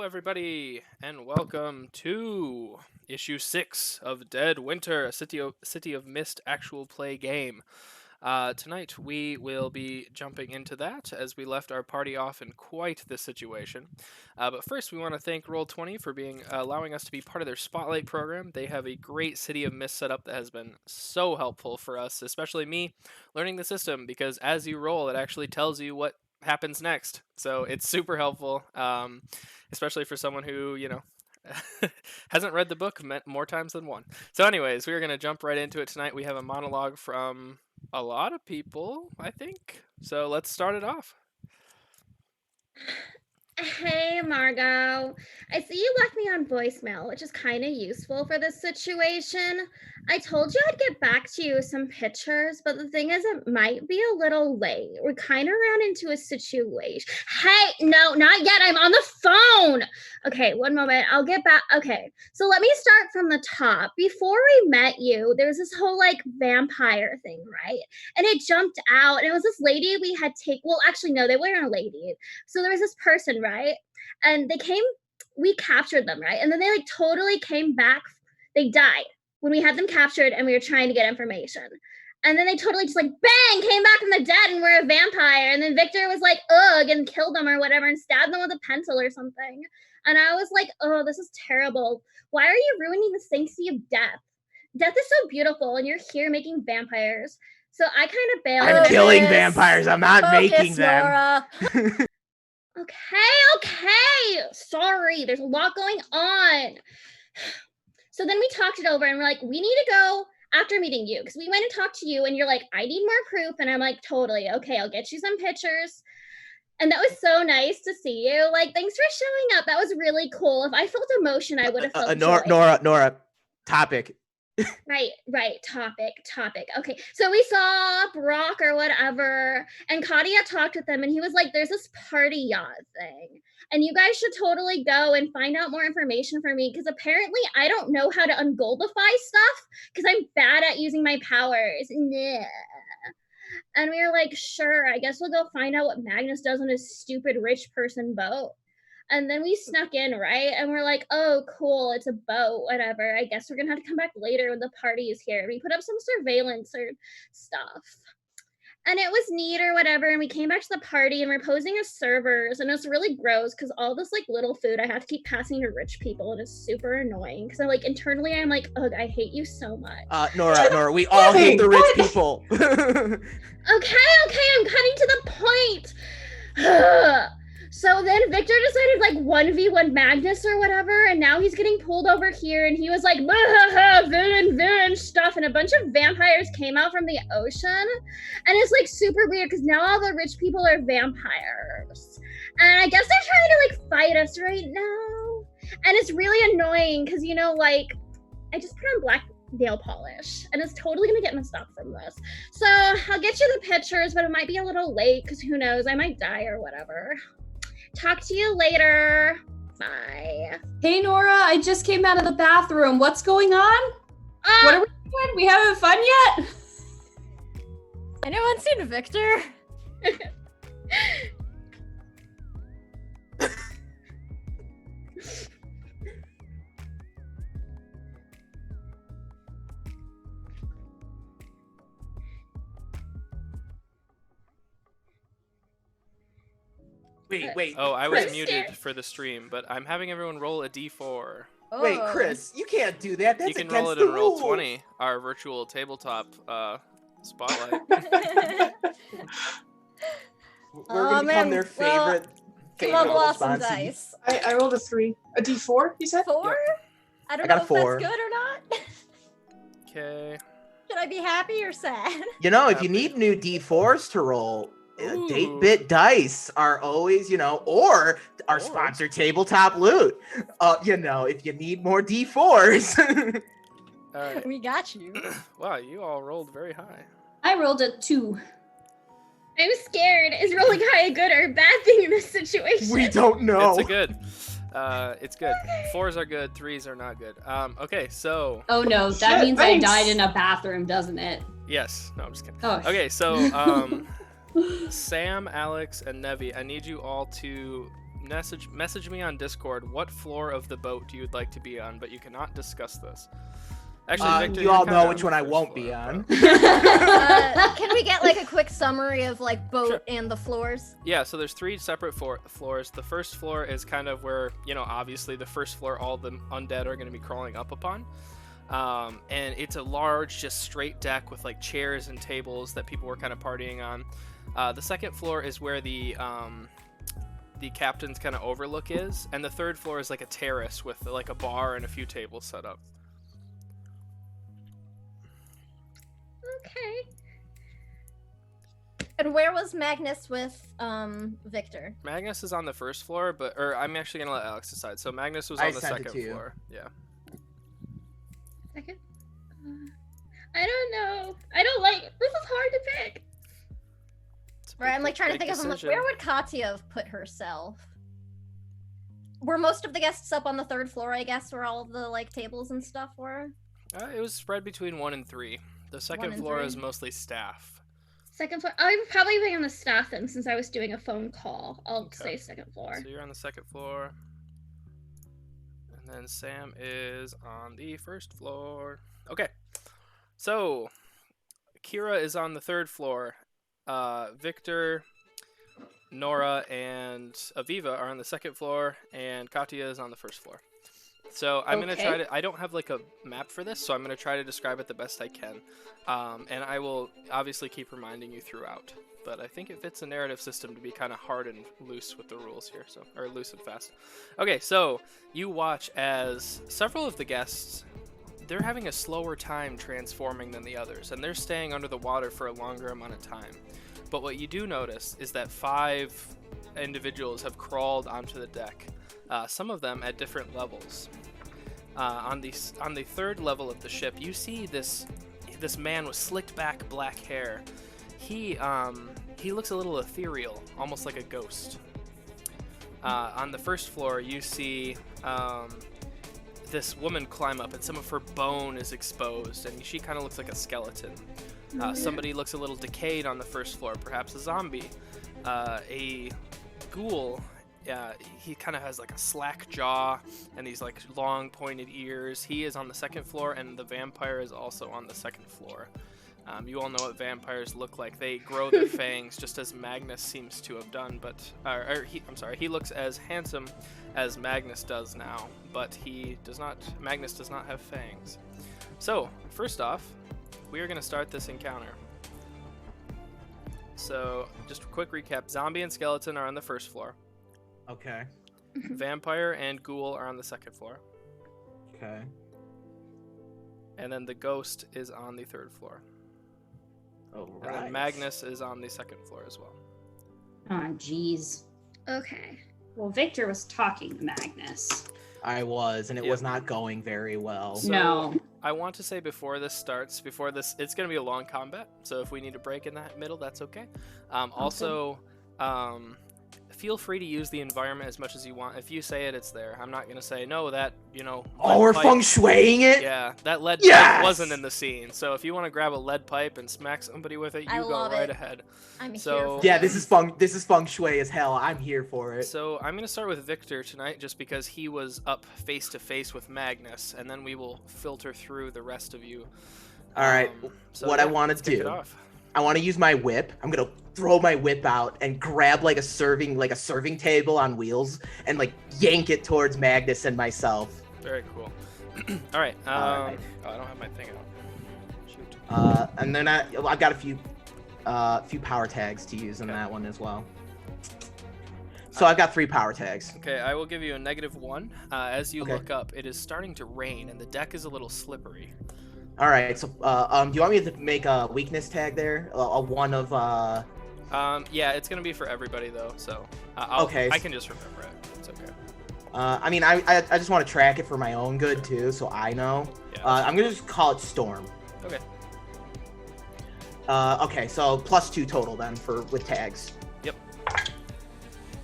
everybody, and welcome to issue 6 of Dead Winter, a City of Mist actual play game. Tonight we will be jumping into that as we left our party off in quite the situation. But first, we want to thank Roll20 for allowing us to be part of their Spotlight program. They have a great City of Mist setup that has been so helpful for us, especially me, learning the system, because as you roll, it actually tells you what happens next. So it's super helpful, especially for someone who, hasn't read the book more times than one. So anyways, we're going to jump right into it tonight. We have a monologue from a lot of people, I think. So let's start it off. Hey, Margot. I see you left me on voicemail, which is kind of useful for this situation. I told you I'd get back to you with some pictures, but the thing is, it might be a little late. We kind of ran into a situation. Hey, no, not yet. I'm on the phone. Okay, one moment. I'll get back. Okay, so let me start from the top. Before we met you, there was this whole vampire thing, right? And it jumped out, and it was this lady we had well, actually, no, they weren't a lady. So there was this person, right? And we captured them, right? And then they totally came back. They died when we had them captured and we were trying to get information. And then they totally just bang, came back from the dead and we're a vampire. And then Victor was ugh, and killed them or whatever and stabbed them with a pencil or something. And I was like, oh, this is terrible. Why are you ruining the sanctity of death? Death is so beautiful and you're here making vampires. So I kind of bailed. I'm killing vampires. I'm not making them. Nora. Okay. Sorry, there's a lot going on. So then we talked it over and we're like, we need to go after meeting you, because we went and talked to you and you're like, I need more proof. And I'm like, totally. Okay, I'll get you some pictures. And that was so nice to see you. Thanks for showing up. That was really cool. If I felt emotion, I would have felt joy. Nora, topic. Right. Topic. Okay, so we saw Brock or whatever, and Kadia talked with him, and he was like, there's this party yacht thing, and you guys should totally go and find out more information for me, because apparently I don't know how to ungoldify stuff, because I'm bad at using my powers. Nah. And we were like, sure, I guess we'll go find out what Magnus does on his stupid rich person boat. And then we snuck in, right? And we're like, oh, cool, it's a boat, whatever. I guess we're going to have to come back later when the party is here. We put up some surveillance or stuff. And it was neat or whatever. And we came back to the party and we're posing as servers. And it's really gross because all this little food I have to keep passing to rich people. And it's super annoying. Because internally I'm like, ugh, I hate you so much. Nora, we all hate the rich people. Okay, I'm cutting to the point. So then Victor decided 1v1 Magnus or whatever, and now he's getting pulled over here, and he was like, villain stuff, and a bunch of vampires came out from the ocean, and it's super weird because now all the rich people are vampires, and I guess they're trying to fight us right now, and it's really annoying because I just put on black nail polish, and it's totally gonna get messed up from this. So I'll get you the pictures, but it might be a little late because who knows, I might die or whatever. Talk to you later. Bye. Hey, Nora, I just came out of the bathroom. What's going on? What are we doing? We having fun yet? Anyone seen Victor? Wait. Oh, I was muted for the stream, but I'm having everyone roll a d4. Oh. Wait, Chris, you can't do that. That's You can against roll it the in rules. Roll20, our virtual tabletop spotlight. We're gonna become their favorite. Level off some sponsee. dice. I rolled a 3. A D4, you said? 4? Yep. I don't I got know a if 4. that's good or not. Okay. Should I be happy or sad? If you need new D4s to roll, Ooh. 8-bit dice are always, or our sponsor Tabletop Loot. If you need more D4s. All right. We got you. Wow, you all rolled very high. I rolled a 2. I'm scared. Is rolling high a good or a bad thing in this situation? We don't know. It's a good. It's good. 4s are good. 3s are not good. Okay, so Oh no, that Shit, means thanks. I died in a bathroom, doesn't it? yes. No, I'm just kidding. Oh. Okay, so Sam, Alex, and Nevi, I need you all to message me on Discord what floor of the boat you'd like to be on, but you cannot discuss this. Actually, Victor, you you're all kinda know which the one I first won't floor, be on. but- Can we get like a quick summary of like boat Sure. and the floors? Yeah, so there's 3 separate floors. The first floor is kind of where, obviously the first floor all the undead are going to be crawling up upon. And it's a large, just straight deck with like chairs and tables that people were kind of partying on. The second floor is where the captain's kind of overlook is, and the third floor is like a terrace with like a bar and a few tables set up. Okay. And where was Magnus with Victor? Magnus is on the first floor, or I'm actually gonna let Alex decide. So Magnus was I on the sent it second to you. floor. Yeah. Second. I don't know. I don't like. This is hard to pick. It's a Right, I'm big- like trying to big think of decision. where would Katya have put herself? Were most of the guests up on the third floor, I guess, where all of the like tables and stuff were? It was spread between 1 and 3. The second and floor 3. is mostly staff. Second floor. I would probably be on the staff then, since I was doing a phone call. I'll Okay. say second floor. So you're on the second floor. And then Sam is on the first floor. Okay. So Kira is on the third floor. Victor, Nora, and Aviva are on the second floor, and Katya is on the first floor. So I'm going to try Okay. to... I don't have like a map for this, so I'm going to try to describe it the best I can. And I will obviously keep reminding you throughout. But I think it fits the narrative system to be kind of hard and loose with the rules here, or loose and fast. Okay, so you watch as several of the guests, they're having a slower time transforming than the others, and they're staying under the water for a longer amount of time. But what you do notice is that 5 individuals have crawled onto the deck, some of them at different levels. On the third level of the ship, you see this man with slicked back black hair. He looks a little ethereal, almost like a ghost. On the first floor, you see this woman climb up, and some of her bone is exposed, and she kind of looks like a skeleton. Somebody looks a little decayed on the first floor, perhaps a zombie. A ghoul, he kind of has like a slack jaw and these like long pointed ears. He is on the second floor, and the vampire is also on the second floor. You all know what vampires look like. They grow their fangs just as Magnus seems to have done, but he looks as handsome as Magnus does now, but Magnus does not have fangs. So, first off, we are going to start this encounter. So, just a quick recap. Zombie and skeleton are on the first floor. Okay. Vampire and ghoul are on the second floor. Okay. And then the ghost is on the third floor. All And right. then Magnus is on the second floor as well. Oh, jeez. Okay. Well, Victor was talking to Magnus. I was, and it Yep. was not going very well. So- No. I want to say before this starts, it's going to be a long combat, so if we need a break in that middle, that's okay. Also, feel free to use the environment as much as you want. If you say it, it's there. I'm not going to say, no, that, Oh, lead we're pipe- feng shuiing it? Yeah, that lead Yes! pipe wasn't in the scene, so if you want to grab a lead pipe and smack somebody with it, I you go love right it. ahead. I'm So- here for Yeah, it. this is feng shui as hell. I'm here for it. So I'm going to start with Victor tonight, just because he was up face to face with Magnus, and then we will filter through the rest of you. All right, what I wanna let's kick it do- off. I want to use my whip. I'm gonna throw my whip out and grab like a serving table on wheels and like yank it towards Magnus and myself. Very cool. All right. All right. Oh, I don't have my thing out. Shoot. And then I've got a few power tags to use in Okay. that one as well. So I've got 3 power tags. Okay, I will give you a -1. As you Okay. look up, it is starting to rain, and the deck is a little slippery. All right. So do you want me to make a weakness tag there? A 1 of Yeah, it's gonna be for everybody though, so Okay. I can just remember it. It's okay. I mean, I just want to track it for my own good too, so I know. Yeah. I'm gonna just call it Storm. Okay. Okay, so +2 total then with tags. Yep.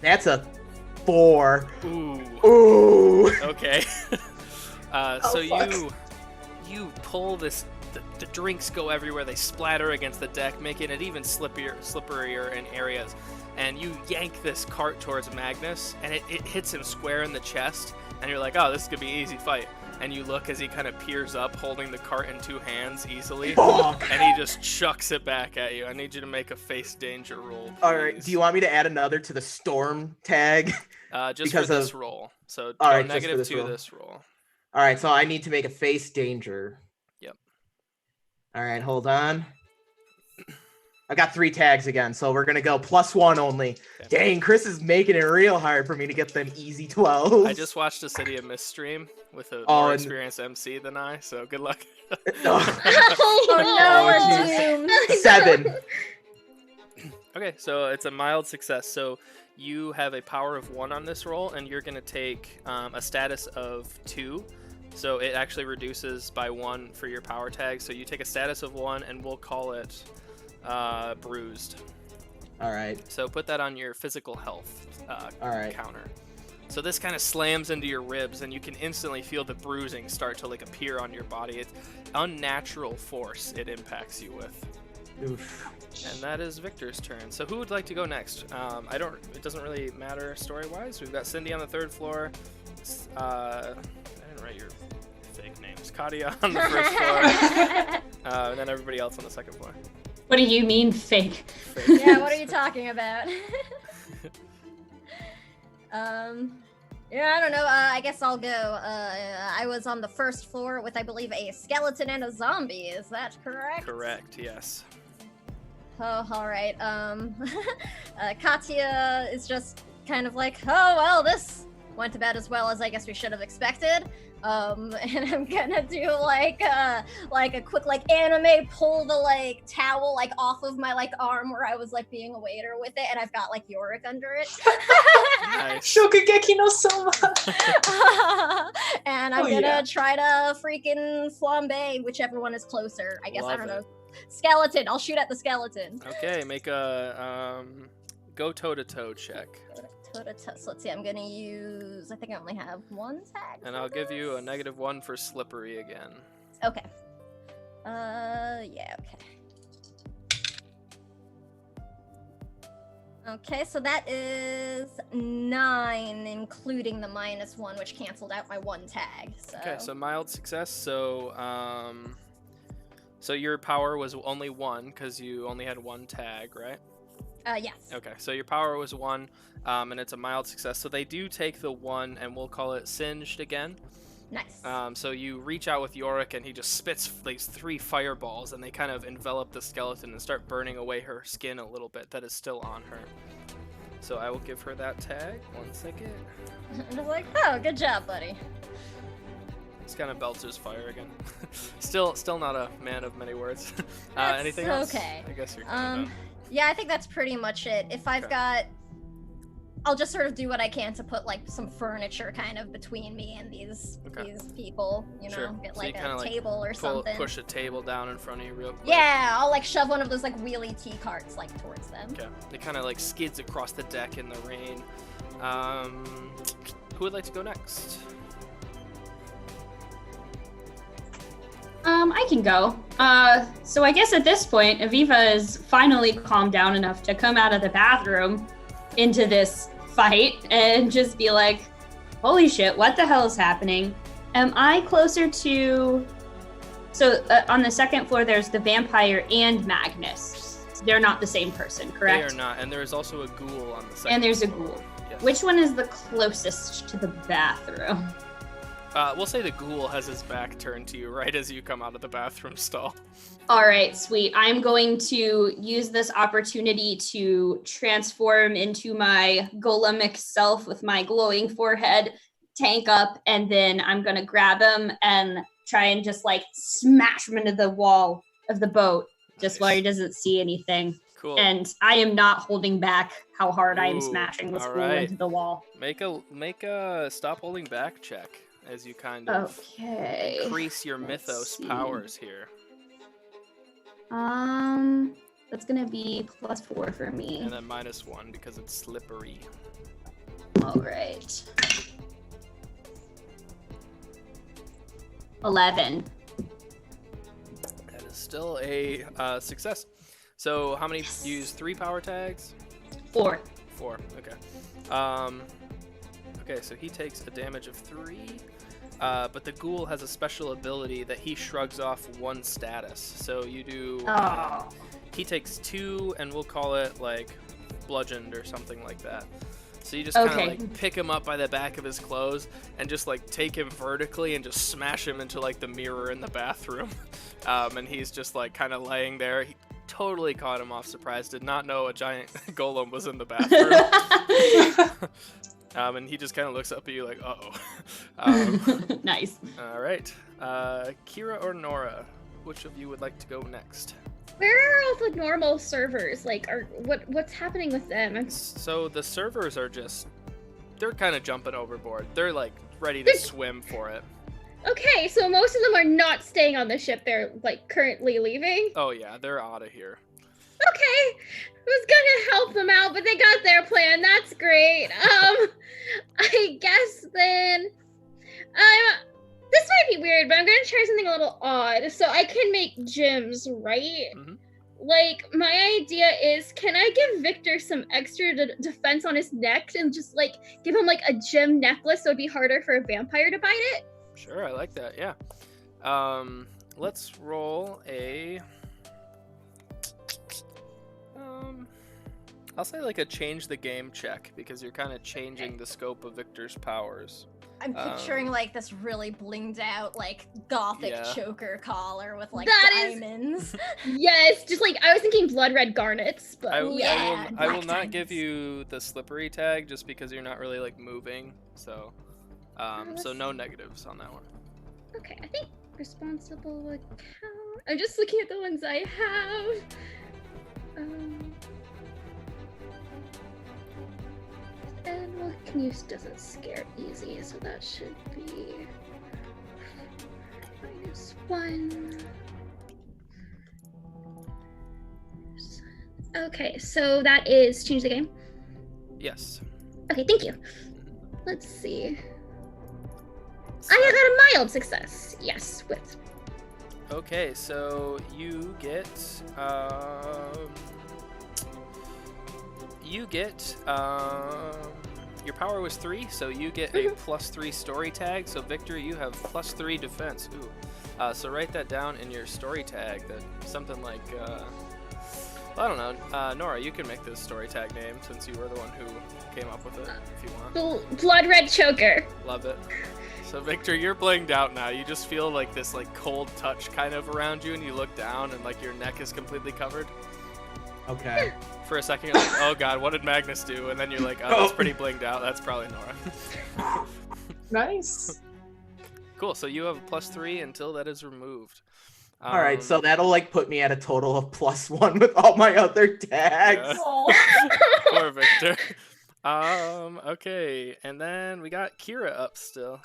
That's a 4. Ooh. Ooh. Okay. So fuck. you pull this. The drinks go everywhere. They splatter against the deck, making it even slipperier in areas. and you yank this cart towards Magnus, and it hits him square in the chest, and you're like, oh, this could be an easy fight. And you look as he kind of peers up, holding the cart in 2 hands easily, and he just chucks it back at you. I need you to make a face danger roll, please. All right. Do you want me to add another to the storm tag? Just for this roll. So All right, negative just for 2 this roll. All right. So I need to make a face danger. Yep. All right. Hold on. I got 3 tags again, so we're gonna go +1 only. Okay. Dang, Chris is making it real hard for me to get them easy 12. I just watched a City of Mist stream with a Oh, more and- experienced MC than I, so good luck. Oh no, we're doomed. 7. Okay, so it's a mild success. So you have a power of 1 on this roll, and you're going to take a status of 2. So it actually reduces by 1 for your power tag. So you take a status of 1, and we'll call it bruised. All right. So put that on your physical health All right. counter. So this kind of slams into your ribs, and you can instantly feel the bruising start to like appear on your body. It's unnatural force it impacts you with. Oof. And that is Victor's turn. So who would like to go next? It doesn't really matter story-wise. We've got Cindy on the 3rd floor. I didn't write your fake names. Katia on the 1st floor. And then everybody else on the 2nd floor. What do you mean fake? Fake. Yeah, what are you talking about? Yeah, I don't know. I guess I'll go. I was on the 1st floor with, I believe, a skeleton and a zombie. Is that correct? Correct, yes. Oh, all right. Katya is just kind of like, oh, well, this went about as well as I guess we should have expected. And I'm gonna do like a quick anime pull the towel off of my arm where I was being a waiter with it, and I've got Yorick under it. Nice. Shokugeki no Soma. And I'm gonna try to freaking flambe whichever one is closer. I guess Love I don't it. know. Skeleton. I'll shoot at the skeleton. Okay, make a go toe-to-toe check. So let's see. I'm gonna use. I think I only have 1 tag. And I'll give you a -1 for slippery again. Okay. Yeah. Okay. Okay, so that is 9, including the -1, which canceled out my 1 tag. So. Okay, so mild success. So so your power was only 1 because you only had 1 tag, right? Yes. Okay, so your power was 1, and it's a mild success. So they do take the 1, and we'll call it singed again. Nice. So you reach out with Yorick, and he just spits these 3 fireballs, and they kind of envelop the skeleton and start burning away her skin a little bit that is still on her. So I will give her that tag. 1 second. I was like, oh, good job, buddy. It's kind of Belzer's fire again. still not a man of many words. That's Anything else? okay. I guess you're kind of done. Yeah, I think that's pretty much it. If I've got, I'll just sort of do what I can to put some furniture kind of between me and these people. You know, Sure. get So you a kinda, table or something. Push a table down in front of you real quick. Yeah, I'll shove one of those wheelie tea carts towards them. Okay. It kind of skids across the deck in the rain. Who would like to go next? I can go. So I guess at this point, Aviva is finally calmed down enough to come out of the bathroom into this fight and just be like, holy shit, what the hell is happening? Am I closer to... So on the 2nd floor, there's the vampire and Magnus. They're not the same person, correct? They are not, and there is also a ghoul on the 2nd And there's a floor. ghoul. Yes. Which one is the closest to the bathroom? We'll say the ghoul has his back turned to you right as you come out of the bathroom stall. All right, sweet. I'm going to use this opportunity to transform into my golemic self with my glowing forehead, tank up, and then I'm going to grab him and try and just smash him into the wall of the boat, just while he doesn't see anything. Cool. And I am not holding back how hard I am Ooh, smashing this all ghoul right. into the wall. Make a stop holding back check as you kind of Okay. increase your Let's mythos see. powers here. That's gonna be +4 for me. And then -1 because it's slippery. All right. 11. That is still a success. So how many? You use 3 power tags? 4. 4. Okay. Okay, so he takes a damage of 3. But the ghoul has a special ability that he shrugs off 1 status. So you do. Oh. He takes 2, and we'll call it like bludgeoned or something like that. So you just kind of Okay. like pick him up by the back of his clothes and just like take him vertically and just smash him into like the mirror in the bathroom. And he's just like kind of laying there. He totally caught him off surprise. Did not know a giant golem was in the bathroom. And he just kind of looks up at you like, uh-oh. Nice. All right. Kira or Nora, which of you would like to go next? Where are all the normal servers? Like, what's happening with them? So the servers are just, they're kind of jumping overboard. They're like ready to swim for it. Okay, so most of them are not staying on the ship. They're like currently leaving. Oh yeah, they're out of here. Okay, I was gonna help them out, but they got their plan. That's great. I guess then, this might be weird, but I'm gonna try something a little odd. So I can make gems, right? Mhm. Like, my idea is, can I give Victor some extra defense on his neck and just like give him like a gem necklace so it'd be harder for a vampire to bite it? Sure, I like that. Yeah. Let's roll a. I'll say like a change the game check because you're kind of changing the scope of Victor's powers. I'm picturing like this really blinged out, like gothic Yeah. choker collar with like That is- diamonds. Yes, just like I was thinking blood red garnets, but I will black not give diamonds. you the slippery tag just because you're not really like moving. So, so no negatives on that one. okay, I think responsible account. I'm just looking at the ones I have. And what can use doesn't scare easy, so that should be -1. Okay, so that is change the game. Yes. Okay, thank you. Let's see. I got a mild success. Yes, with Okay, so you get your power was 3, so you get a +3 story tag. So Victor, you have +3 defense. Ooh. So write that down in your story tag. That something like I don't know. Nora, you can make this story tag name since you were the one who came up with it. If you want. blood red choker. Love it. So Victor, you're blinged out now. You just feel like this like cold touch kind of around you, and you look down, and like your neck is completely covered. Okay. For a second, you're like, "Oh God, what did Magnus do?" And then you're like, "Oh, that's pretty blinged out. That's probably Nora." Nice. Cool. So you have a +3 until that is removed. All right, so that'll like put me at a total of +1 with all my other tags. Yeah. Poor Victor. Okay, and then we got Kira up still.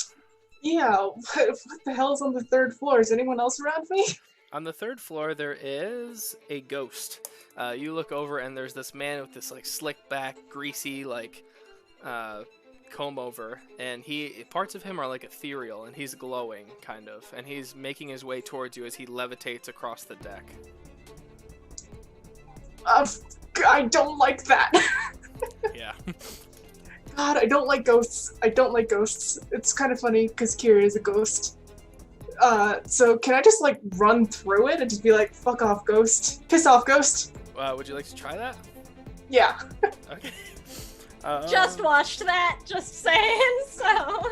Yeah, what the hell's on the 3rd floor? Is anyone else around me? On the 3rd floor, there is a ghost. You look over, and there's this man with this like slick back, greasy like comb over, and parts of him are like ethereal, and he's glowing kind of, and he's making his way towards you as he levitates across the deck. I don't like that. Yeah. God, I don't like ghosts. I don't like ghosts. It's kind of funny because Kira is a ghost. So can I just like run through it and just be like, fuck off, ghost. Piss off, ghost. Would you like to try that? Yeah. Okay. Just watched that, just saying, so.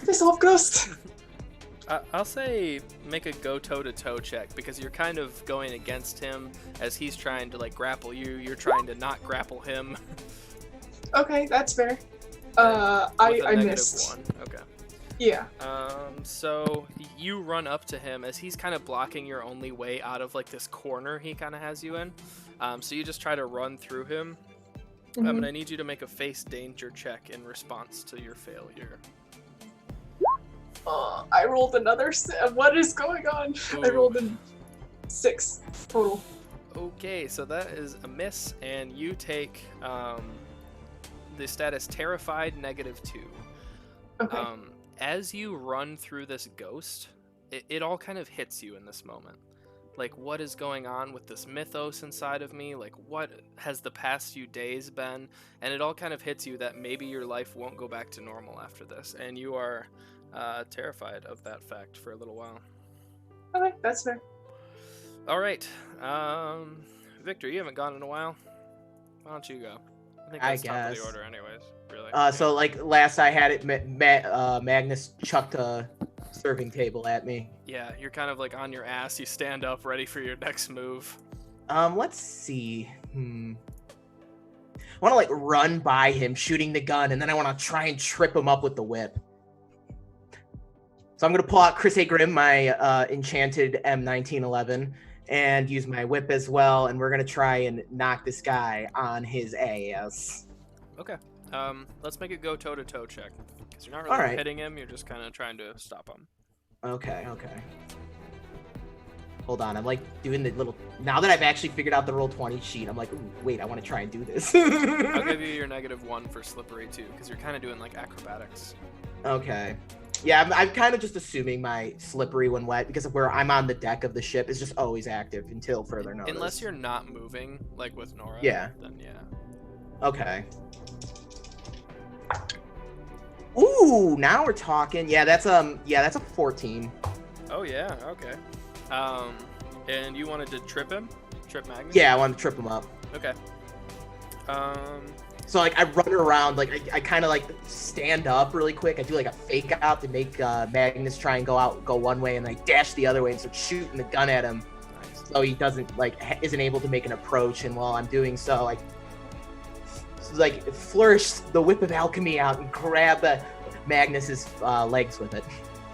Piss off, ghost. I'll say make a go toe-to-toe check because you're kind of going against him as he's trying to like grapple you. You're trying to not grapple him. Okay, that's fair. With a I -1. missed. Okay. Yeah. So you run up to him as he's kind of blocking your only way out of like this corner he kind of has you in. So you just try to run through him. And I need you to make a face danger check in response to your failure. I rolled another. What is going on? I Ooh. rolled a 6 total. Okay, so that is a miss, and you take the status terrified -2. Okay. As you run through this ghost, it all kind of hits you in this moment. like, what is going on with this mythos inside of me? Like, what has the past few days been? And it all kind of hits you that maybe your life won't go back to normal after this, and you are terrified of that fact for a little while. Okay, that's fair. All right, Victor, you haven't gone in a while. Why don't you go? I think that's top of the guess. order, anyways. Really. So like last I had it, Magnus chucked a serving table at me. Yeah, you're kind of like on your ass. You stand up, ready for your next move. Let's see. I want to like run by him, shooting the gun, and then I want to try and trip him up with the whip. So I'm gonna pull out Chris A. Grimm, my enchanted M1911, and use my whip as well, and we're gonna try and knock this guy on his ass. Okay. Let's make it go toe-to-toe check. Because you're not really Alright. hitting him, you're just kind of trying to stop him. Okay. Hold on, I'm like doing the little. Now that I've actually figured out the roll 20 sheet, I'm like, ooh, wait, I want to try and do this. I'll give you your -1 for slippery too, because you're kind of doing like acrobatics. Okay. Yeah, I'm kind of just assuming my slippery when wet because of where I'm on the deck of the ship is just always active until further notice. Unless you're not moving, like with Nora. Yeah. Then yeah. Okay. Ooh, now we're talking. Yeah, that's a 14. Oh yeah. Okay. And you wanted to trip him? Trip Magnus? Yeah, I want to trip him up. Okay. So like I run around, like I kind of like stand up really quick. I do like a fake out to make Magnus try and go one way, and I dash the other way and start shooting the gun at him. Nice. So he doesn't isn't able to make an approach. And while I'm doing so, like flourish the whip of alchemy out and grab Magnus's legs with it.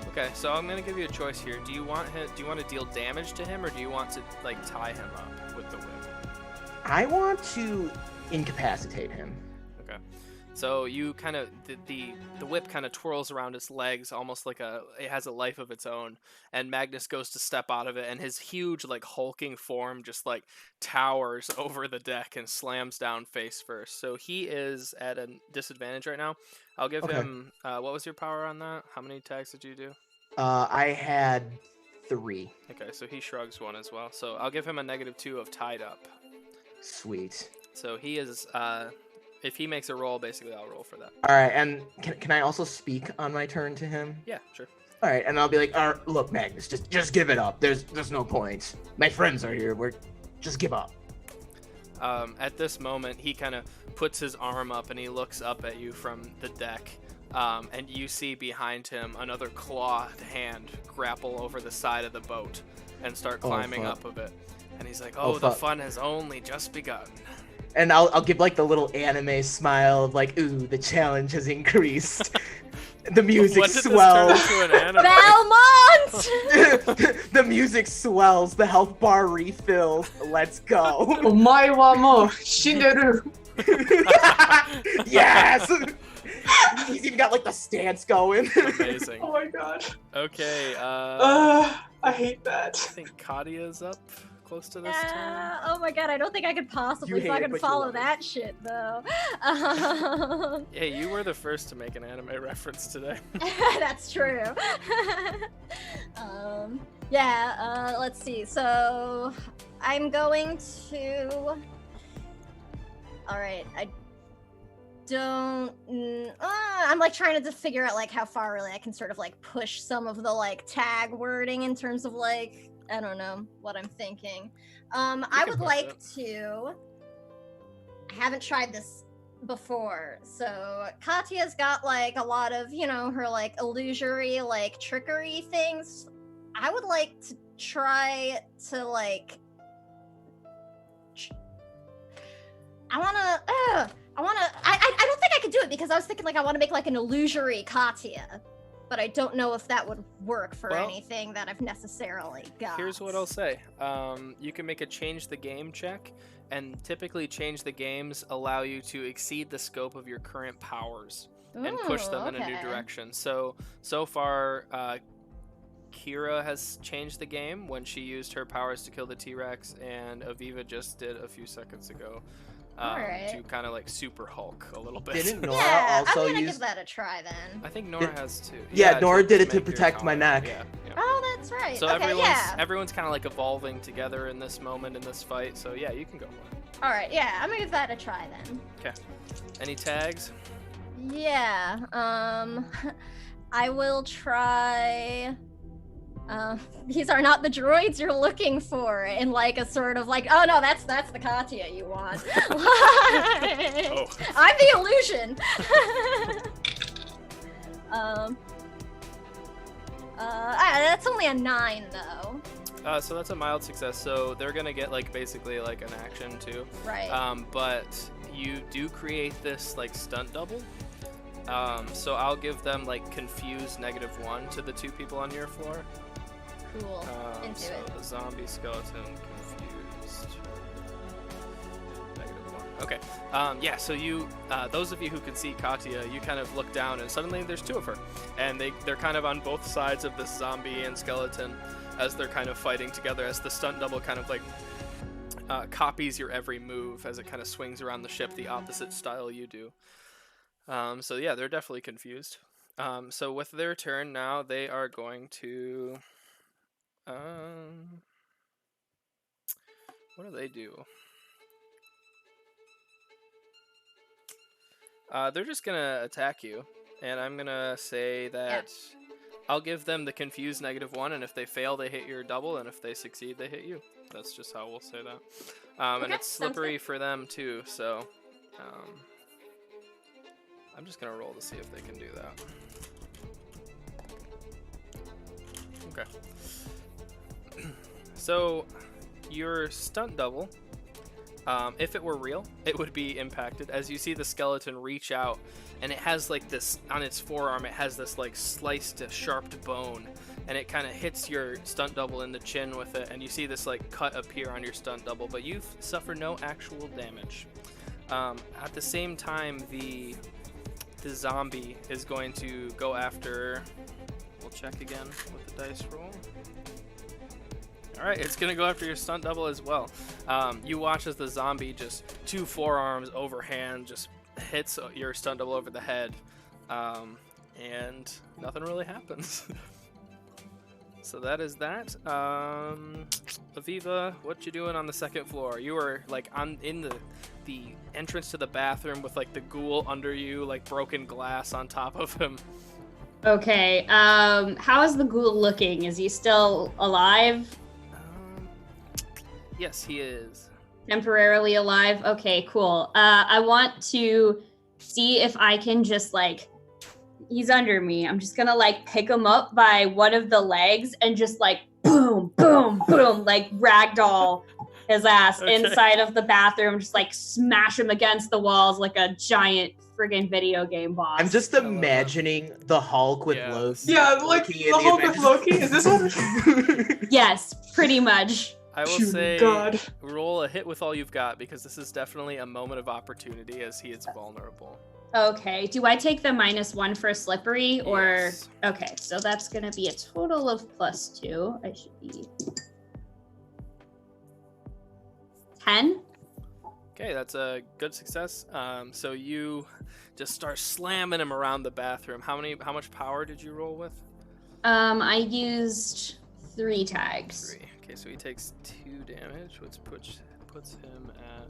Okay, so I'm gonna give you a choice here. Do you want to deal damage to him, or do you want to like tie him up with the whip? I want to incapacitate him. Okay. So you kind of the whip kind of twirls around his legs, almost like it has a life of its own. And Magnus goes to step out of it, and his huge like hulking form just like towers over the deck and slams down face first. So he is at a disadvantage right now. I'll give him. What was your power on that? How many attacks did you do? I had 3. Okay, so he shrugs 1 as well. So I'll give him a -2 of tied up. Sweet. So he is. If he makes a roll, basically I'll roll for that. All right, and can I also speak on my turn to him? Yeah, sure. All right, and I'll be like, all right, look, Magnus, just give it up. There's no point. My friends are here. Just give up. At this moment, he kind of puts his arm up and he looks up at you from the deck. And you see behind him another clawed hand grapple over the side of the boat and start climbing up of it. And he's like, oh, the fun has only just begun. And I'll give like the little anime smile of like, ooh, the challenge has increased. The music swells. Belmont! The music swells. The health bar refills. Let's go. Omae wa mo shinderu. Yes. He's even got like the stance going. Amazing. Oh my god. Okay. I hate that. I think Kadia's up close to this turn. Oh my god, I don't think I could possibly You hate it, fucking but you follow love it. that shit though. Hey, you were the first to make an anime reference today. That's true. Let's see. So I'm going to. All right, I don't. I'm like trying to figure out like how far really I can sort of like push some of the like tag wording in terms of like I don't know what I'm thinking. I can would push like it. to. I haven't tried this before, so Katya's got like a lot of her like illusory like trickery things. I would like to try to like. I don't think I could do it because I was thinking like I want to make like an illusory Katya, but I don't know if that would work for Well, anything that I've necessarily got. Here's what I'll say. You can make a change the game check, and typically change the games allow you to exceed the scope of your current powers and push them in a new okay. direction. So far, Kira has changed the game when she used her powers to kill the T-Rex, and Aviva just did a few seconds ago. Alright. to kind of like super Hulk a little bit. Didn't Nora Yeah, also I'm gonna use? give that a try then. I think Nora has too. Yeah, Nora did it to make your protect my combo. neck. Yeah. Oh, that's right. So okay, yeah. everyone's kind of like evolving together in this moment in this fight. So yeah, you can go for it. All right, yeah, I'm gonna give that a try then. Any tags? Yeah. I will try. These are not the droids you're looking for, in like a sort of like, oh no, that's the Katya you want. Oh. I'm the illusion. That's only a 9 though. So that's a mild success. So they're gonna get like basically like an action too. Right. But you do create this like stunt double. So I'll give them like confused -1 to the 2 people on your floor. Cool. Into So it. the zombie skeleton confused. -1. Okay. Yeah. So you, those of you who can see Katya, you kind of look down, and suddenly there's 2 of her, and they're kind of on both sides of this zombie and skeleton as they're kind of fighting together. As the stunt double kind of like copies your every move as it kind of swings around the ship the opposite style you do. So yeah, they're definitely confused. So with their turn now, they are going to. What do they do? They're just gonna attack you, and I'm gonna say that I'll give them the confused -1, and if they fail, they hit your double, and if they succeed, they hit you. That's just how we'll say that. And Okay, it's sounds slippery for them too, so I'm just gonna roll to see if they can do that. Okay. So your stunt double, if it were real, it would be impacted. As you see the skeleton reach out, and it has like this on its forearm, it has this like sliced sharped bone, and it kind of hits your stunt double in the chin with it, and you see this like cut appear on your stunt double, but you've suffered no actual damage. At the same time, the zombie is going to go after. We'll check again with the dice roll. Alright, it's going to go after your stunt double as well. You watch as the zombie just 2 forearms overhand just hits your stunt double over the head. And nothing really happens. So that is that. Aviva, what you doing on the 2nd floor? You were like in the entrance to the bathroom with like the ghoul under you, like broken glass on top of him. Okay, how is the ghoul looking? Is he still alive? Yes, he is. Temporarily alive? Okay, cool. I want to see if I can just like, he's under me. I'm just gonna like pick him up by one of the legs and just like boom, boom, boom, like ragdoll his ass inside of the bathroom, just like smash him against the walls like a giant friggin' video game boss. I'm just imagining the Hulk with Loki. Yeah, like the Hulk with Loki. Is this one? Yes, pretty much. I will say, God. roll a hit with all you've got, because this is definitely a moment of opportunity as he is vulnerable. Okay, do I take the -1 for slippery, or? Yes. Okay, so that's gonna be a total of +2. I should be 10. Okay, that's a good success. So you just start slamming him around the bathroom. How much power did you roll with? I used 3 tags. 3. Okay, so he takes 2 damage, which puts him at.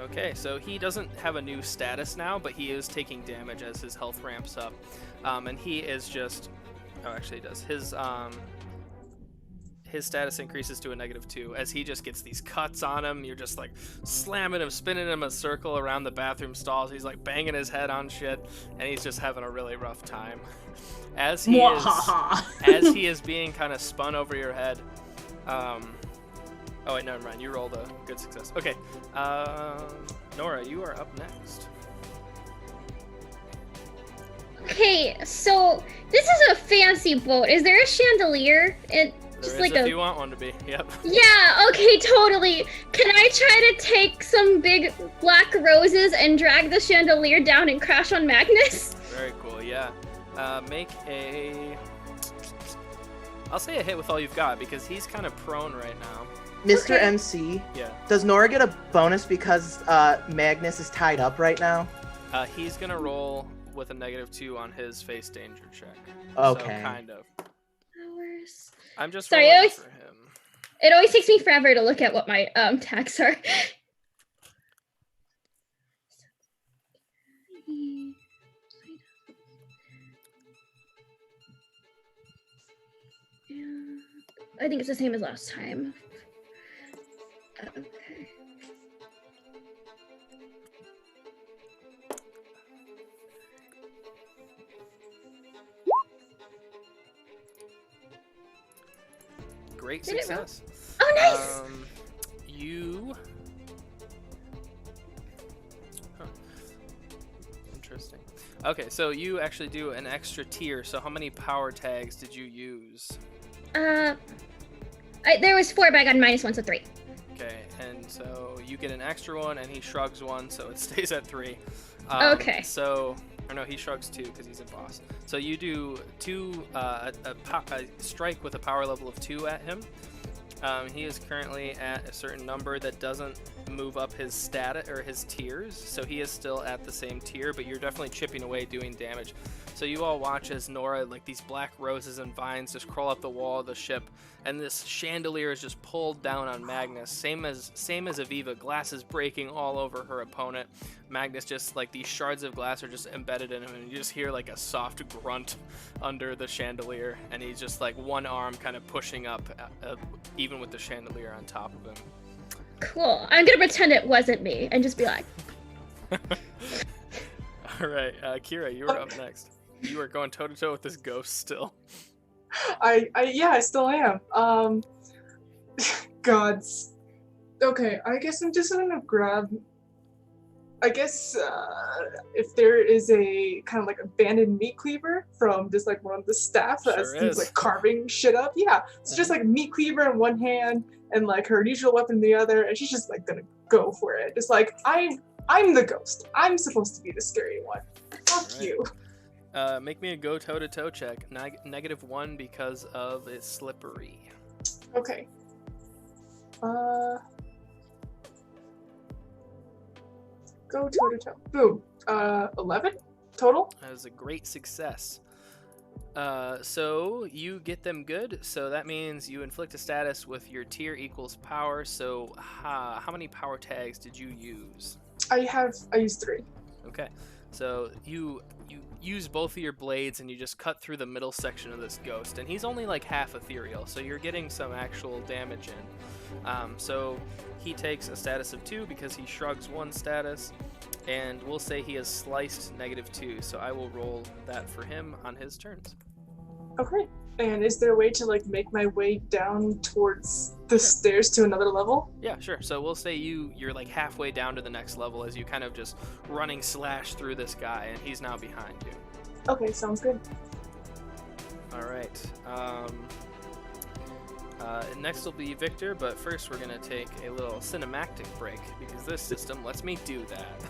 Okay, so he doesn't have a new status now, but he is taking damage as his health ramps up, and he is just. Oh, actually, he does. His status increases to a -2 as he just gets these cuts on him. You're just like slamming him, spinning him a circle around the bathroom stalls. He's like banging his head on shit, and he's just having a really rough time. As he is being kind of spun over your head. Oh wait, never mind. You rolled a good success. Okay, Nora, you are up next. Okay, so this is a fancy boat. Is there a chandelier? There is if you want one to be. Yep. Yeah, okay, totally. Can I try to take some big black roses and drag the chandelier down and crash on Magnus? Very cool, yeah. Make a I'll say a hit with all you've got because he's kind of prone right now. Mr. Okay. MC, Yeah. does Nora get a bonus because Magnus is tied up right now? He's gonna roll with a -2 on his face danger check. Okay. So kind of. Hours. I'm just Sorry, rolling I always- for him. It always takes me forever to look at what my tags are. I think it's the same as last time. Okay. Great Did it roll? success. Oh, nice! You. Huh. Interesting. Okay, so you actually do an extra tier. So how many power tags did you use? There was 4, but I got -1, so 3. Okay, and so you get an extra one, and he shrugs 1, so it stays at 3. Okay. So, or no, he shrugs 2 because he's a boss. So you do a strike with a power level of 2 at him. He is currently at a certain number that doesn't move up his stat or his tiers, so he is still at the same tier, but you're definitely chipping away, doing damage. So you all watch as Nora, like these black roses and vines, just crawl up the wall of the ship, and this chandelier is just pulled down on Magnus. Same as Aviva, glass is breaking all over her opponent. Magnus just like these shards of glass are just embedded in him, and you just hear like a soft grunt under the chandelier, and he's just like one arm kind of pushing up, even with the chandelier on top of him. Cool. I'm gonna pretend it wasn't me and just be like, All right, Kira, you are up next. You are going toe to toe with this ghost still. I still am. Gods. Okay, I guess I'm just gonna grab. I guess if there is a kind of like abandoned meat cleaver from just like one of the staff that's Sure is. like carving shit up. Yeah, it's just like meat cleaver in one hand and like her usual weapon in the other, and she's just like gonna go for it. Just like I'm the ghost. I'm supposed to be the scary one. Fuck Alright. you. Make me a go toe to toe check. -1 because of it's slippery. Okay. Go toe to toe. Boom. 11 total. That was a great success. So you get them good. So that means you inflict a status with your tier equals power. So how many power tags did you use? I used 3. Okay. So you use both of your blades and you just cut through the middle section of this ghost, and he's only like half ethereal, so you're getting some actual damage in. So he takes a status of 2 because he shrugs 1 status, and we'll say he has sliced -2, so I will roll that for him on his turns. Okay. And is there a way to like make my way down towards the stairs to another level? Yeah, sure. So we'll say you're like halfway down to the next level as you kind of just running slash through this guy, and he's now behind you. Okay, sounds good. All right. Next will be Victor, but first we're gonna take a little cinematic break because this system lets me do that.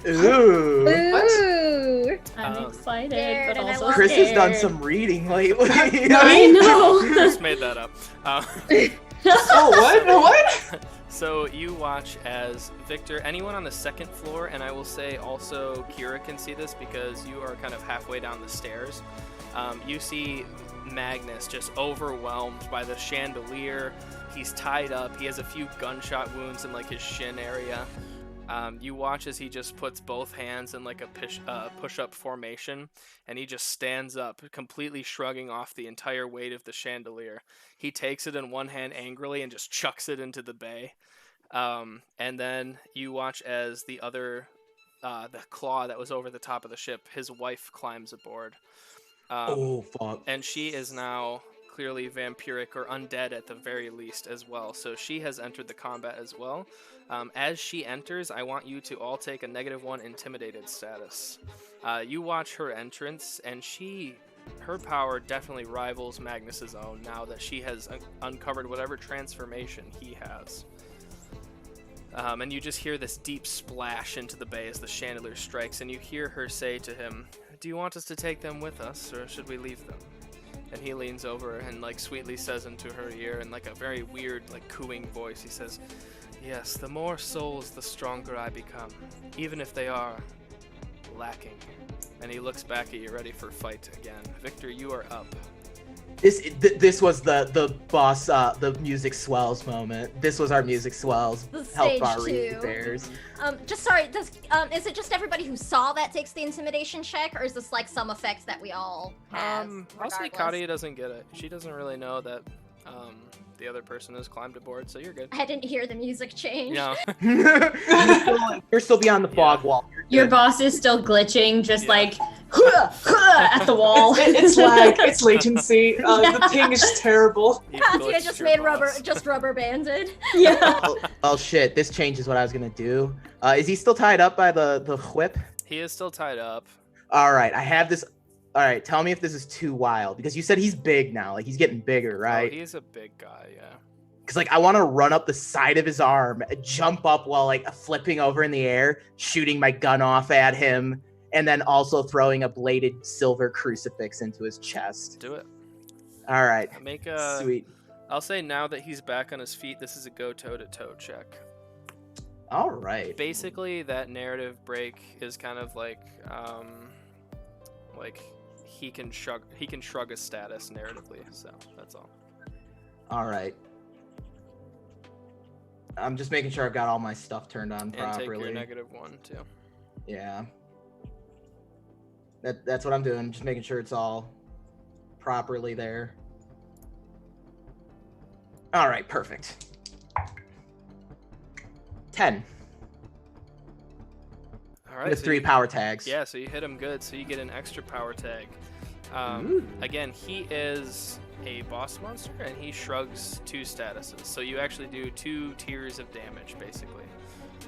Ooh. ooh. I'm excited, Scared but and I also love Chris has done scared. some reading lately. I know. Just made that up. Oh, what? What? So you watch as Victor, anyone on the second floor, and I will say also Kira can see this because you are kind of halfway down the stairs. You see Magnus just overwhelmed by the chandelier. He's tied up. He has a few gunshot wounds in like his shin area. You watch as he just puts both hands in like a push-up formation, and he just stands up, completely shrugging off the entire weight of the chandelier. He takes it in one hand angrily and just chucks it into the bay. And then you watch as the claw that was over the top of the ship, his wife climbs aboard. Oh, fuck. And she is now clearly vampiric or undead at the very least as well. So she has entered the combat as well. As she enters, I want you to all take a -1 intimidated status. You watch her entrance, and her power definitely rivals Magnus's own now that she has uncovered whatever transformation he has. And you just hear this deep splash into the bay as the chandelier strikes, and you hear her say to him, "Do you want us to take them with us, or should we leave them?" And he leans over and like sweetly says into her ear in like a very weird, like cooing voice. He says, "Yes, the more souls, the stronger I become, even if they are lacking." And he looks back at you, ready for fight again. Victor, you are up. This was the boss, the music swells moment. This was our music swells. The Help stage our two. bears. Just sorry. Is it just everybody who saw that takes the intimidation check, or is this like some effect that we all have? I'll say regardless? Katia doesn't get it. She doesn't really know that the other person has climbed aboard, so you're good. I didn't hear the music change. No. You're still beyond the fog wall. Your boss is still glitching, just Yeah. like at the wall. It's lag. It's latency. The ping is just terrible. He Katia glitched just your made boss. rubber banded. Yeah. Oh shit! This changes what I was gonna do. Is he still tied up by the whip? He is still tied up. All right, I have this. All right, tell me if this is too wild because you said he's big now. Like he's getting bigger, right? Oh, he's a big guy, yeah. Because like I want to run up the side of his arm, jump up while like flipping over in the air, shooting my gun off at him, and then also throwing a bladed silver crucifix into his chest. Do it. All right, Make a. sweet. I'll say now that he's back on his feet, this is a go toe-to-toe check. All right. Basically, that narrative break is kind of like he can shrug his status narratively. So that's all. All right. I'm just making sure I've got all my stuff turned on And take properly. your -1 too. Yeah. That's what I'm doing. Just making sure it's all properly there. All right, perfect. 10 All right. with so 3 you- power tags. Yeah, so you hit him good, so you get an extra power tag. Ooh. Again, he is a boss monster, and he shrugs 2 statuses. So you actually do 2 tiers of damage, basically.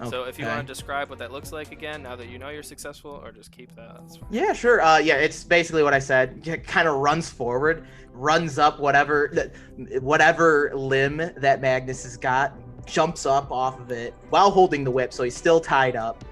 So if you Okay. want to describe what that looks like again, now that you know you're successful, or just keep that. That's fine. Yeah, sure. Yeah, it's basically what I said. Kind of runs forward, runs up whatever limb that Magnus has got, jumps up off of it while holding the whip, so he's still tied up.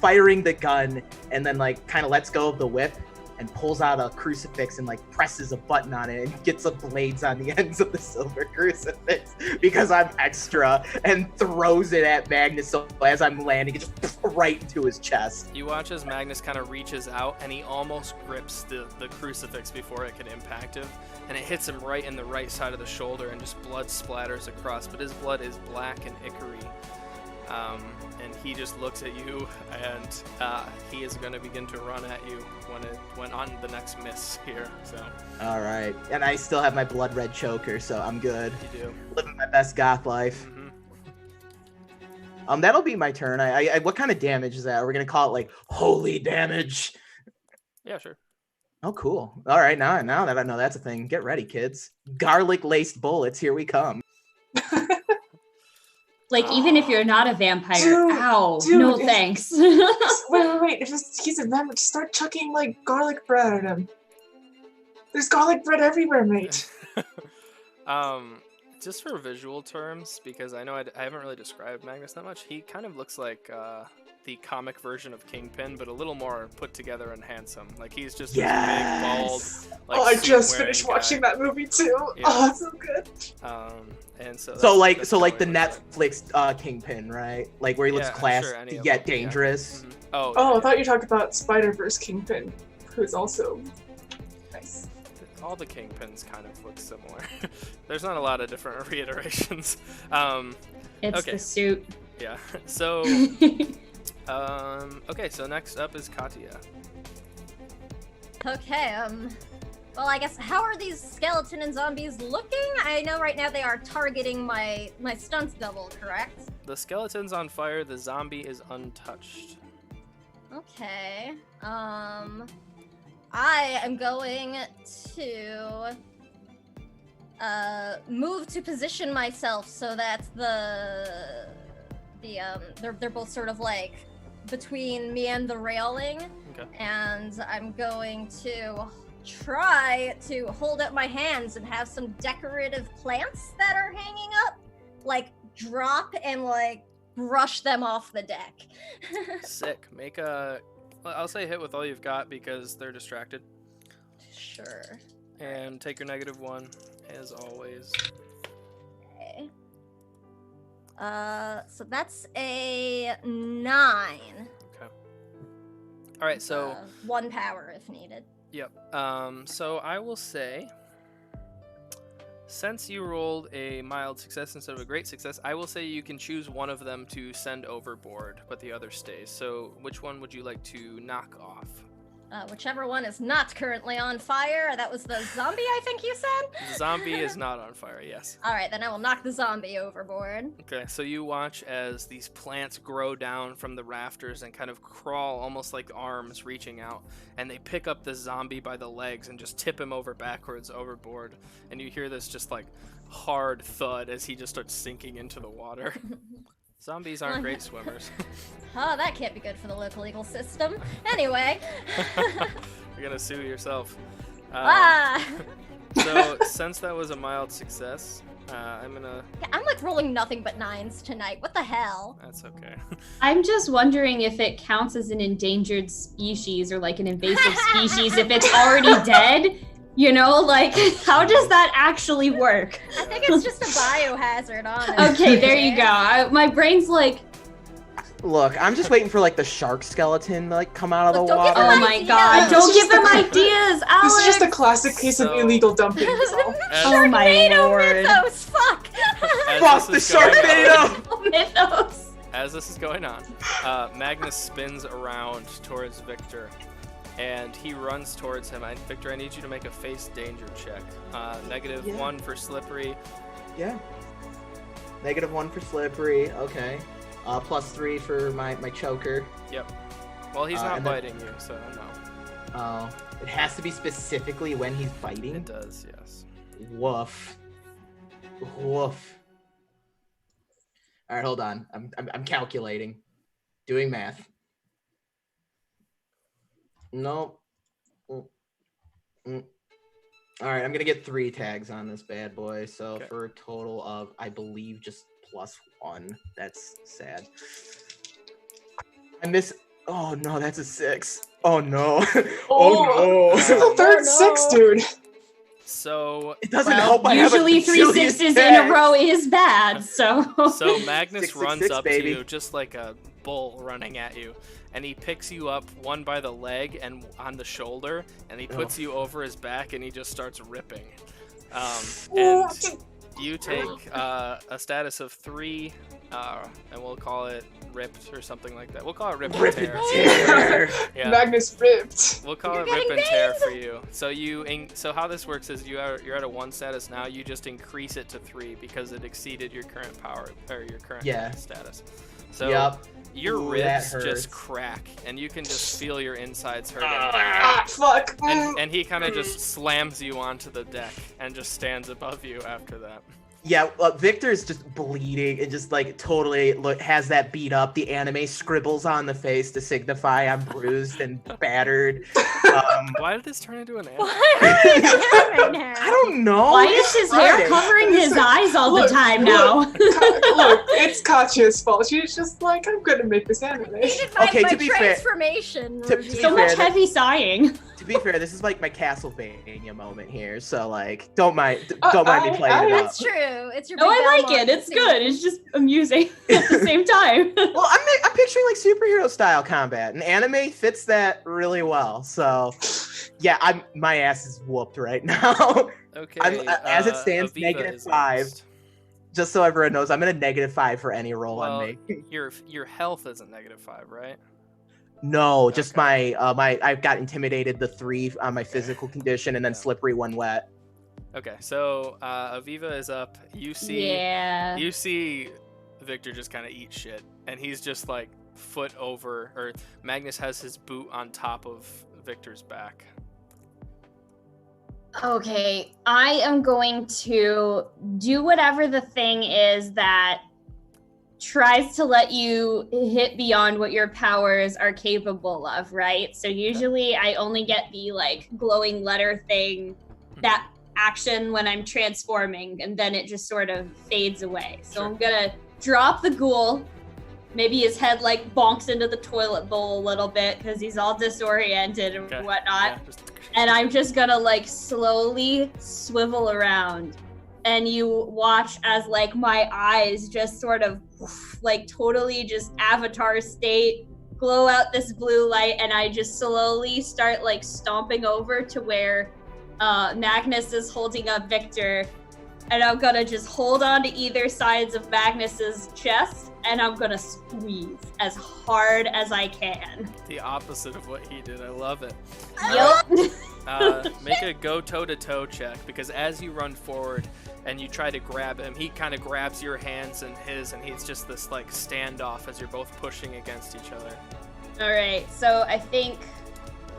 Firing the gun, and then like kind of lets go of the whip and pulls out a crucifix and like presses a button on it and gets the blades on the ends of the silver crucifix because I'm extra, and throws it at Magnus. So as I'm landing, it just right into his chest. You watch as Magnus kind of reaches out, and he almost grips the crucifix before it can impact him, and it hits him right in the right side of the shoulder, and just blood splatters across, but his blood is black and ichory. And he just looks at you, and he is going to begin to run at you when on the next miss here. So All right, and I still have my blood red choker, so I'm good. you do. Living my best goth life. Hmm. That'll be my turn. I what kind of damage is that? Are we gonna call it like holy damage? Yeah, sure. Oh, cool. All right, now that I know that's a thing, get ready, kids. Garlic laced bullets, here we come. Like, even if you're not a vampire, Dude, ow, dude, no if- thanks. Wait. If he's a vampire, just start chucking like garlic bread at him. There's garlic bread everywhere, mate. Just for visual terms, because I know I haven't really described Magnus that much, he kind of looks like the comic version of Kingpin, but a little more put together and handsome. Like, he's just this big, bald, like, I just suit-wearing finished guy. watching that movie too. Yeah. Oh, it's so good. And so So like that's the probably what Netflix Kingpin, right? Like where he looks Yeah, class sure, any of yet them, yeah. dangerous. Mhm. Oh, Oh, yeah, I thought you talked about Spider-Verse Kingpin, who's also nice. all the Kingpins kind of look similar. There's not a lot of different reiterations. It's Okay. the suit. Yeah. So, okay. So next up is Katia. Okay, well, I guess, how are these skeleton and zombies looking? I know right now they are targeting my stunt double, correct? The skeleton's on fire. The zombie is untouched. Okay, I am going to move to position myself so that they're both sort of like between me and the railing. Okay. And I'm going to try to hold up my hands and have some decorative plants that are hanging up, like, drop and like brush them off the deck. Sick. I'll say hit with all you've got because they're distracted. Sure. And take your -1, as always. Okay. So that's a 9. Okay. All right, so 1 power if needed. yep. So I will say, since you rolled a mild success instead of a great success, I will say you can choose one of them to send overboard, but the other stays. So which one would you like to knock off? Whichever one is not currently on fire. That was the zombie, I think you said? The zombie is not on fire, yes. Alright, then I will knock the zombie overboard. Okay, so you watch as these plants grow down from the rafters and kind of crawl almost like arms reaching out, and they pick up the zombie by the legs and just tip him over backwards overboard, and you hear this just like hard thud as he just starts sinking into the water. Zombies aren't great swimmers. Oh, that can't be good for the local legal system. Anyway. You're gonna sue yourself. Ah! So since that was a mild success, I'm gonna... I'm like rolling nothing but 9s tonight. What the hell? That's okay. I'm just wondering if it counts as an endangered species or like an invasive species if it's already dead. You know, like, how does that actually work? I think it's just a biohazard, honestly. Okay, there you go. My brain's like, Look, I'm just waiting for like the shark skeleton to like come out of Look, the don't give water. him oh my ideas. god, This don't is give just him a- ideas, Alex! This is just a classic case of So- illegal dumping. That's all. Oh my Sharknado lord. mythos, fuck! As Fuck the this is going on- Sharknado! Mythos. As this is going on, Magnus spins around towards Victor, and he runs towards him. Victor, I need you to make a face danger check. Yeah. -1 for slippery. Yeah. -1 for slippery. Okay. +3 for my choker. Yep. Well, he's not and then- biting you, so no. Oh, it has to be specifically when he's It biting. does, yes. Woof. Woof. All right, hold on. I'm calculating, doing math. Nope. All right, I'm gonna get 3 tags on this bad boy. So Okay. for a total of, I believe, just +1. That's sad. I miss. Oh no, that's a 6. Oh no. Oh This is no. the third Oh, no. 6, dude. So, It doesn't Well, help. I have a usually 3 bazillion 6s in a tags. row is bad, so. so Magnus 666, runs up baby. to you just like a bull running at you, and he picks you up one by the leg and on the shoulder, and he puts you over his back, and he just starts ripping. And you take a status of 3, and we'll call it ripped or something like that. We'll call it rip and Rip and tear. tear. Yeah. Magnus ripped. We'll call You're it rip getting and tear for you. So so how this works is you're at a 1 status now. You just increase it to 3 because it exceeded your current power or your current Yeah. status. So Yep. your Ooh, that ribs hurts. just crack, and you can just feel your insides hurting. Ah, fuck. And he kind of just slams you onto the deck and just stands above you after that. Yeah, Victor's just bleeding and just like totally has that beat up. The anime scribbles on the face to signify I'm bruised and battered. Why did this turn into an anime? What are we doing right now? I don't know. Why It's is his hair Friday. covering his eyes all the Look, time look. now? Look, it's Katya's fault. She's just like, I'm gonna make this anime. You did my, Okay, my to be fair- transformation to review. be So much fair, heavy sighing. To be fair, this is like my Castlevania moment here, so like don't mind me playing it up. That's true. It's your No, big I like Belmont it. It's scene. good. It's just amusing at the same time. Well, I'm picturing like superhero style combat, and anime fits that really well. So, yeah, my ass is whooped right now. Okay. as it stands, Aviva is -5. next. Just so everyone knows, I'm at a -5 for any roll Well, on me. your health isn't -5, right? No, just Okay. my I got intimidated the 3 on my physical condition, and then Yeah. slippery when wet. Okay, so Aviva is up. You see Yeah. You see Victor just kind of eat shit, and he's just like foot over, or Magnus has his boot on top of Victor's back. Okay, I am going to do whatever the thing is that tries to let you hit beyond what your powers are capable of, right? So usually I only get the like glowing letter thing, that action when I'm transforming, and then it just sort of fades away. So Sure. I'm gonna drop the ghoul. Maybe his head like bonks into the toilet bowl a little bit because he's all disoriented and Okay. whatnot. Yeah, just- and I'm just gonna like slowly swivel around, and you watch as like my eyes just sort of like totally just avatar state glow out this blue light, and I just slowly start like stomping over to where Magnus is holding up Victor, and I'm gonna just hold on to either sides of Magnus's chest, and I'm gonna squeeze as hard as I can. The opposite of what he did. I love it. Yup. Make a go toe-to-toe check, because as you run forward and you try to grab him, he kind of grabs your hands and his, and he's just this like standoff as you're both pushing against each other. All right, so I think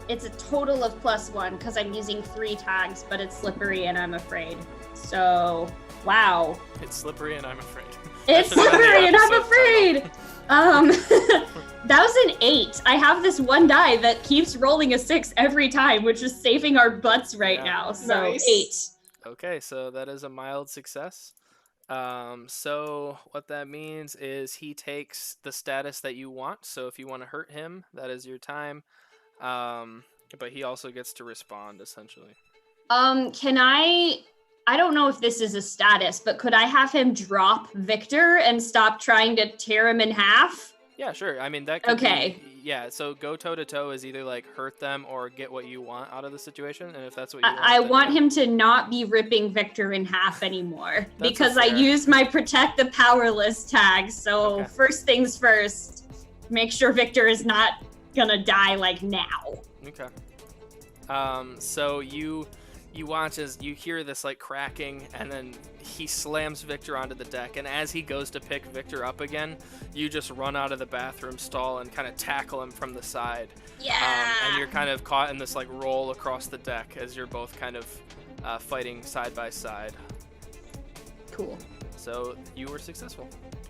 it's a total of +1 because I'm using 3 tags, but it's slippery and I'm afraid. So, wow. It's slippery and I'm afraid. It's That should've been the slippery and I'm episode afraid! That was an 8. I have this one die that keeps rolling a 6 every time, which is saving our butts right Yeah. now. So, Nice. 8. Okay, so that is a mild success. So what that means is he takes the status that you want. So if you want to hurt him, that is your time. But he also gets to respond, essentially. Can I don't know if this is a status, but could I have him drop Victor and stop trying to tear him in half? Yeah, sure. I mean, that could Okay. be, yeah, so go toe-to-toe is either, like, hurt them or get what you want out of the situation, and if that's what you want... I then want yeah. him to not be ripping Victor in half anymore That's because a I fair- used my protect the powerless tag. So Okay. first things first, make sure Victor is not gonna die like now. Okay. So you watch as you hear this like cracking, and then he slams Victor onto the deck, and as he goes to pick Victor up again, you just run out of the bathroom stall and kind of tackle him from the side. Yeah. And you're kind of caught in this like roll across the deck as you're both kind of fighting side by side. Cool. So you were successful.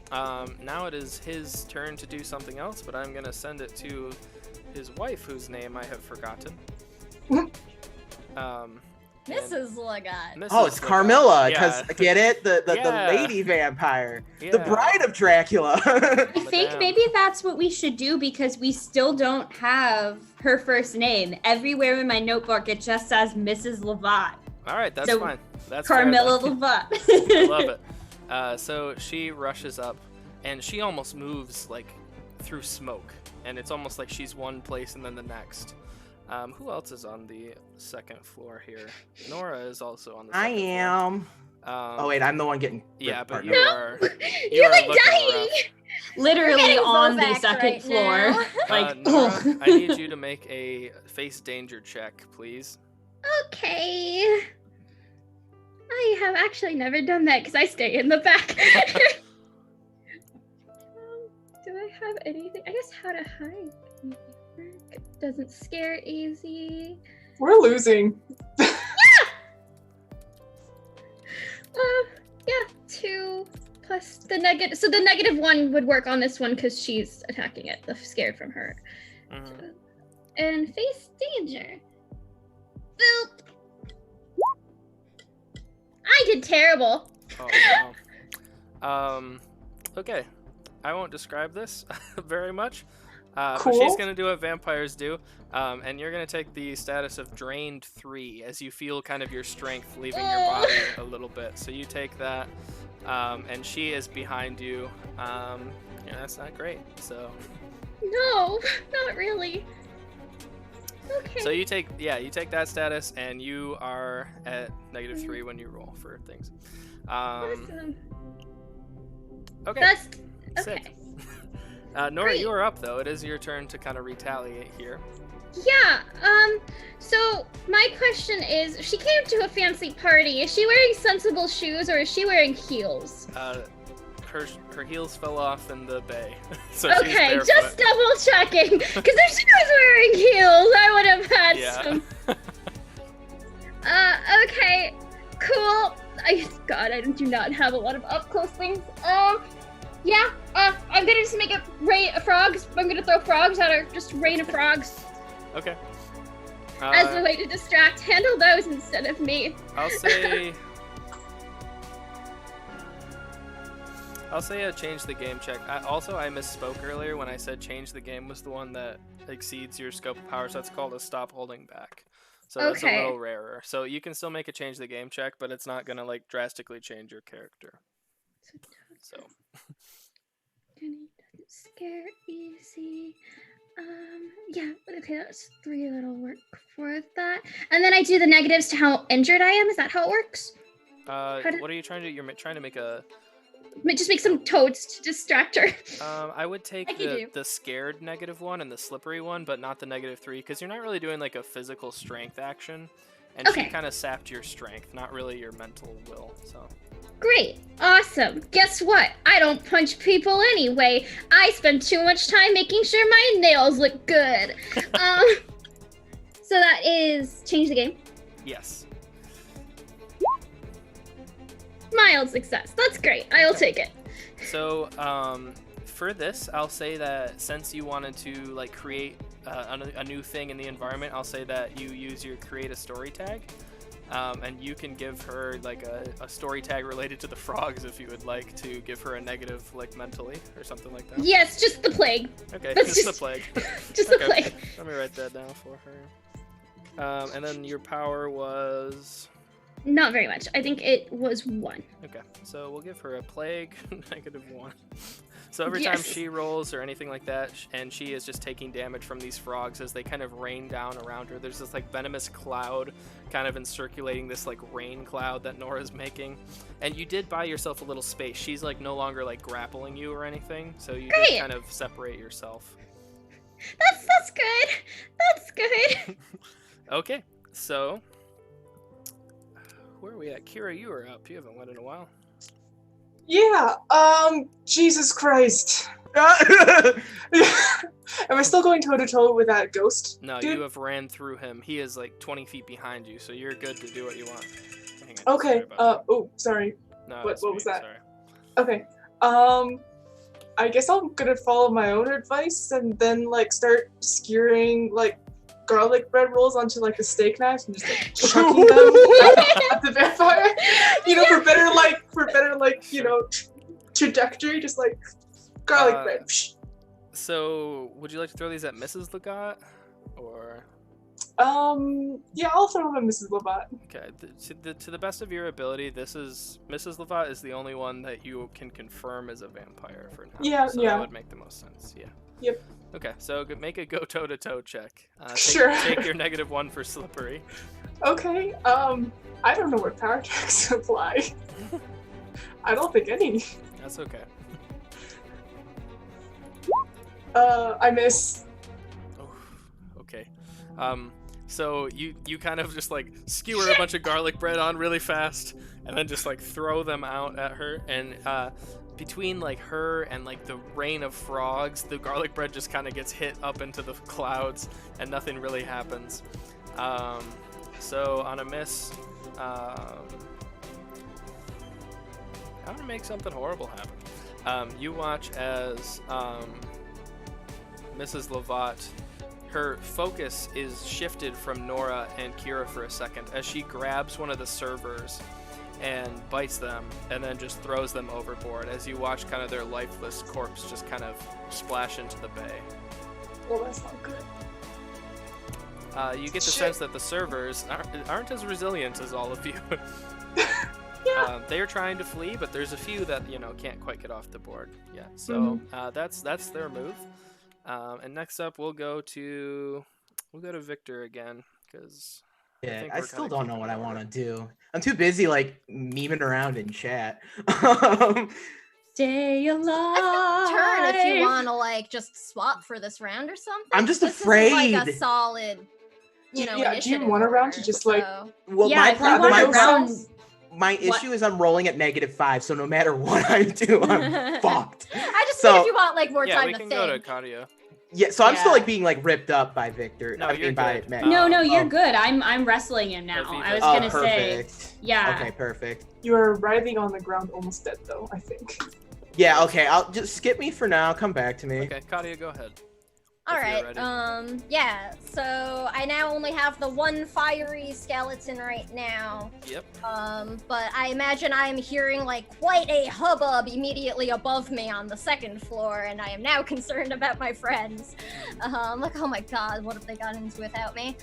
Now it is his turn to do something else, but I'm gonna send it to his wife, whose name I have forgotten. Mrs. Lagat. Mrs. Oh, it's Lagat. Carmilla, because Yeah. get it? The Yeah. lady vampire. The Yeah. bride of Dracula. I think Madame. maybe that's what we should do because we still don't have her first name. Everywhere in my notebook, it just says Mrs. Lavat. All right, that's So, fine. That's fair Carmilla then. Lavat. I love it. So she rushes up, and she almost moves like through smoke, and it's almost like she's one place and then the next. Who else is on the second floor here? Nora is also on the I second floor. am. Oh wait, I'm the one getting. Yeah, but pardon. you are. You're are like looking dying. rough. Literally Getting on the Vovax second right floor. now. Like, Nora, I need you to make a face danger check, please. Okay. I have actually never done that because I stay in the back. Do I have anything? I guess how to hide doesn't scare easy. We're losing. Yeah, 2 plus the negative. So the -1 would work on this one because she's attacking it. The scared from her. Mhm. And face danger. Boop. I did terrible. Oh, wow. Okay. I won't describe this very much. But she's Cool. going to do what vampires do. And you're going to take the status of drained 3 as you feel kind of your strength leaving your Oh. body a little bit. So you take that. And she is behind you. Yeah, that's not great. So No, not really. Okay. so you take that status, and you are at -3 when you roll for things. Awesome. Okay. That's Sick. okay. Nora, Great. you are up though. It is your turn to kind of retaliate here. Yeah, so my question is, she came to a fancy party. Is she wearing sensible shoes or is she wearing heels? Her heels fell off in the bay. So she's Okay, barefoot. just double checking. Because if she was wearing heels, I would have had Yeah. some. Okay, cool. God, I do not have a lot of up close things. Yeah, I'm gonna just make a rain of frogs. I'm gonna throw frogs at her. Just rain of frogs. Okay. As a way to distract. Handle those instead of me. I'll say a change the game check. I misspoke earlier when I said change the game was the one that exceeds your scope of power, so that's called a stop holding back. So it's a Okay. little rarer. So you can still make a change the game check, but it's not gonna like drastically change your character. So Doesn't scare easy. Yeah, okay, that's 3 that'll work for that. And then I do the negatives to how injured I am. Is that how it works? what are you trying to do? You're trying to make a. Just make some toads to distract her. I would take Like you do. the scared -1 and the slippery one, but not the -3, because you're not really doing like a physical strength action, and Okay. she kind of sapped your strength, not really your mental will. So Great. Awesome. Guess what? I don't punch people anyway. I spend too much time making sure my nails look good. So that is change the game. yes. Mild success. That's great. I'll take it. So for this, I'll say that since you wanted to like create a new thing in the environment, I'll say that you use your create a story tag. And you can give her like a story tag related to the frogs if you would like to give her a negative like mentally or something like that. Yes, just the plague. Okay, That's just the just- plague. Just the Okay. plague. Let me write that down for her. And then your power was Not very much. I think it was 1. okay. So we'll give her a plague -1. So every time Yes. she rolls or anything like that, and she is just taking damage from these frogs as they kind of rain down around her. There's this like venomous cloud kind of encirculating this like rain cloud that Nora's making. And you did buy yourself a little space. She's like no longer like grappling you or anything, so you Great. did kind of separate yourself. That's good. That's good. Okay, so where are we at? Kira, you are up. You haven't went in a while. Yeah, Jesus Christ. Am I still going toe to toe with that ghost? No, dude? you have ran through him. He is like 20 feet behind you, so you're good to do what you want. Hang on, Okay, sorry about oh, sorry. that. No, what it's was me, that? Sorry. Okay, I guess I'm gonna follow my own advice and then, like, start skewering, like, garlic bread rolls onto, like, the steak knives and just, like, chucking them at the vampire. You know, for better, you know, trajectory, just, like, garlic bread. Psh. So, would you like to throw these at Mrs. Legat? Or. Yeah, I'll throw them at Mrs. Labat. Okay, to the best of your ability, this is. Mrs. Legat is the only one that you can confirm is a vampire for now. Yeah, so yeah. that would make the most sense, yeah. Yep. Okay, so make a go toe to toe check. Sure. Take your -1 for slippery. Okay, I don't know what power checks apply. I don't think any. That's okay. I miss. Oh, okay. So you kind of just like skewer a bunch of garlic bread on really fast, and then just like throw them out at her, and between like her and like the rain of frogs, the garlic bread just kind of gets hit up into the clouds, and nothing really happens. So on a miss, I'm gonna make something horrible happen. You watch as Mrs. Lovat, her focus is shifted from Nora and Kira for a second as she grabs one of the servers and bites them and then just throws them overboard as you watch kind of their lifeless corpse just kind of splash into the bay. Well, that's not good. You get the Shit. sense that the servers aren't as resilient as all of you. Yeah. They are trying to flee, but there's a few that can't quite get off the board yet. So that's their move. And next up, we'll go to Victor again because Yeah, think I we're still kinda don't know keeping what I order. want to do. I'm too busy like memeing around in chat. Stay alive. Turn if you want to like just swap for this round or something. I'm just This is like a afraid. solid, Yeah, do you initiative want a round to order, just, like- so- Well, Yeah, my if you problem, want my, a round- my issue is I'm rolling at -5, so no matter what I do, I'm fucked. I just So- mean if you want like more Yeah, time we to can think. go to Katia. Yeah, so I'm still Yeah. like being like ripped up by Victor. No, I you're mean by good. Matt. No, you're Oh. good. I'm wrestling him now. Aviva. I was Oh, gonna say, perfect. yeah. Okay, perfect. You are writhing on the ground, almost dead, though, I think. Yeah, okay. I'll just skip me for now. Come back to me. Okay, Katia, go ahead. All if you're right. ready. Yeah. So I now only have the one fiery skeleton right now. Yep. But I imagine I am hearing like quite a hubbub immediately above me on the second floor, and I am now concerned about my friends. Like, oh my god, what have they got into without me?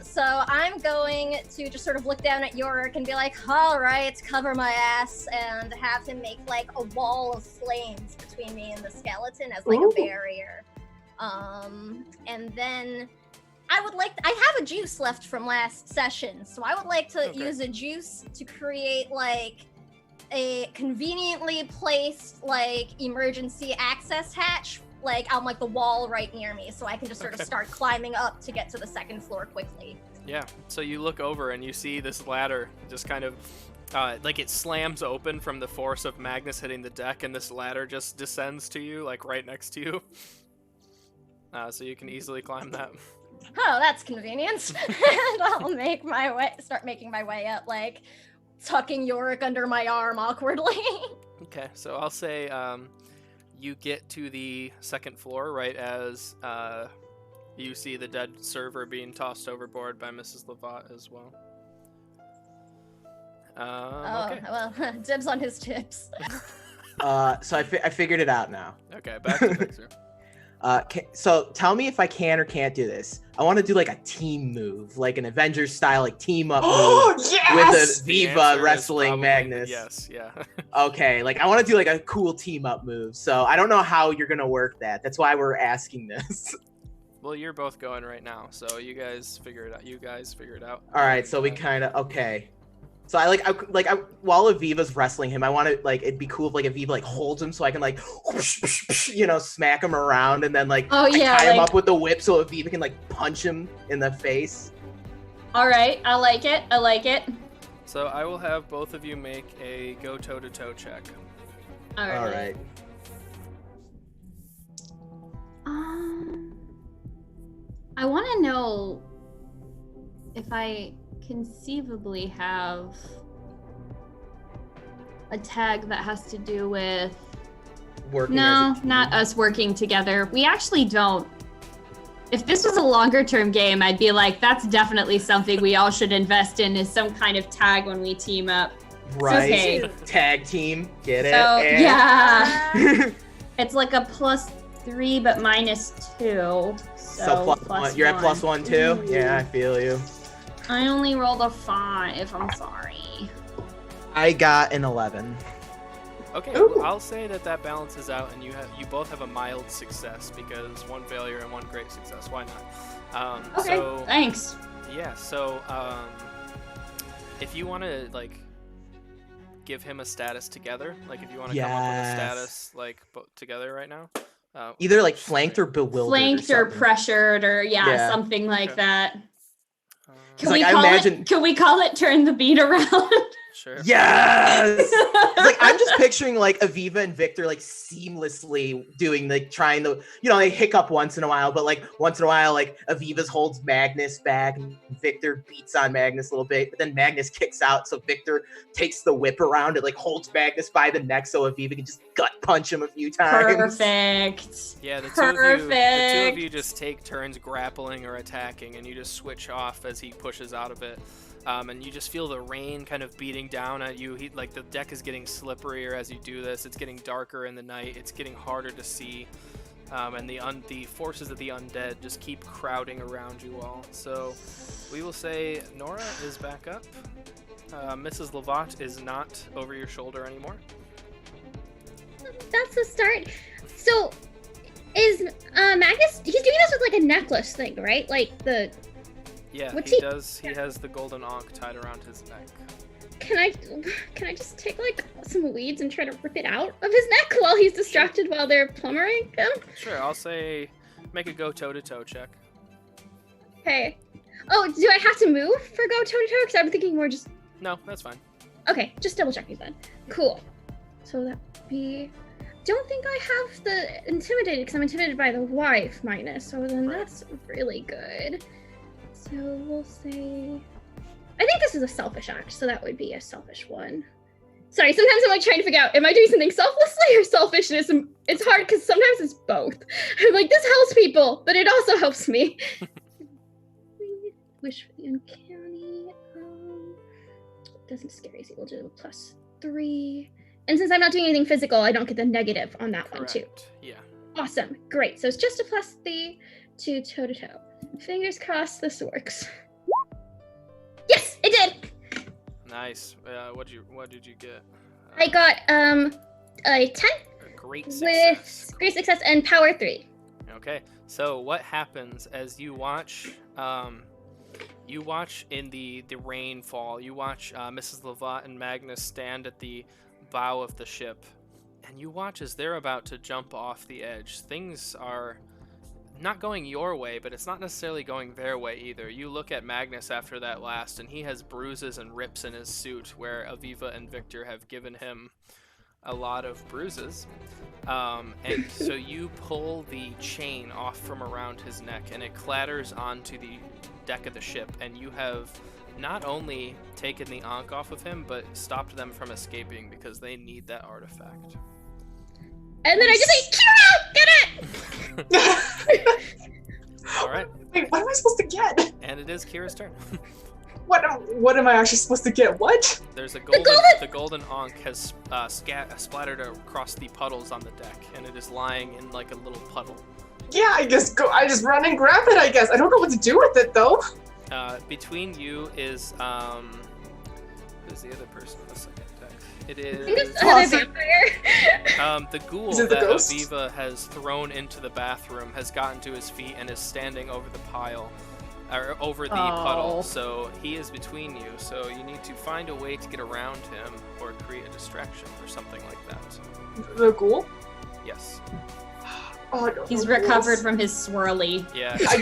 So I'm going to just sort of look down at Yorick and be like, all right, cover my ass, and have him make like a wall of flames between me and the skeleton as like Ooh. a barrier. And then I have a juice left from last session, so I would like to use a juice to create like a conveniently placed like emergency access hatch like on like the wall right near me, so I can just sort of start climbing up to get to the second floor quickly. Yeah. So you look over and you see this ladder just kind of like it slams open from the force of Magnus hitting the deck, and this ladder just descends to you, like right next to you. So you can easily climb that. Oh, that's convenient. And I'll start making my way up, like tucking Yorick under my arm awkwardly. Okay, so I'll say you get to the second floor right as you see the dead server being tossed overboard by Mrs. Lovat as well. Okay. Well, dibs on his tips. So I figured it out now. Okay, back to Victor. So tell me if I can or can't do this. I want to do like a team move, like an Avengers style, like team up Oh, move yes! with a The Viva answer is wrestling probably Magnus. Yes, yeah. Okay, like I want to do like a cool team up move. So I don't know how you're gonna work that. That's why we're asking this. Well, you're both going right now, so you guys figure it out. All right, so we kind of okay. So I while Aviva's wrestling him, I want to like it'd be cool if like Aviva like holds him so I can like smack him around and then like I tie him up with the whip so Aviva can like punch him in the face. All right, I like it. So I will have both of you make a go toe-to-toe check. All right. I want to know if I conceivably have a tag that has to do with Working no, as a team. not us working together. We actually don't. If this was a longer term game, I'd be like, that's definitely something we all should invest in, is some kind of tag when we team up. Right. Okay. Tag team. Get it? So And- yeah, it's like a +3 but -2. So plus one. You're at +1 too? Ooh. Yeah, I feel you. I only rolled a 5. I'm sorry. I got an 11. Okay, Ooh. well, I'll say that balances out, and you both have a mild success because one failure and one great success. Why not? Okay, So thanks. yeah, so if you want to like give him a status together, like if you want to come up with a Yes. status like together right now. Either like flanked or bewildered. Flanked or something. pressured or Yeah. something like Okay. that. It's like, I imagine- Can we call it turn the beat around? Sure. Yes! It's like I'm just picturing like Aviva and Victor like seamlessly doing like trying to they hiccup once in a while, but like once in a while like Aviva's holds Magnus back and Victor beats on Magnus a little bit, but then Magnus kicks out, so Victor takes the whip around and like holds Magnus by the neck so Aviva can just gut punch him a few times. Perfect. Yeah, the two of you just take turns grappling or attacking, and you just switch off as he pushes out of it. And you just feel the rain kind of beating down at you. Like the deck is getting slipperier as you do this. It's getting darker in the night. It's getting harder to see, and the forces of the undead just keep crowding around you all. So we will say Nora is back up. Mrs. Lovat is not over your shoulder anymore. That's the start. So, is Magnus? He's doing this with like a necklace thing, right? Like the. Yeah, What's he he- does. He has the golden ankh tied around his neck. Can I just take like some weeds and try to rip it out of his neck while he's distracted while they're plumbering him? Sure, I'll say make a go toe-to-toe check. Okay. Oh, do I have to move for go toe to toe? Because I'm thinking more just. No, that's fine. Okay, just double checking then. Cool. So that would be. Don't think I have the intimidated because I'm intimidated by the wife minus. So then Right. that's really good. So we'll say. I think this is a selfish act, so that would be a selfish one. Sorry, sometimes I'm like trying to figure out, am I doing something selflessly or selfishness? And it's hard because sometimes it's both. I'm like, this helps people, but it also helps me. Wish for the uncanny. Doesn't scare easy. We'll do a +3. And since I'm not doing anything physical, I don't get the negative on that one too. Yeah. Awesome. Great. So it's just a +3 to toe-to-toe. Fingers crossed this works. Yes, it did! Nice. What did you get? I got a 10 A great with success. great success and power 3. Okay. So what happens as you watch in the rainfall, you watch Mrs. Lovat and Magnus stand at the bow of the ship, and you watch as they're about to jump off the edge. Things are not going your way, but it's not necessarily going their way either. You look at Magnus after that last, and he has bruises and rips in his suit where Aviva and Victor have given him a lot of bruises. And so you pull the chain off from around his neck, and it clatters onto the deck of the ship, and you have not only taken the Ankh off of him, but stopped them from escaping because they need that artifact. And then I just say, Kira, get it! All right, Wait, what am I supposed to get? and it is Kira's turn. What am I actually supposed to get? What? There's a golden- the golden Ankh has splattered across the puddles on the deck, and it is lying in like a little puddle. Yeah, I just run and grab it, I guess. I don't know what to do with it, though. Between you is who's the other person on the second deck? It I think is it's another vampire. the ghoul Is it the that ghost? Aviva has thrown into the bathroom has gotten to his feet and is standing over the pile, or over the puddle. So he is between you. So you need to find a way to get around him or create a distraction or something like that. The ghoul? Yes. Oh, I don't He's know recovered ghouls. from his swirly. Yeah. I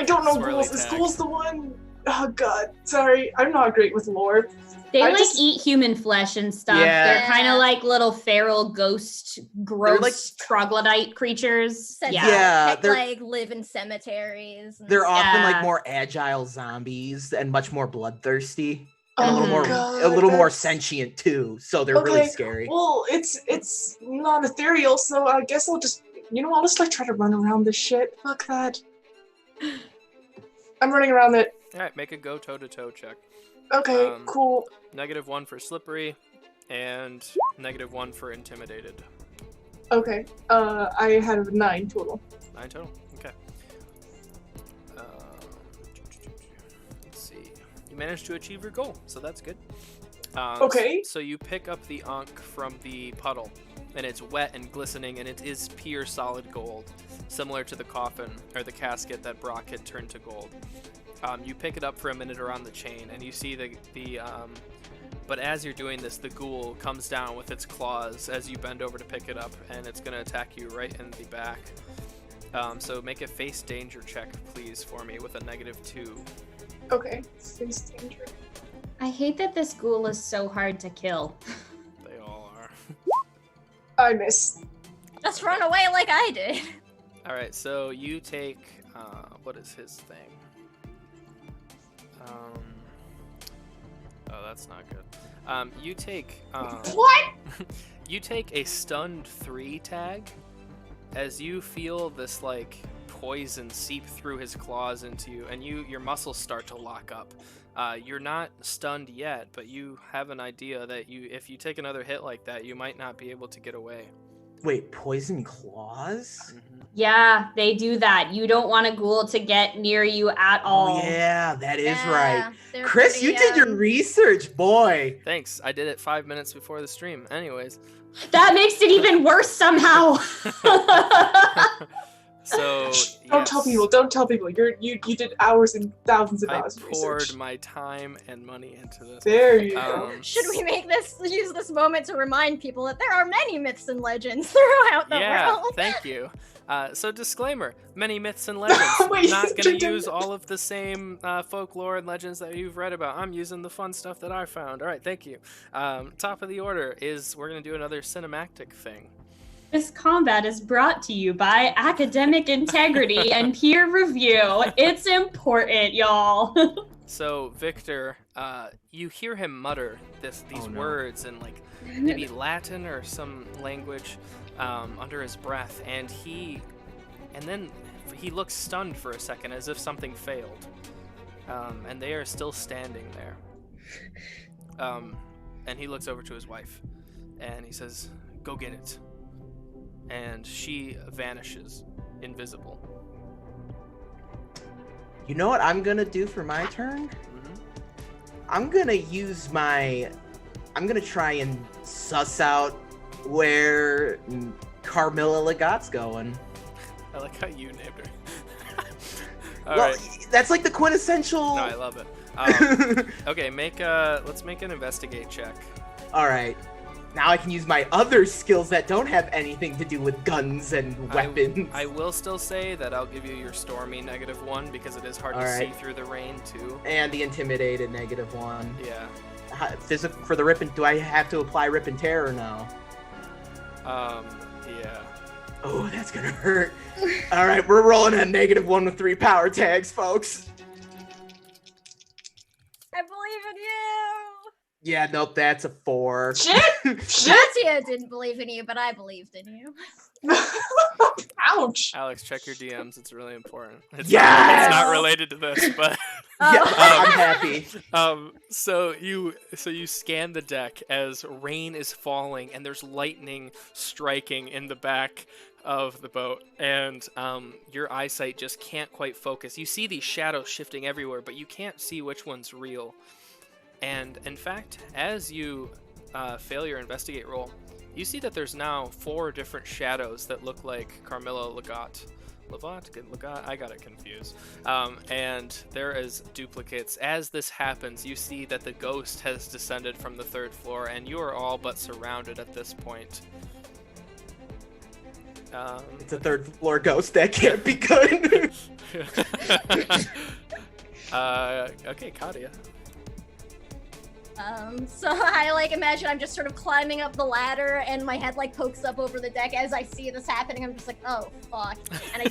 don't know Swirly ghouls. Is tag. ghouls the one? Oh god, sorry. I'm not great with lore. They I like just- eat human flesh and stuff. Yeah. They're kind of like little feral ghost, gross like- troglodyte creatures. Said Yeah. Yeah, that, they're- like live in cemeteries. And They're often Yeah. like more agile zombies and much more bloodthirsty. And Oh a little more god, a little more that's- sentient too. So they're really Okay, scary. Well, it's not ethereal, so I guess I'll just I'll just like try to run around this shit. Fuck that. I'm running around it. All right. Make a go toe-to-toe check. Okay, cool. -1 for slippery, and -1 for intimidated. Okay. I had 9 total. 9 total. Okay. Let's see. You managed to achieve your goal, so that's good. Okay. So you pick up the Ankh from the puddle, and it's wet and glistening, and it is pure solid gold, similar to the coffin or the casket that Brock had turned to gold. You pick it up for a minute around the chain, and you see but as you're doing this, the ghoul comes down with its claws as you bend over to pick it up, and it's going to attack you right in the back. So make a face danger check, please, for me with a -2. Okay. Face danger. I hate that this ghoul is so hard to kill. They all are. I missed. just run away like I did. All right, so you take what is his thing? Oh, that's not good. You take What? you take a stunned 3 tag as you feel this like poison seep through his claws into you, and your muscles start to lock up. You're not stunned yet, but you have an idea that if you take another hit like that, you might not be able to get away. Wait, poison claws? Yeah, they do that. You don't want a ghoul to get near you at all. Oh yeah, that is Yeah, right. they're Chris, pretty, you did your research, boy. Thanks. I did it 5 minutes before the stream. Anyways. That makes it even worse somehow. So Don't tell people. Don't tell people. You did hours and thousands of I hours of poured research. my time and money into this. There you go. Should we use this moment to remind people that there are many myths and legends throughout the Yeah, world? thank you. So disclaimer, many myths and legends. Wait, Not you going to did- use all of the same folklore and legends that you've read about. I'm using the fun stuff that I found. All right, thank you. Top of the order is we're going to do another cinematic thing. This combat is brought to you by academic integrity and peer review. It's important, y'all. So Victor, you hear him mutter these Oh, no. words in like maybe Latin or some language under his breath, and then he looks stunned for a second as if something failed, and they are still standing there. And he looks over to his wife, and he says, "Go get it." And she vanishes, invisible. You know what I'm gonna do for my turn? Mhm. I'm gonna try and suss out where Carmilla Legat's going. I like how you named her. All Well, right. that's like the quintessential. No, I love it. Okay, let's make an investigate check. All right. Now I can use my other skills that don't have anything to do with guns and weapons. I will still say that I'll give you your stormy -1 because it is hard to Alright. see through the rain too. And the intimidated -1. Yeah. Physical for the rip and do I have to apply rip and tear or no? Yeah. Oh, that's gonna hurt. All right, we're rolling a -1 with 3 power tags, folks. I believe in you. Yeah, nope, that's a 4. Shit! Shit! PbtA didn't believe in you, but I believed in you. Ouch! Alex, check your DMs. It's really important. It's Yes! not related to this, but Yeah, Oh. I'm happy. so you scan the deck as rain is falling and there's lightning striking in the back of the boat, and your eyesight just can't quite focus. You see these shadows shifting everywhere, but you can't see which one's real. And in fact, as you fail your investigate roll, you see that there's now 4 different shadows that look like Carmilla Legat. I got it confused. And they're as duplicates. As this happens, you see that the ghost has descended from the 3rd floor, and you are all but surrounded at this point. It's a 3rd floor ghost. That can't be good. Okay, Katia. So I like imagine I'm just sort of climbing up the ladder and my head like pokes up over the deck as I see this happening. I'm just like, oh fuck. And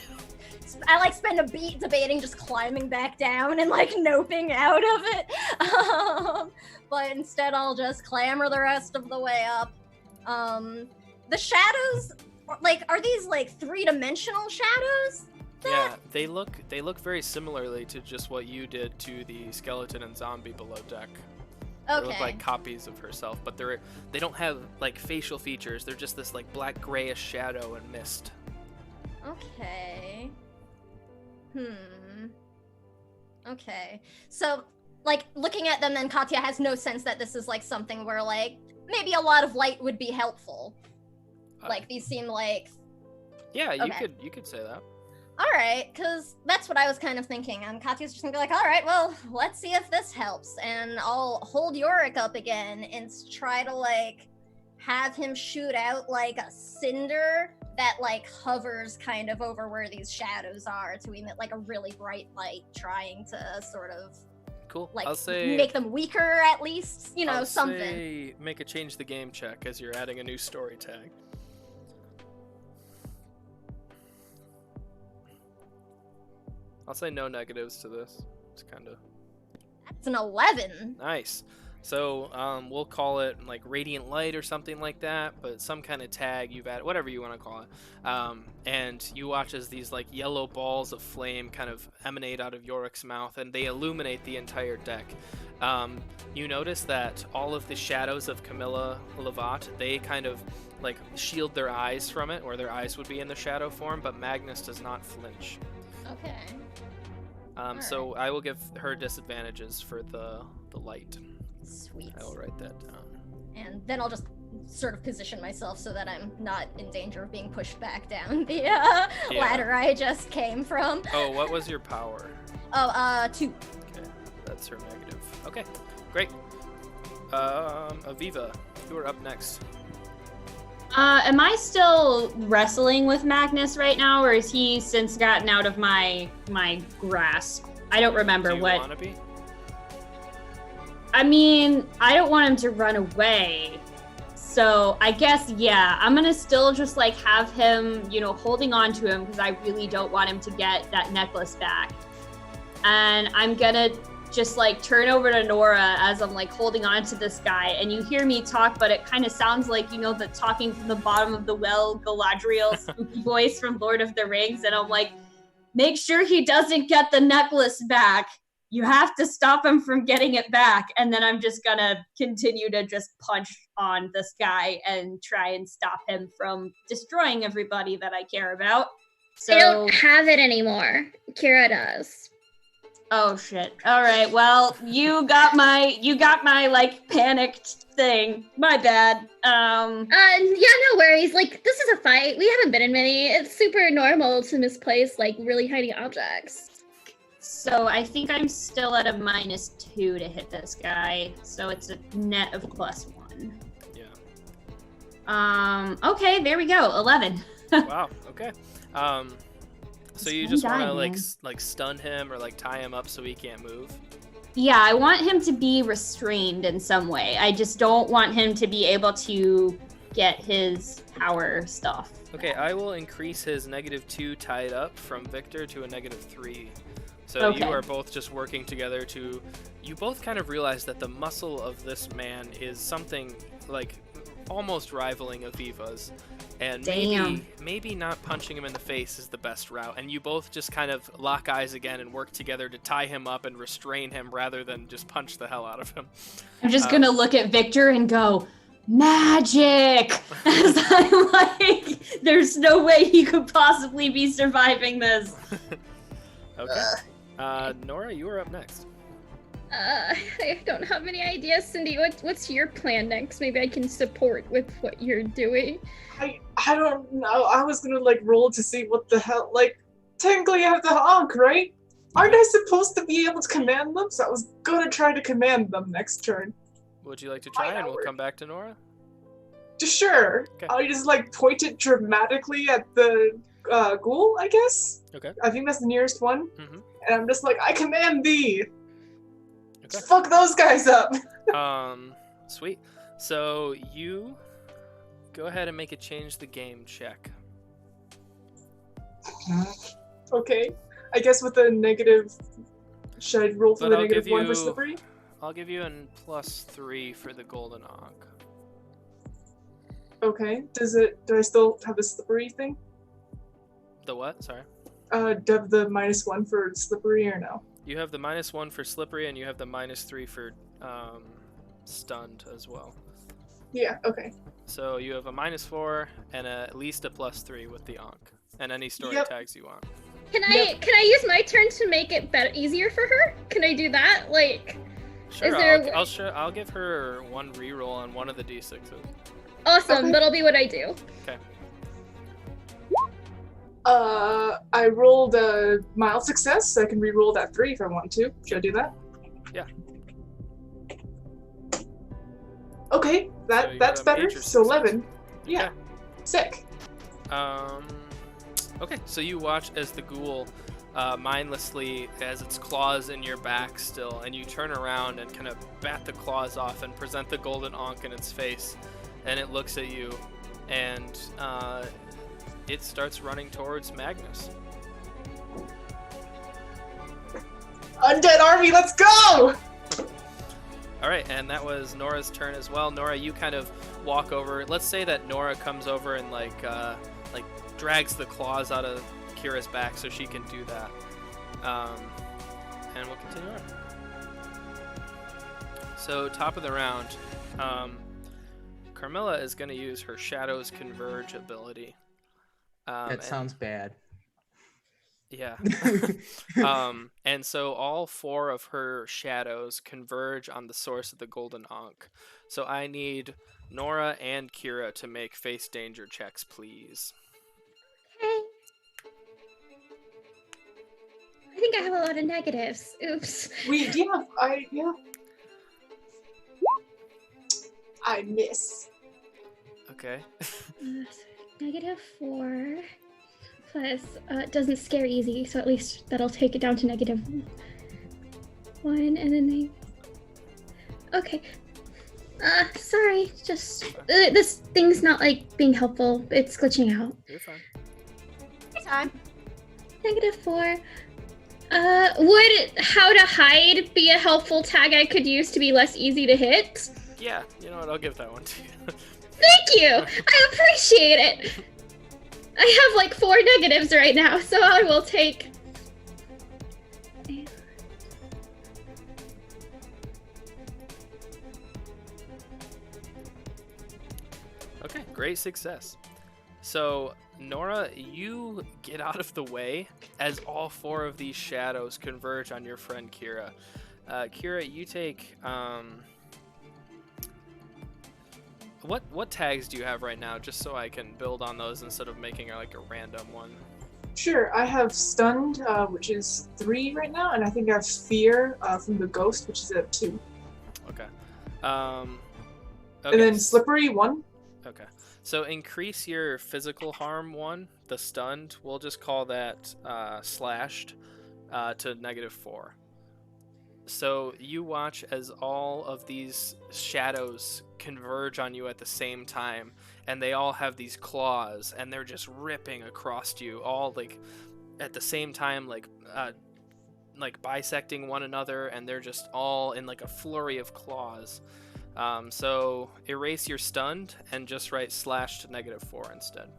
I like spend a beat debating just climbing back down and like noping out of it. But instead I'll just clamber the rest of the way up. The shadows, like, are these like 3-dimensional shadows? Yeah, they look very similarly to just what you did to the skeleton and zombie below deck. They look Okay. like copies of herself, but they don't have like facial features. They're just this like black grayish shadow and mist. Okay. Okay. So, like, looking at them then, Katya has no sense that this is like something where like maybe a lot of light would be helpful. Like these seem like Yeah, Okay. you could say that. alright, cause that's what I was kind of thinking. Katya's just gonna be like, alright, well, let's see if this helps. And I'll hold Yorick up again and try to like have him shoot out like a cinder that like hovers kind of over where these shadows are to emit like a really bright light, trying to sort of Cool. like I'll say make them weaker at least, you know, I'll something. say make a change the game check as you're adding a new story tag. I'll say no negatives to this. It's kind of That's an 11. nice. So we'll call it like radiant light or something like that, but some kind of tag you've added, whatever you want to call it. And you watch as these like yellow balls of flame kind of emanate out of Yorick's mouth, and they illuminate the entire deck. You notice that all of the shadows of Camilla Legat, they kind of like shield their eyes from it, or their eyes would be in the shadow form, but Magnus does not flinch. Okay. So I will give her disadvantages for the light. Sweet. I will write that down. And then I'll just sort of position myself so that I'm not in danger of being pushed back down the ladder I just came from. Oh, what was your power? Oh, 2. Okay, that's her negative. Okay, great. Aviva, you are up next. Am I still wrestling with Magnus right now, or is he since gotten out of my grasp? I don't remember Do you what. wanna be? I mean, I don't want him to run away. So I guess, yeah, I'm gonna still just like have him, holding on to him because I really don't want him to get that necklace back. And I'm gonna just like turn over to Nora as I'm like holding on to this guy, and you hear me talk, but it kind of sounds like, the talking from the bottom of the well, Galadriel spooky voice from Lord of the Rings, and I'm like, make sure he doesn't get the necklace back. You have to stop him from getting it back. And then I'm just gonna continue to just punch on this guy and try and stop him from destroying everybody that I care about. So I don't have it anymore. Kira does. Oh shit. All right. Well, you got my like panicked thing. My bad. Yeah, no worries. Like, this is a fight. We haven't been in many. It's super normal to misplace like really tiny objects. So I think I'm still at a -2 to hit this guy. So it's a net of +1. Yeah. Okay, there we go. 11. Wow. Okay. So you just want to man. like stun him or like tie him up so he can't move? Yeah, I want him to be restrained in some way. I just don't want him to be able to get his power stuff. Okay, I will increase his -2 tied up from Victor to a -3. So Okay. you are both just working together to... You both kind of realize that the muscle of this man is something like almost rivaling Aviva's. And Damn. maybe not punching him in the face is the best route. And you both just kind of lock eyes again and work together to tie him up and restrain him rather than just punch the hell out of him. I'm just gonna look at Victor and go, magic! As I'm like, there's no way he could possibly be surviving this. Okay. Nora, you are up next. I don't have any ideas, Cindy. What's your plan next? Maybe I can support with what you're doing. I don't know. I was gonna like roll to see what the hell. Like, technically I have the Ankh, right? Aren't I supposed to be able to command them? So I was gonna try to command them next turn. Would you like to try and we'll work. come back to Nora? Sure. Okay. I just like point it dramatically at the ghoul, I guess. Okay. I think that's the nearest one. Mm-hmm. And I'm just like, I command thee. Okay. Fuck those guys up. Sweet. So you go ahead and make a change the game check. Okay. I guess with the negative, should I roll for But the I'll negative give 1 for you- slippery? I'll give you a +3 for the golden ankh. Okay. Do I still have the slippery thing? The what? Sorry. Do I have the -1 for slippery or no? You have the -1 for slippery and you have the -3 for stunned as well. Yeah, okay. So you have a -4 and at least a +3 with the ankh and any story Yep. tags you want. Can I use my turn to make it easier for her? Can I do that? Like, Sure, Is there a I'll give her one reroll on one of the d6s. awesome. Okay. That'll be what I do. Okay. I rolled a mild success, so I can re-roll that 3 if I want to. Should I do that? Yeah. Okay, So that's you got a better. major So success. 11. Yeah. Okay. Sick. Okay, so you watch as the ghoul mindlessly has its claws in your back still, and you turn around and kind of bat the claws off and present the golden ankh in its face, and it looks at you, and it starts running towards Magnus. Undead army, let's go! All right, and that was Nora's turn as well. Nora, you kind of walk over. Let's say that Nora comes over and like drags the claws out of Kira's back so she can do that. And we'll continue on. So top of the round, Carmilla is going to use her Shadows Converge ability. That sounds bad. Yeah. And so all 4 of her shadows converge on the source of the golden ankh. So I need Nora and Kira to make face danger checks, please. Okay. I think I have a lot of negatives. Oops. Yeah. I miss. Okay. -4 plus it doesn't scare easy, so at least that'll take it down to -1, and then okay. Sorry, just this thing's not like being helpful. It's glitching out. You're fine. Time. -4 Would how to hide be a helpful tag I could use to be less easy to hit? Yeah, you know what? I'll give that one to you. Thank you! I appreciate it! I have like 4 negatives right now, so I will take... Okay, great success. So, Nora, you get out of the way as all 4 of these shadows converge on your friend Kira. Kira, you take what tags do you have right now, just so I can build on those instead of making like a random one? Sure, I have stunned, which is 3 right now, and I think I have fear from the ghost, which is at 2. Okay. And Okay. then slippery 1. Okay. So increase your physical harm 1, the stunned. We'll just call that slashed to -4. So you watch as all of these shadows converge on you at the same time, and they all have these claws, and they're just ripping across you, all like at the same time, like bisecting one another, and they're just all in like a flurry of claws. So erase your stunned and just write slash to -4 instead.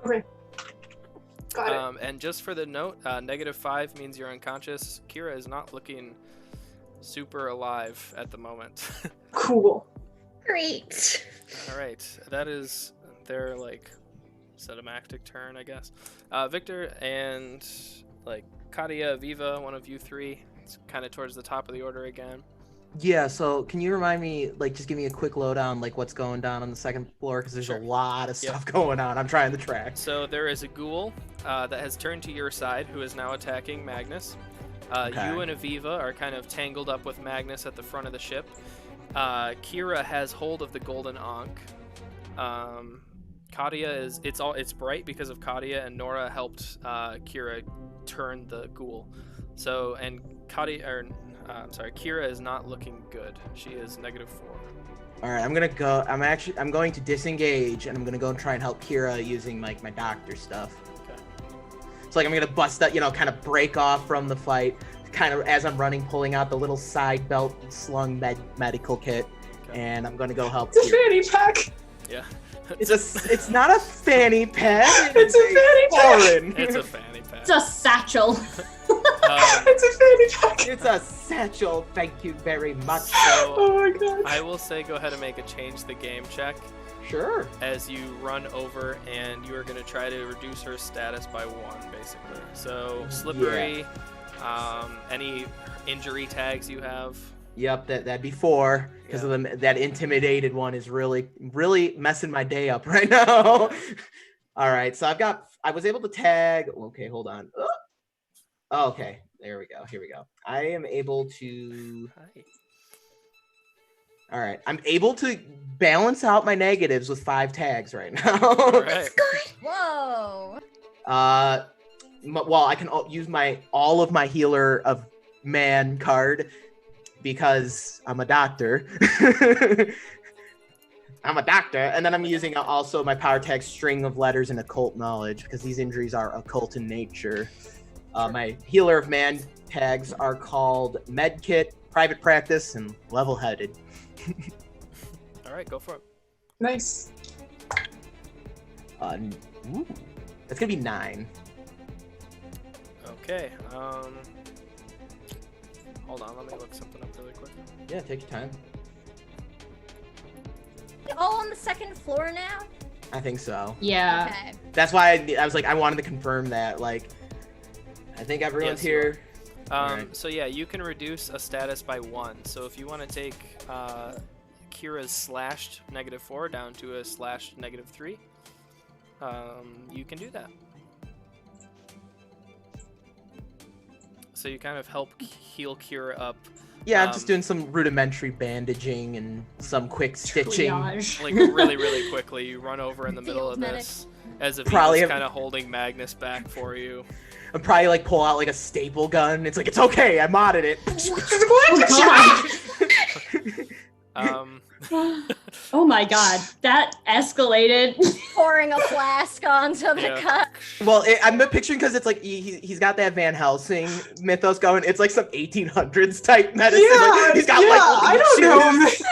Okay. Got it. And just for the note, -5 means you're unconscious. Kira is not looking super alive at the moment. Cool. Great. All right, that is their like cinematic turn, I guess. Victor and like Katia, Viva, one of you 3. It's kind of towards the top of the order again. Yeah, so can you remind me, like, just give me a quick lowdown, like, what's going down on the 2nd floor? Because there's Sure. a lot of Yep. stuff going on. I'm trying to track. So there is a ghoul that has turned to your side, who is now attacking Magnus. Okay. You and Aviva are kind of tangled up with Magnus at the front of the ship. Kira has hold of the golden ankh. Katia is it's bright because of Katia, and Nora helped Kira turn the ghoul. So Kira is not looking good. She is -4. All right, I'm going to disengage, and I'm gonna go and try and help Kira using like my doctor stuff. Okay. So like I'm gonna bust that, kind of break off from the fight, kind of as I'm running, pulling out the little side belt slung medical kit, Okay. and I'm gonna go help It's a Kira. fanny pack! Yeah. It's not a fanny pack. It's a fanny pack! foreign. It's a fanny pack. It's a satchel. It's a fanny pack! It's a satchel. Thank you very much. So Oh my god. I will say go ahead and make a change the game check Sure. as you run over, and you are going to try to reduce her status by 1, basically. So slippery, any injury tags you have. Yep, that'd be 4 because Yeah. of that intimidated one is really messing my day up right now. All right, so I was able to tag. Okay, hold on. Oh, okay, there we go. Here we go. I am able to. Hi. All right, I'm able to balance out my negatives with 5 tags right now. All right. Whoa. Well, I can use all of my healer of man card because I'm a doctor. I'm a doctor, and then I'm using also my power tag string of letters and occult knowledge because these injuries are occult in nature. My healer of man tags are called medkit, private practice, and level-headed. All right, go for it. Nice. Ooh, that's gonna be 9. Okay. Hold on, let me look something up really quick. Yeah, take your time. All on the 2nd floor now? I think so. Yeah. Okay. That's why I was like, I wanted to confirm that. Like, I think everyone's Yes, you are. here. Alright. So yeah, you can reduce a status by 1. So if you want to take Kira's slashed -4 down to a slashed -3, you can do that. So you kind of help heal Kira up, Yeah, I'm just doing some rudimentary bandaging and some quick stitching. Triage. like really, really quickly. You run over in the middle of Field this, as if Probably he's have- kind of holding Magnus back for you. I'm probably like pull out like a staple gun. It's like, it's okay, I modded it. Oh my god, that escalated. Pouring a flask onto the Yeah. cup. Well, I'm picturing because it's like he's got that Van Helsing mythos going. It's like some 1800s type medicine. Like, he's got like I don't know. leeches.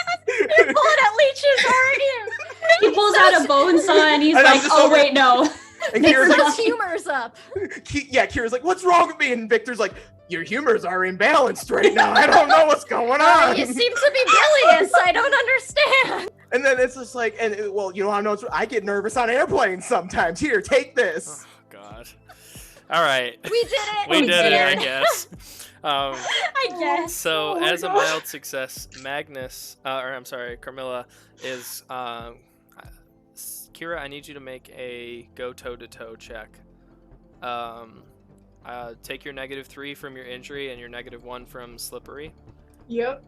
Pulling out leeches already. He pulls out a bone saw and he's And I'm like, just oh over- wait, no. And Mix Kira's like, those humors up. Kira's like, what's wrong with me? And Victor's like, your humors are imbalanced right now. I don't know what's going on. You seem to be bilious. I don't understand. And then it's just like, well, you know how I know I get nervous on airplanes sometimes. Here, take this. Oh, God. All right. We did it. We did it, I did. guess. I guess. So, Oh my as a God. mild success, Carmilla is. Kira, I need you to make a go toe-to-toe check. Take your -3 from your injury and your -1 from slippery. Yep.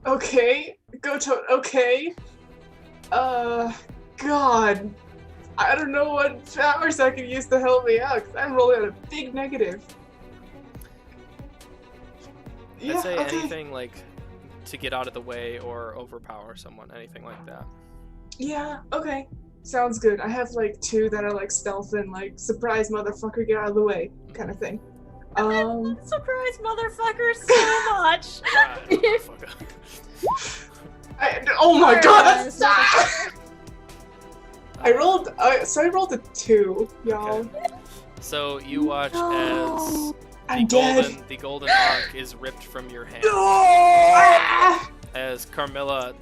Okay. Go to. Okay. God. I don't know what powers I can use to help me out because I'm rolling on a big negative. I'd say okay. anything like to get out of the way or overpower someone, anything like that. Yeah, okay. Sounds good. I have like 2 that are like stealth and like surprise motherfucker get out of the way kind of thing. Surprise, motherfucker, so much. Ah, motherfucker. Oh my god, that's Surprise, I rolled so I rolled a 2, y'all. Okay. So you watch as I'm dead. the golden ankh is ripped from your hand. Ah! As Carmilla,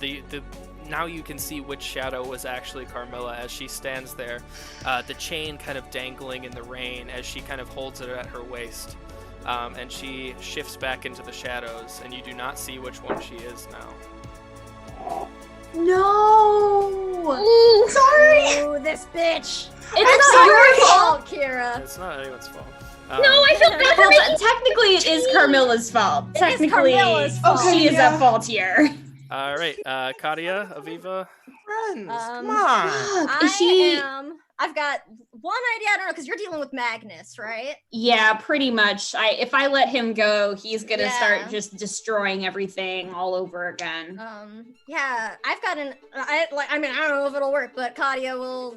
now you can see which shadow was actually Carmilla as she stands there, the chain kind of dangling in the rain as she kind of holds it at her waist, and she shifts back into the shadows, and you do not see which one she is now. No! Ooh, Sorry! Ooh, this bitch. It's sorry. not your fault! Oh, Kira. It's not anyone's fault. No, I feel bad for Well, making technically it is Carmilla's fault. It is Technically, Carmilla's fault. she is Yeah. at fault here. All right, Katia, Aviva. Friends, come on. I've got one idea. I don't know, because you're dealing with Magnus, right? Yeah, pretty much. If I let him go, he's gonna Yeah. start just destroying everything all over again. Yeah, I've got I don't know if it'll work, but Katia will,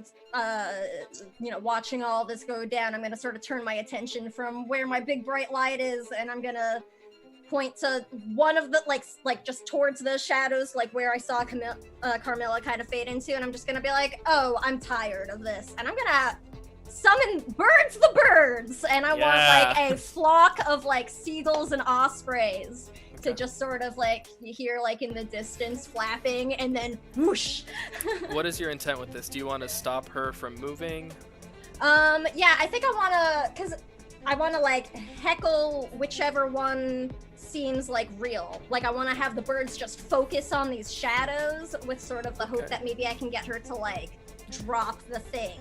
watching all this go down, I'm gonna sort of turn my attention from where my big bright light is, and I'm gonna point to one of the, like just towards the shadows, like where I saw Carmilla kind of fade into, and I'm just gonna be like, oh, I'm tired of this, and I'm gonna summon the birds, and I want like a flock of like seagulls and ospreys to just sort of like, you hear like in the distance flapping, and then whoosh. What is your intent with this? Do you want to stop her from moving? Yeah, I think I wanna like heckle whichever one seems like real. Like, I want to have the birds just focus on these shadows with sort of the hope that maybe I can get her to like drop the thing.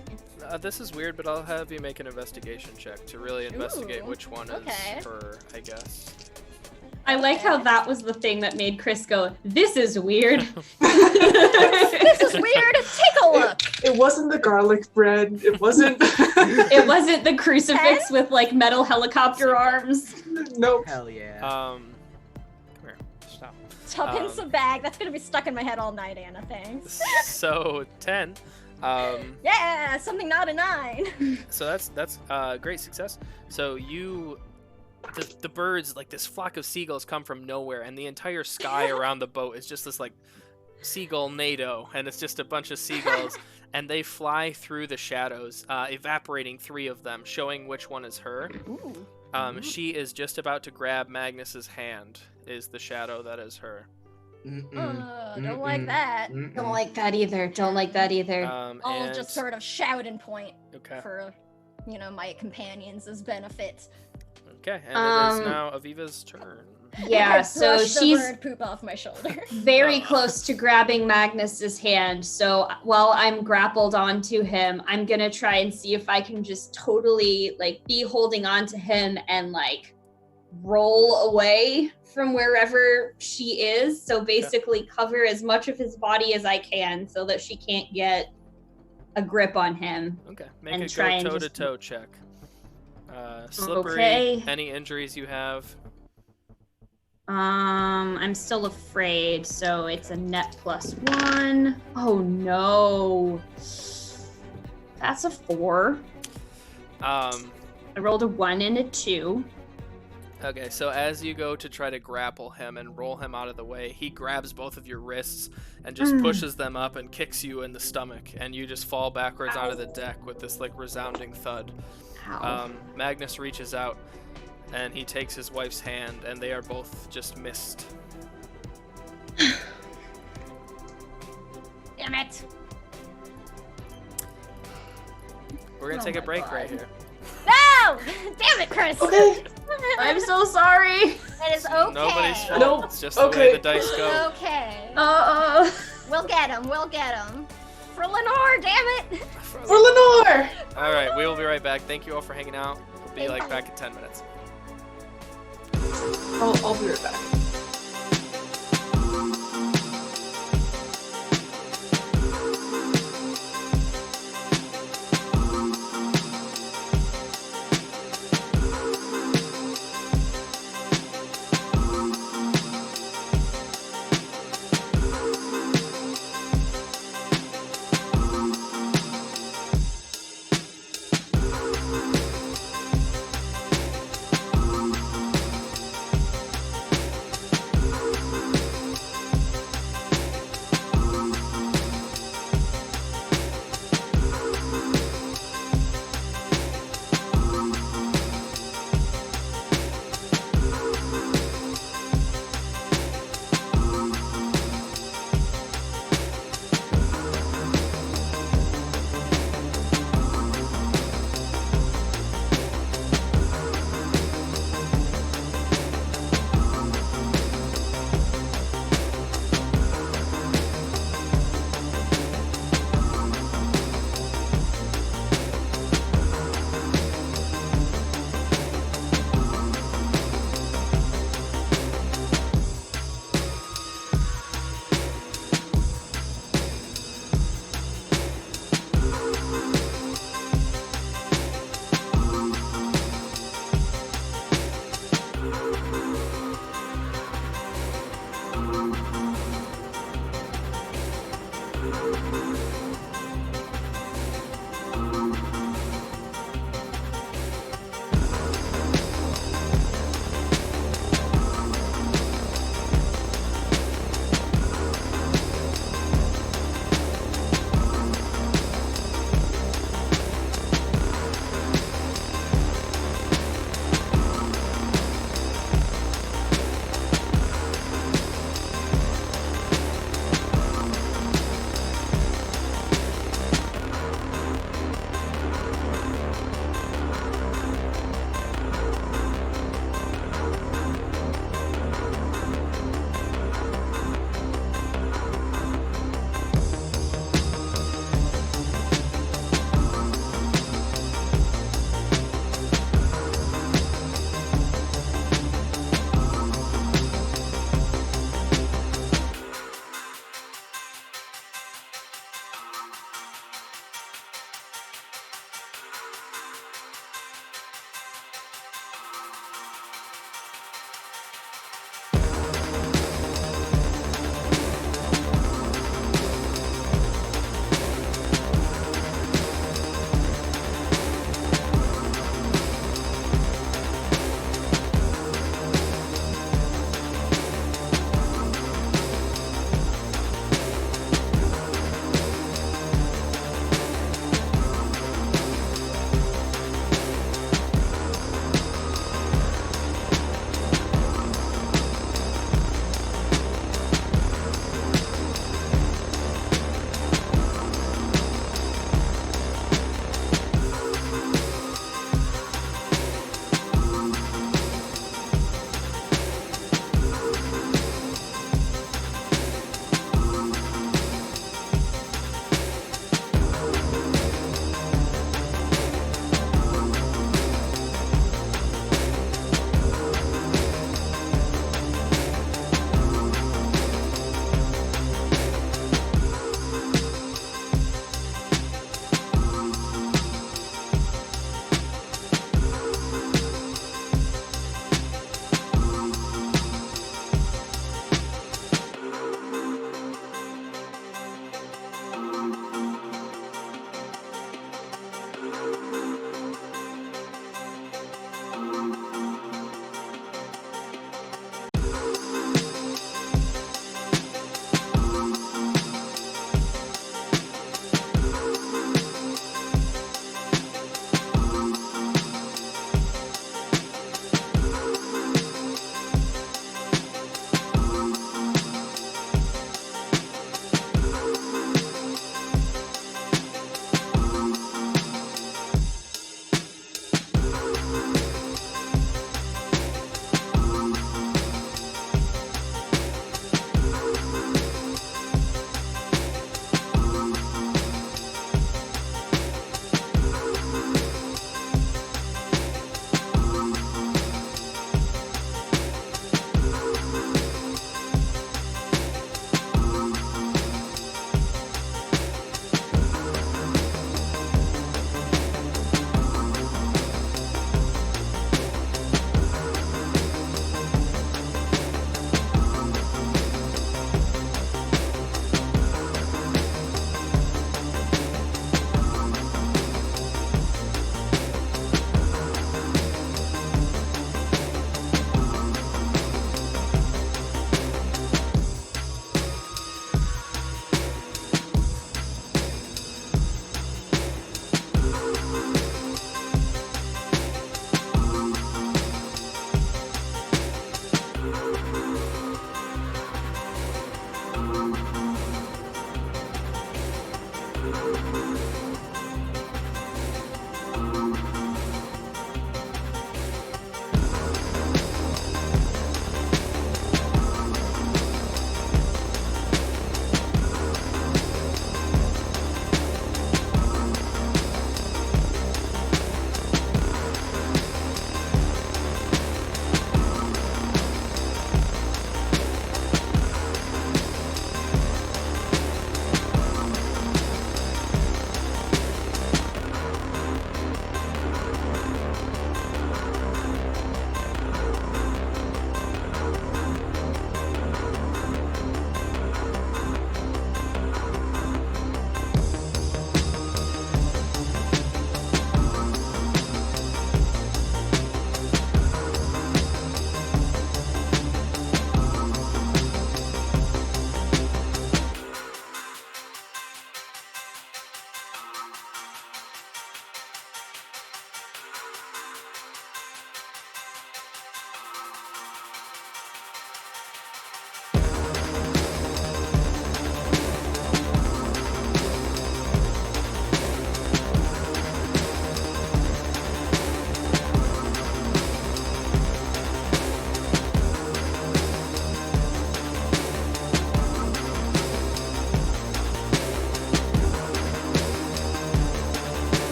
This is weird, but I'll have you make an investigation check to really investigate Ooh, which one okay. is her, I guess. I like how that was the thing that made Chris go, this is weird. This is weird. Take a look. It wasn't the garlic bread. It wasn't. It wasn't the crucifix with like metal helicopter arms. Nope. Hell yeah. Come here. Stop. Tuppence a bag. That's gonna be stuck in my head all night, Anna. Thanks. So 10. Yeah, something not a 9. So that's great success. So the birds, like this flock of seagulls, come from nowhere, and the entire sky around the boat is just this like seagull NATO, and it's just a bunch of seagulls, and they fly through the shadows, evaporating 3 of them, showing which one is her. Ooh. She is just about to grab Magnus's hand. Is the shadow that is her? Don't like that. Don't like that either. Don't like that either. I'll And- just sort of shout and point Okay. for, my companions' benefit. Okay, and it is now Aviva's turn. Yeah, I so brush the she's bird poop off my shoulder. very close to grabbing Magnus's hand. So while I'm grappled onto him, I'm gonna try and see if I can just totally like be holding on to him and like roll away from wherever she is. So basically cover as much of his body as I can so that she can't get a grip on him. Okay, make And a try and go just- toe-to-toe check. Slippery, Okay. any injuries you have? I'm still afraid, so it's a net +1. Oh no. That's a 4. I rolled a 1 and a 2. Okay, so as you go to try to grapple him and roll him out of the way, he grabs both of your wrists and just pushes them up and kicks you in the stomach, and you just fall backwards onto the deck with this like resounding thud. Ow. Magnus reaches out and he takes his wife's hand, and they are both just missed. Damn it. We're gonna Oh take a my break God. right here. No! Damn it, Chris. Okay. I'm so sorry. It is okay. Nobody's fault. No, It's just the way okay. the dice It's go. okay. Uh-oh. We'll get him. We'll get him. For Lenore, damn it. For Lenore! All right, we will be right back. Thank you all for hanging out. We'll be like back in 10 minutes. I'll be right back.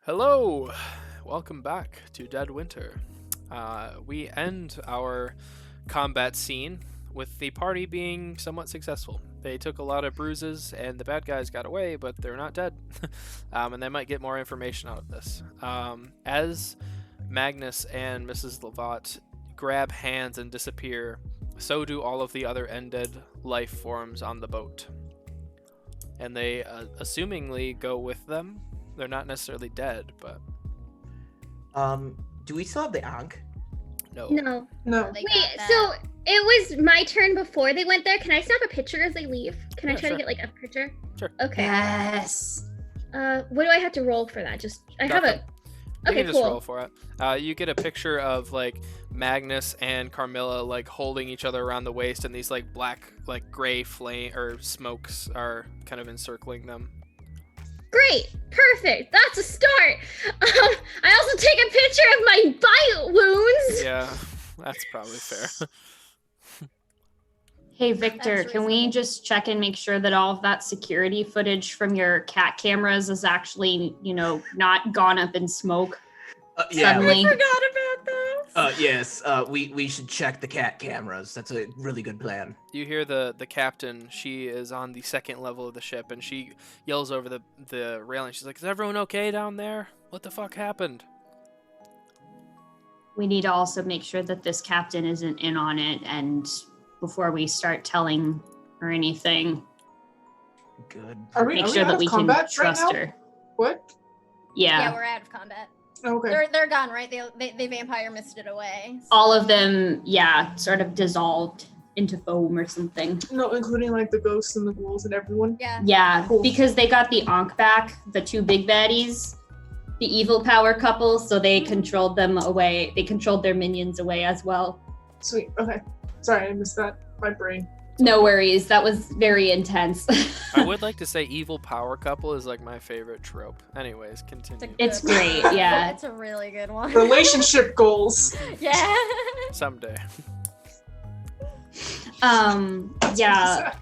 Hello, welcome back to Dead Winter. We end our combat scene with the party being somewhat successful. They took a lot of bruises and the bad guys got away, but they're not dead. And they might get more information out of this. As Magnus and Mrs. Lovat grab hands and disappear, so do all of the other undead life forms on the boat. And they assumingly go with them. They're not necessarily dead, but Do we still have the Ankh? no. No. No. They Wait, got that. so it was my turn before they went there. Can I snap a picture as they leave? Can I Yeah, try sure. to get like a picture? Sure. Okay. Yes. What do I have to roll for that? Just I have Nothing. a. You Okay, can just cool. roll for it. You get a picture of like Magnus and Carmilla like holding each other around the waist, and these like black, like gray flame or smokes are kind of encircling them. Great, perfect. That's a start. I also take a picture of my bite wounds. Yeah, that's probably fair. Hey Victor, That's can we reasonable. just check and make sure that all of that security footage from your cat cameras is actually, not gone up in smoke? Yeah. Suddenly. Forgot about those. Yes. We should check the cat cameras. That's a really good plan. You hear the captain. She is on the second level of the ship, and she yells over the railing. She's like, "Is everyone okay down there? What the fuck happened?" We need to also make sure that this captain isn't in on it, and before we start telling her anything, Good. Are we make out sure that of we can combat right trust now? her. What? Yeah, we're out of combat. Okay. They're gone, right? They vampire misted away. so- All of them, sort of dissolved into foam or something. No, including like the ghosts and the ghouls and everyone. Yeah. Yeah, Cool. because they got the Ankh back, the two big baddies, the evil power couple, so they controlled them away. They controlled their minions away as well. Sweet. Okay. Sorry, I missed that. My brain. No worries, that was very intense. I would like to say evil power couple is like my favorite trope. Anyways, continue. It's Good one. great, yeah. It's a really good one. Relationship goals. Yeah. Someday. Yeah,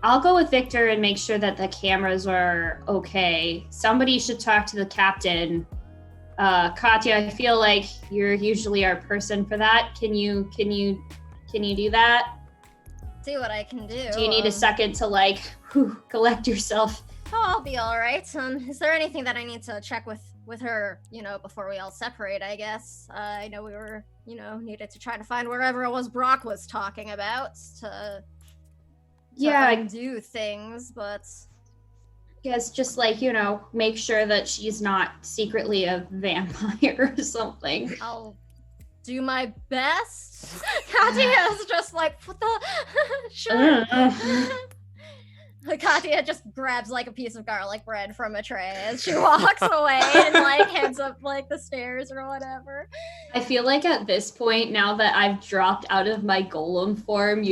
I'll go with Victor and make sure that the cameras are okay. Somebody should talk to the captain. Katya, I feel like you're usually our person for that. Can you do that? See what I can do. Do you need a second to collect yourself? Oh, I'll be all right. Is there anything that I need to check with her? Before we all separate, I guess. I know we were, needed to try to find wherever it was Brock was talking about to Yeah, do things, but guess just make sure that she's not secretly a vampire or something. I'll do my best. Katya's just like, what the? Sure. Katya just grabs like a piece of garlic bread from a tray as she walks away and heads up the stairs or whatever. I feel like at this point, now that I've dropped out of my golem form,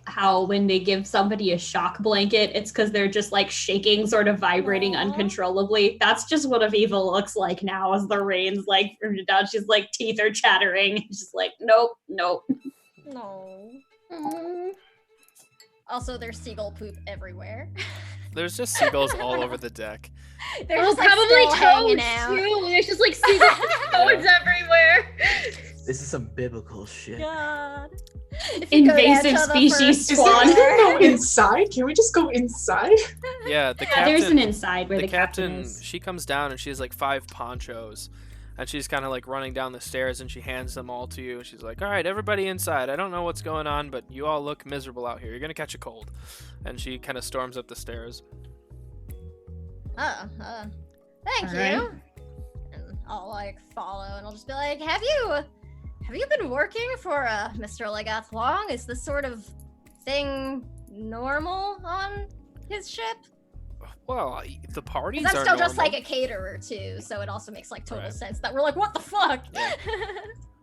how when they give somebody a shock blanket, it's because they're just shaking, sort of vibrating Aw. uncontrollably. That's just what Aviva looks like now as the rain's down. She's teeth are chattering. She's like, nope. No. Aw. Also, there's seagull poop everywhere. There's just seagulls all over the deck. They're Oh, just probably still hanging toads out. too. There's just seagulls toads everywhere. This is some biblical shit. God. If you go down Invasive to the species first Is Swan. there floor- anything go inside? Can we just go inside? Yeah, the Yeah, captain. there's an inside where the the captain captain, is. she comes down and she has 5 ponchos, and she's kind of running down the stairs, and she hands them all to you. She's like, "All right, everybody inside. I don't know what's going on, but you all look miserable out here. You're gonna catch a cold." And she kind of storms up the stairs. Thank All you. right. And I'll follow, and I'll just be like, have you been working for Mr. Legath long? Is this sort of thing normal on his ship? Well, the parties Because I'm are still just normal. a caterer too, so it also makes total Right. sense that we're what the fuck? Yeah.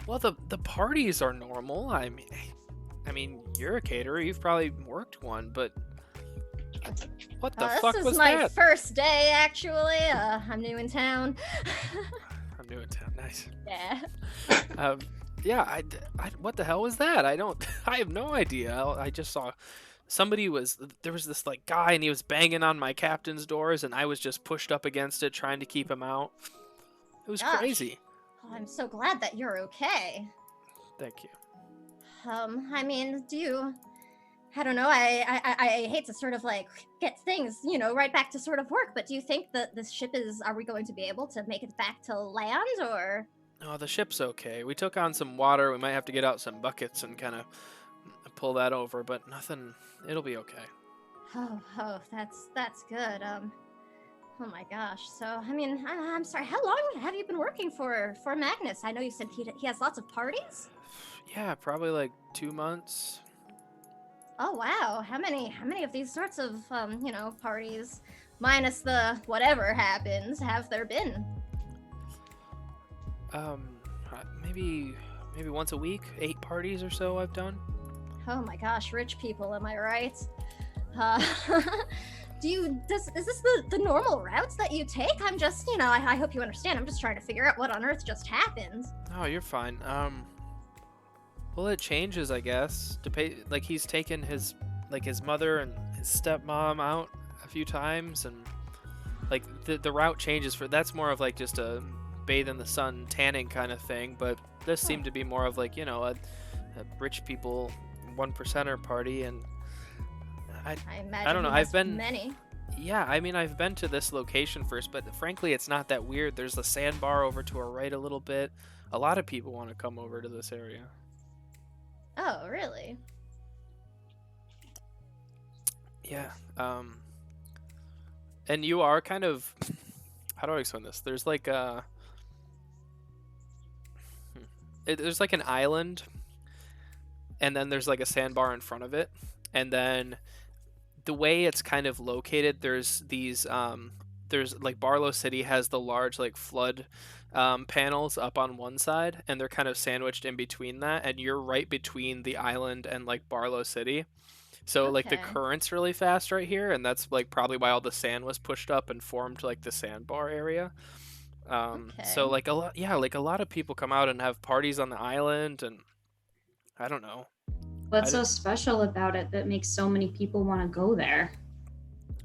Well, the parties are normal. I mean, you're a caterer. You've probably worked one, but what the fuck this was is my that? first day, actually. I'm new in town. I'm new in town. Nice. Yeah. Yeah, I, what the hell was that? I have no idea. I just saw there was this like guy, and he was banging on my captain's doors, and I was just pushed up against it trying to keep him out. It was Gosh. crazy. Oh, I'm so glad that you're okay. Thank you. I mean, I don't know, I hate to sort of like get things, right back to sort of work, but do you think that this ship are we going to be able to make it back to land, or? Oh, the ship's okay. We took on some water. We might have to get out some buckets and kind of pull that over, but nothing. It'll be okay. Oh, that's good. Oh my gosh. So, I mean, I'm sorry. How long have you been working for Magnus? I know you said he has lots of parties. Yeah, probably like 2 months. Oh wow. How many of these sorts of parties, minus the whatever happens, have there been? Maybe once a week. 8 parties or so I've done. Oh my gosh, rich people, am I right? Is this the normal routes that you take? I'm just, I hope you understand. I'm just trying to figure out what on earth just happened. Oh, you're fine. Well, it changes, I guess. Like he's taken his mother and his stepmom out a few times, and like the route changes that's more of like just a bathe in the sun tanning kind of thing, but this seemed to be more of like, a rich people 1%er party, and I imagine I don't know. I've been many. Yeah, I mean, I've been to this location first, but frankly, it's not that weird. There's the sandbar over to our right a little bit. A lot of people want to come over to this area. Oh, really? Yeah. And you are kind of, how do I explain this? There's like there's like an island, and then there's like a sandbar in front of it, and then the way it's kind of located, there's these there's like Barlow City has the large like flood panels up on one side, and they're kind of sandwiched in between that, and you're right between the island and like Barlow City. So like the Okay. current's really fast right here, and that's like probably why all the sand was pushed up and formed like the sandbar area. So Okay. like a lot of people come out and have parties on the island, and I don't know. What's I so special about it that makes so many people want to go there?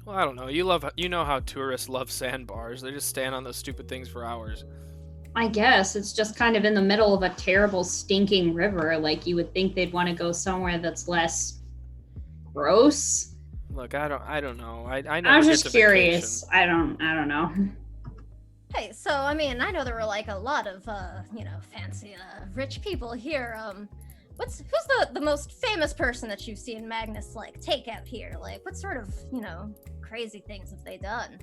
Well, I don't know. You know how tourists love sandbars. They just stand on those stupid things for hours. I guess it's just kind of in the middle of a terrible stinking river. Like you would think they'd want to go somewhere that's less gross. Look, I don't know. I never I was get just to curious. vacation. I don't know. Hey, so I mean, I know there were like a lot of fancy rich people here. Who's the most famous person that you've seen Magnus like take out here? Like, what sort of crazy things have they done?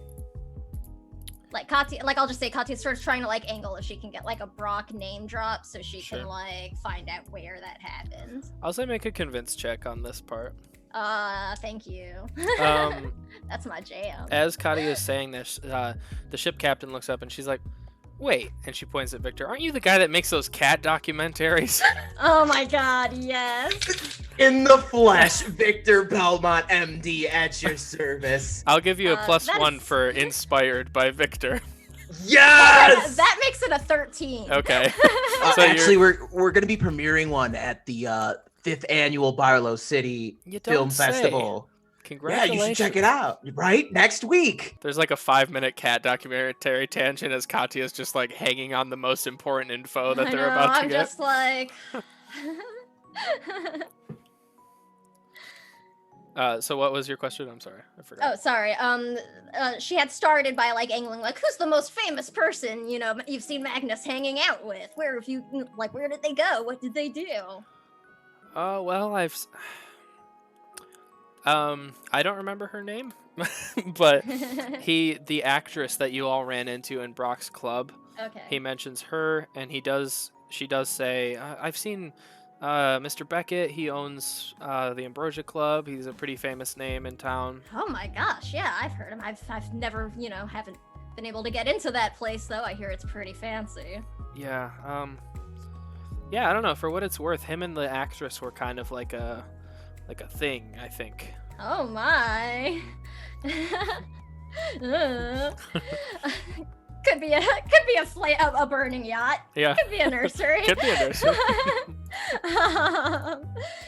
Like Katya, like I'll just say Katya's sort of trying to like angle if she can get like a Brock name drop so she Sure. can like find out where that happened. I'll say make a convince check on this part. Thank you. Um, That's my jam. As Katya is saying this, the ship captain looks up and she's like, "Wait," and she points at Victor. "Aren't you the guy that makes those cat documentaries?" Oh my god, yes. In the flesh, Victor Belmont, MD, at your service. I'll give you a that +1 is- for inspired by Victor. Yes! That makes it a 13. Okay. Uh, So you're- actually, we're gonna be premiering one at the 5th annual Barlow City You don't Film say. Festival. Yeah, Congratulations. you should check it out. Right, next week. There's like a 5-minute cat documentary tangent as Katya's just like hanging on the most important info that I they're know, about to I'm get. just like. So what was your question? I'm sorry, I forgot. Oh, sorry. She had started by like angling, like, who's the most famous person you've seen Magnus hanging out with? Where where did they go? What did they do? Well, I don't remember her name, but the actress that you all ran into in Brock's club, Okay. he mentions her, and she does say, "I've seen Mr. Beckett. He owns the Ambrosia Club. He's a pretty famous name in town." Oh my gosh, yeah, I've heard him. I've never, haven't been able to get into that place though. I hear it's pretty fancy. Yeah. Yeah, I don't know. For what it's worth, him and the actress were kind of like a thing, I think. Oh my. Could be a burning yacht. Yeah. Could be a nursery. Could be a nursery.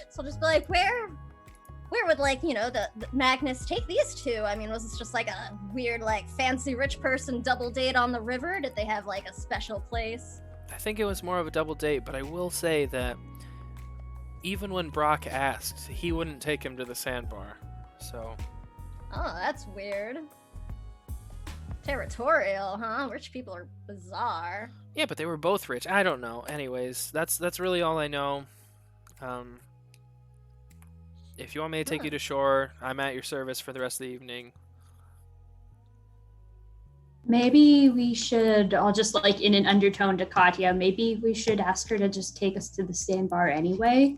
So I'll just be like, where where would like, the Magnus take these two? I mean, was this just like a weird, like, fancy rich person double date on the river? Did they have like a special place? I think it was more of a double date, but I will say that even when Brock asked, he wouldn't take him to the sandbar. So. Oh, that's weird. Territorial, huh? Rich people are bizarre. Yeah, but they were both rich. I don't know. Anyways, that's really all I know. If you want me to take you to shore, I'm at your service for the rest of the evening. Maybe we should, I'll just like in an undertone to Katya, maybe we should ask her to just take us to the sandbar anyway.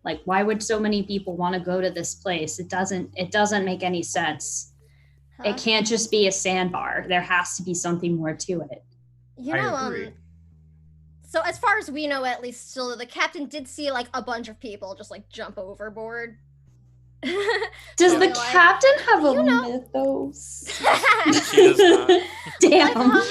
Like, why would so many people want to go to this place? It doesn't make any sense. Huh? It can't just be a sandbar. There has to be something more to it. I agree. So as far as we know, at least, still, the captain did see like a bunch of people just like jump overboard. Does So, the like, captain have a you know- mythos? She does not. Damn.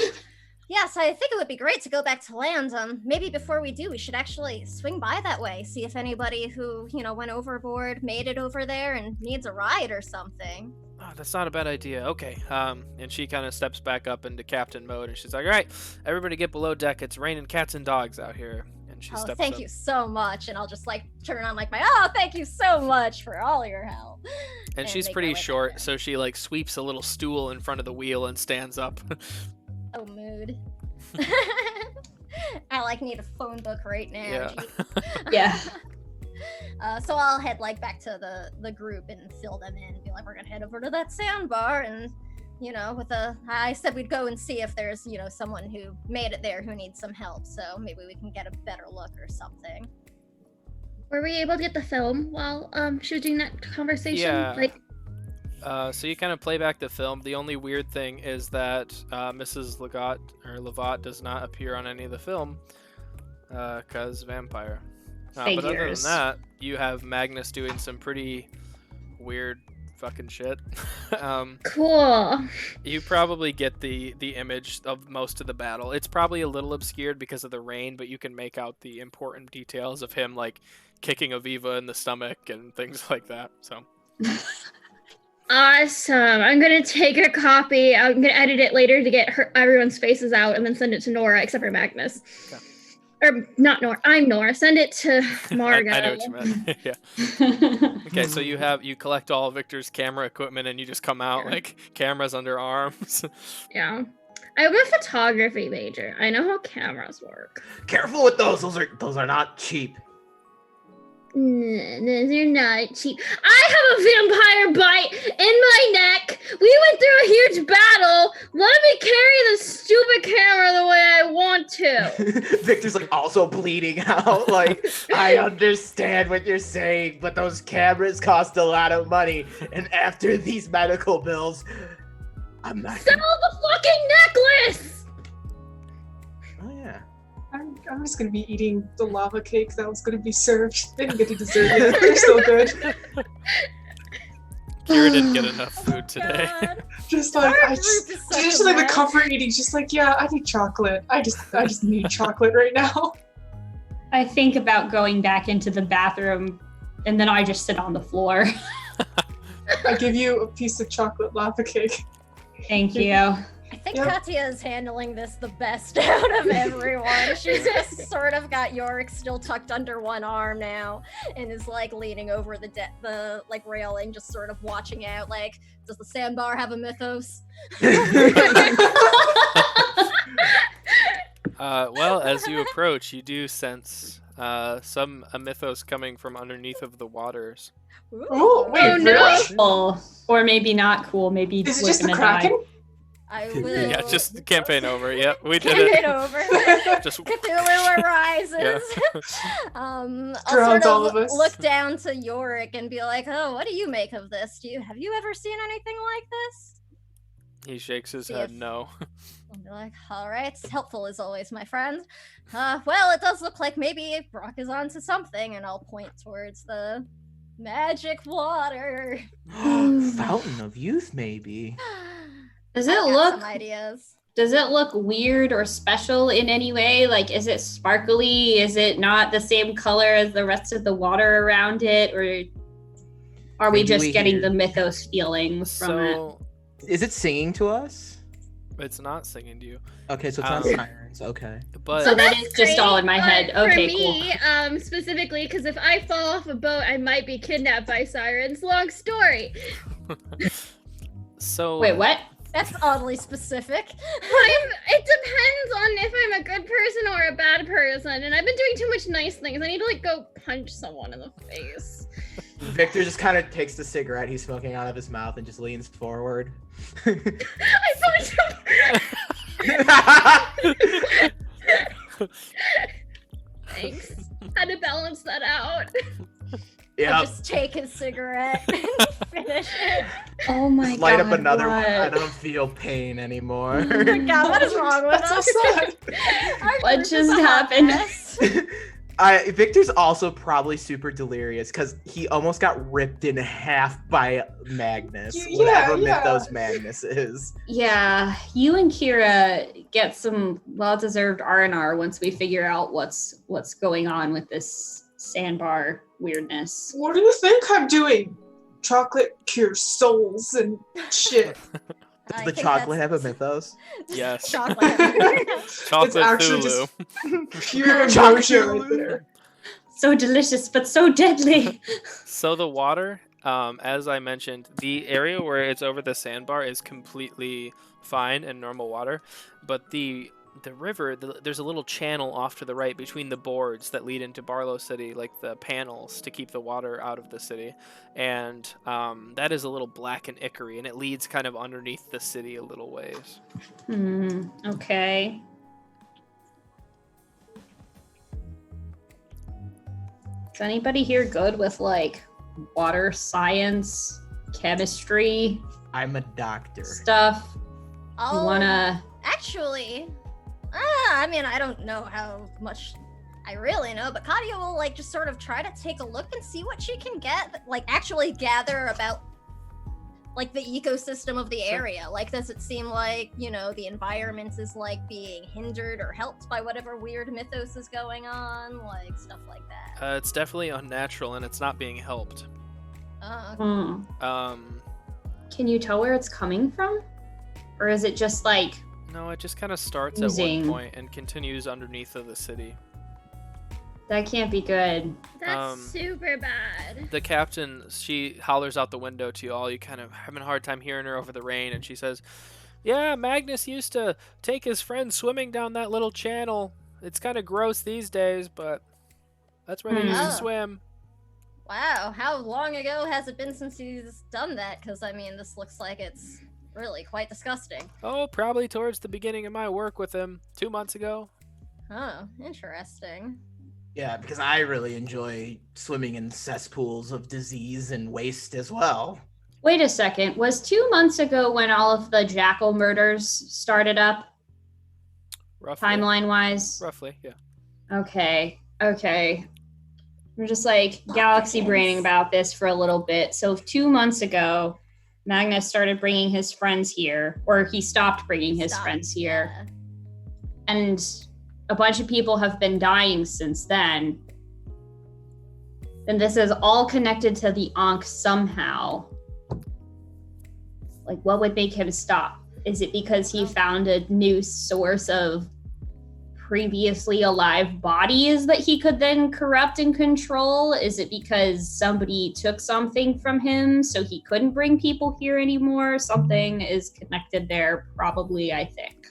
Yes, I think it would be great to go back to land. Maybe before we do, we should actually swing by that way, see if anybody who, went overboard made it over there and needs a ride or something. Oh, that's not a bad idea. Okay. And she kind of steps back up into captain mode, and she's like, "All right, everybody get below deck. It's raining cats and dogs out here." And she Oh, steps thank up. you so much. And I'll just like turn on like thank you so much for all your help. And she's make my pretty way back short, down. so she like sweeps a little stool in front of the wheel and stands up. Oh, mood. I like need a phone book right now. Yeah. Gee. Yeah. So I'll head like back to the group and fill them in. Be like, we're gonna head over to that sandbar, and I said we'd go and see if there's someone who made it there who needs some help. So maybe we can get a better look or something. Were we able to get the film while shooting that conversation? Yeah. Like, So you kind of play back the film. The only weird thing is that Mrs. Levat does not appear on any of the film because vampire. But other than Figures. that, you have Magnus doing some pretty weird fucking shit. cool. You probably get the image of most of the battle. It's probably a little obscured because of the rain, but you can make out the important details of him like kicking Aviva in the stomach and things like that. So. Awesome. I'm gonna take a copy. I'm gonna edit it later to get everyone's faces out and then send it to Nora, except for Magnus. Okay. Or not Nora. I'm Nora. Send it to Margo. I know what you meant. Yeah. Okay, so you collect all Victor's camera equipment and you just come out like cameras under arms. Yeah. I'm a photography major. I know how cameras work. Careful with those. Those are not cheap. They're not cheap. I have a vampire bite in my neck. We went through a huge battle. Let me carry the stupid camera the way I want to. Victor's like also bleeding out. Like, I understand what you're saying, but those cameras cost a lot of money. And after these medical bills, I'm not. Sell the fucking necklace! Oh yeah. I'm just gonna be eating the lava cake that was gonna be served. They didn't get to dessert yet. They're still good. Kira didn't get enough food today. God. Just like Our I group just, is such just a like the mess. comfort eating. Just like I need chocolate. I just need chocolate right now. I think about going back into the bathroom and then I just sit on the floor. I give you a piece of chocolate lava cake. Thank you. I think Yep. Katya is handling this the best out of everyone. She's just sort of got Yorick still tucked under one arm now, and is like leaning over the like railing, just sort of watching out. Like, does the sandbar have a mythos? Well, as you approach, you do sense a mythos coming from underneath of the waters. Oh wait, Oh, no. really? Cool. Or maybe not cool. Maybe Is it we're just the gonna die. Kraken? I will. Yeah, just campaign over. Yep, we did Hand it. it over. Just Cthulhu arises. Yeah. I'll Drowns sort all of of us. look down to Yorick and be like, "Oh, what do you make of this? Have you ever seen anything like this?" He shakes his See head if- no. I'll be like, "All right, it's helpful as always, my friend. Well, it does look like maybe Brock is onto something," and I'll point towards the magic water. Fountain of youth, maybe. Does I it got look some ideas? Does it look weird or special in any way? Like, is it sparkly? Is it not the same color as the rest of the water around it? Or Are we Maybe just we getting hear- the mythos feelings from it? So Is it singing to us? it's not singing to you, Okay, so it's not Um, sirens. Okay. but So that is just all in my Great, head. but Okay, for me, specifically, because if I fall off a boat, I might be kidnapped by sirens. Long story. so cool. Wait, what? That's oddly specific. It depends on if I'm a good person or a bad person, and I've been doing too much nice things. I need to like go punch someone in the face. Victor just kind of takes the cigarette he's smoking out of his mouth and just leans forward. I punched him. Thanks. Had to balance that out. I Yeah. just take his cigarette and finish it. Oh my god. Light up another one. I what? don't feel pain anymore. Oh my god, what is wrong with That's so us? sad. Our What group is just a hot happened? mess. Victor's also probably super delirious because he almost got ripped in half by Magnus, Yeah, whatever yeah. Mythos Magnus is. Yeah, you and Kira get some well-deserved R&R once we figure out what's going on with this sandbar weirdness. What do you think I'm doing? Chocolate cures souls and shit. Does I the think chocolate have a that's- Mythos? Yes. Chocolate. chocolate actually Thulu. just pure Chocolate emotion right Thulu. there. So delicious, but so deadly. So the water, as I mentioned, the area where it's over the sandbar is completely fine and normal water, but the river, there's a little channel off to the right between the boards that lead into Barlow City, like the panels to keep the water out of the city, and that is a little black and ichory, and it leads kind of underneath the city a little ways. Okay. Is anybody here good with like water science, chemistry I'm a doctor. stuff? You Oh, wanna? actually, I mean, I don't know how much I really know, but Katia will like just sort of try to take a look and see what she can get, like actually gather about like the ecosystem of the area. Like, does it seem like, you know, the environment is like being hindered or helped by whatever weird mythos is going on, like stuff like that. It's definitely unnatural, and it's not being helped. Okay. Can you tell where it's coming from, or is it just like? No, it just kind of starts at Oozing. one point and continues underneath of the city. That can't be good. That's super bad. The captain, she hollers out the window to you all. You kind of having a hard time hearing her over the rain, and she says, "Yeah, Magnus used to take his friends swimming down that little channel. It's kind of gross these days, but that's where they used to Oh. swim." Wow, how long ago has it been since he's done that? Because, I mean, this looks like it's really quite disgusting. Oh, probably towards the beginning of my work with him 2 months ago. Oh, interesting. Yeah, because I really enjoy swimming in cesspools of disease and waste as well. Wait a second. Was 2 months ago when all of the jackal murders started up, Roughly. timeline wise? Roughly, yeah. Okay. We're just like Plot galaxy thickens. braining about this for a little bit. So 2 months ago, Magnus started bringing his friends here, or he stopped bringing his Stop. friends here. Yeah. And a bunch of people have been dying since then. And this is all connected to the Ankh somehow. Like, what would make him stop? Is it because he found a new source of previously alive bodies that he could then corrupt and control? Is it because somebody took something from him so he couldn't bring people here anymore? Something is connected there, probably, I think.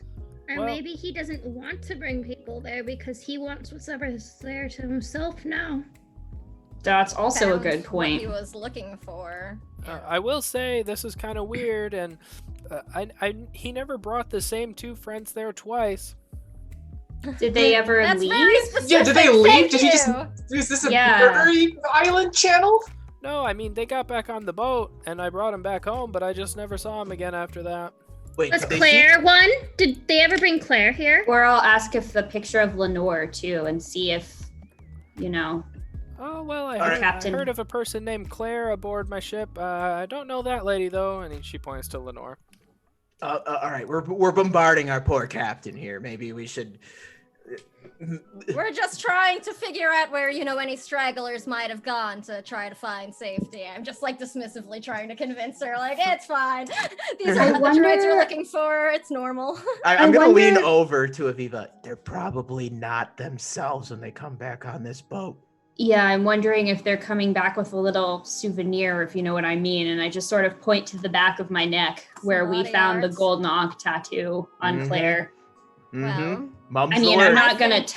Or Well- maybe he doesn't want to bring people there because he wants whatever's there to himself now. That's also a Found good what point. he was looking for. I will say this is kind of weird, and he never brought the same two friends there twice. Did they ever That's leave? very specific. Yeah, did they leave? Thank Did he just- you. Is this a Yeah. murdery island channel? No, I mean, they got back on the boat, and I brought him back home, but I just never saw him again after that. Wait, Was did they Claire one? Did they ever bring Claire here? Or I'll ask if the picture of Lenore too and see if, you know. Oh, well, I All right. heard, Captain. I heard of a person named Claire aboard my ship. I don't know that lady, though, and she points to Lenore. all right, we're bombarding our poor captain here. Maybe we should We're just trying to figure out where, any stragglers might have gone to try to find safety. I'm just like dismissively trying to convince her, like, it's fine. These I are the droids you're wonder- looking for. It's normal. I'm gonna lean wonder- over to Aviva. They're probably not themselves when they come back on this boat. Yeah, I'm wondering if they're coming back with a little souvenir, if you know what I mean. And I just sort of point to the back of my neck where we Body found the arts. golden ankh tattoo on Mhm. Claire. Well, Mum's I mean, the I'm word. not I gonna think-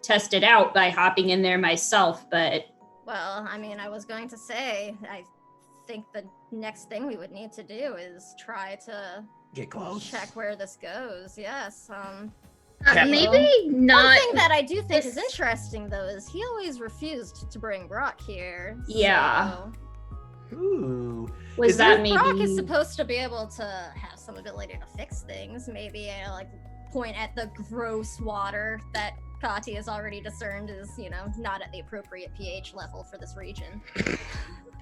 test it out by hopping in there myself, but I was going to say, I think the next thing we would need to do is try to Get close. check where this goes. Yes. Yeah. Maybe One not. thing that I do think is this- interesting, though, is he always refused to bring Brock here. Yeah. so- Ooh. was Is that there- maybe? Brock is supposed to be able to have some ability to fix things. Maybe, like, point at the gross water that Kati has already discerned is, not at the appropriate pH level for this region.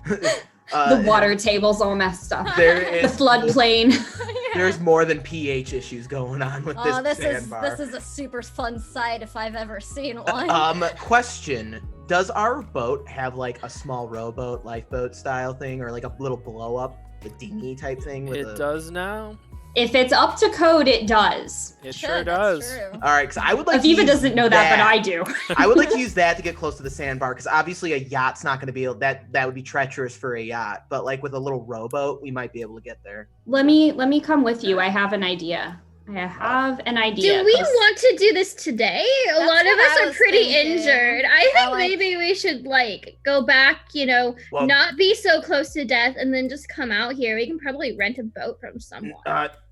The water table's all messed up. There The is floodplain. There's more than pH issues going on with Oh, this this sandbar. is a super fun sight if I've ever seen one. Question: does our boat have like a small rowboat, lifeboat style thing, or like a little blow up, the dinghy type thing? With It does now. If it's up to code, it does. It Should, sure that's does. true. All right, because I would like. to Aviva use doesn't know that, but I do. I would like to use that to get close to the sandbar because obviously a yacht's not going to be able that would be treacherous for a yacht. But like with a little rowboat, we might be able to get there. Let me come with you. I have an idea. I have an idea. Do we 'cause- want to do this today? A That's lot of what us I are was pretty thinking. injured. I think like- maybe we should go back, Well, not be so close to death, and then just come out here. We can probably rent a boat from someone.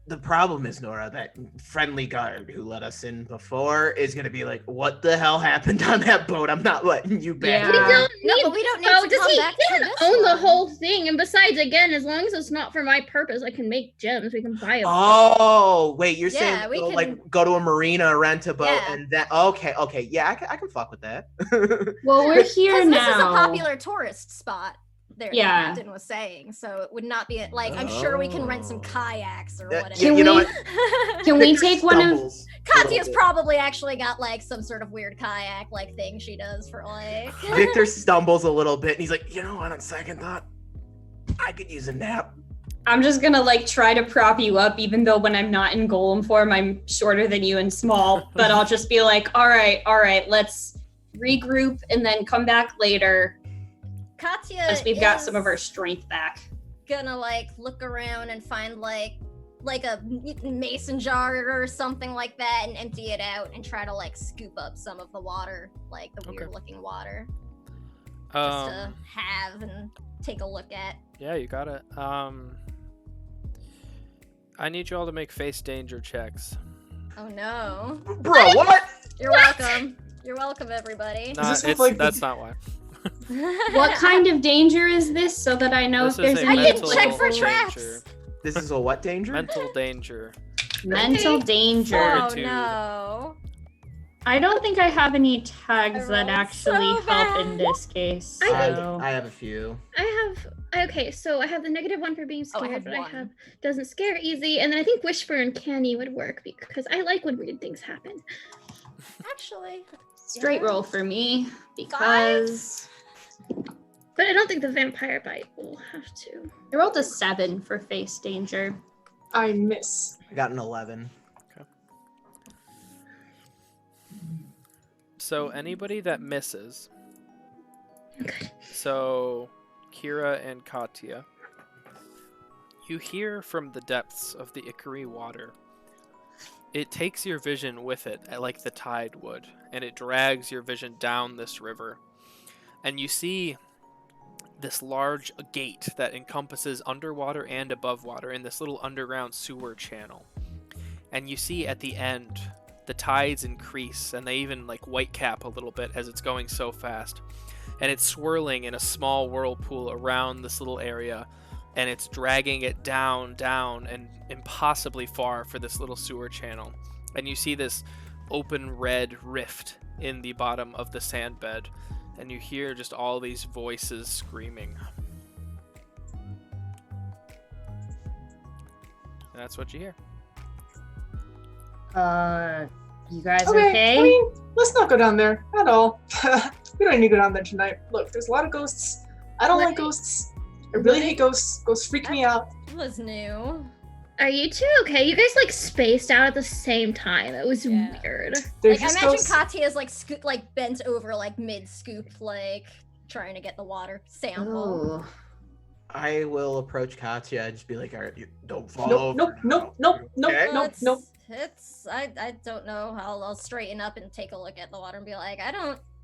the problem is, Nora, that friendly guard who let us in before is going to be like, "What the hell happened on that boat? I'm not letting you back." Yeah. We don't No, need. but we don't need Oh, to does come he? back He to doesn't this own the one. whole thing. And besides, again, as long as it's not for my purpose, I can make gems. We can buy a boat. Oh, wait, you're Yeah, saying we go, can- like go to a marina, rent a boat, Yeah. and that. Okay, yeah, I can fuck with that. Well, we're here Because now. this is a popular tourist spot. There, Yeah. the captain was saying, so it would not be like I'm sure we can rent some Oh. kayaks or Yeah, whatever. you know what? Can we Victor take one of? stumbles a little Katya's bit. probably actually got like some sort of weird kayak like thing she does for like. Victor stumbles a little bit, and he's like, "You know what? On second thought, I could use a nap." I'm just gonna try to prop you up, even though when I'm not in golem form, I'm shorter than you and small. But I'll just be like, all right, let's regroup and then come back later Katya once we've got is some of our strength back. gonna look around and find like a mason jar or something like that and empty it out and try to scoop up some of the water, like the Okay. weird looking water, just to Um, have and take a look at. yeah, you got it. I need you all to make face danger checks. Oh no. Bro, what? You're welcome. You're welcome, everybody. Not, this look it's, like the- that's not why. What kind of danger is this, so that I know This if is there's a any I can mental check for danger. traps. This is a what danger? Mental danger. mental danger? Oh Fortitude. no. I don't think I have any tags I that rolled actually so help in bad. this case. I So. I have a few. I have okay, so I have the -1 for being Oh, I scared, have but I one. have doesn't scare easy, and then I think Whisper and Canny would work because I like when weird things happen. Actually, Straight yeah. roll for me because But I don't think the vampire bite will have to. I rolled a 7 for face danger. I miss. I got an 11. So anybody that misses, Good. so Kira and Katya, you hear from the depths of the Ikari water. It takes your vision with it, like the tide would, and it drags your vision down this river. And you see this large gate that encompasses underwater and above water in this little underground sewer channel. And you see at the end, the tides increase, and they even white cap a little bit as it's going so fast. And it's swirling in a small whirlpool around this little area, and it's dragging it down, and impossibly far for this little sewer channel. And you see this open red rift in the bottom of the sand bed, and you hear just all these voices screaming. And that's what you hear. You guys Okay, okay? I mean, let's not go down there at all. We don't need to go down there tonight. Look, there's a lot of ghosts. I don't like ghosts. I really hate ghosts. Ghosts freak me out. Was new. Are you two okay? You guys like spaced out at the same time. It was Yeah. weird. There's Like I just imagine ghosts. Katya's like bent over like mid scoop, like trying to get the water sample. Ooh. I will approach Katya and just be like, all right, you don't fall Nope, over. nope, nope, nope, Okay. nope, nope. It's I don't know. I'll straighten up and take a look at the water and be like,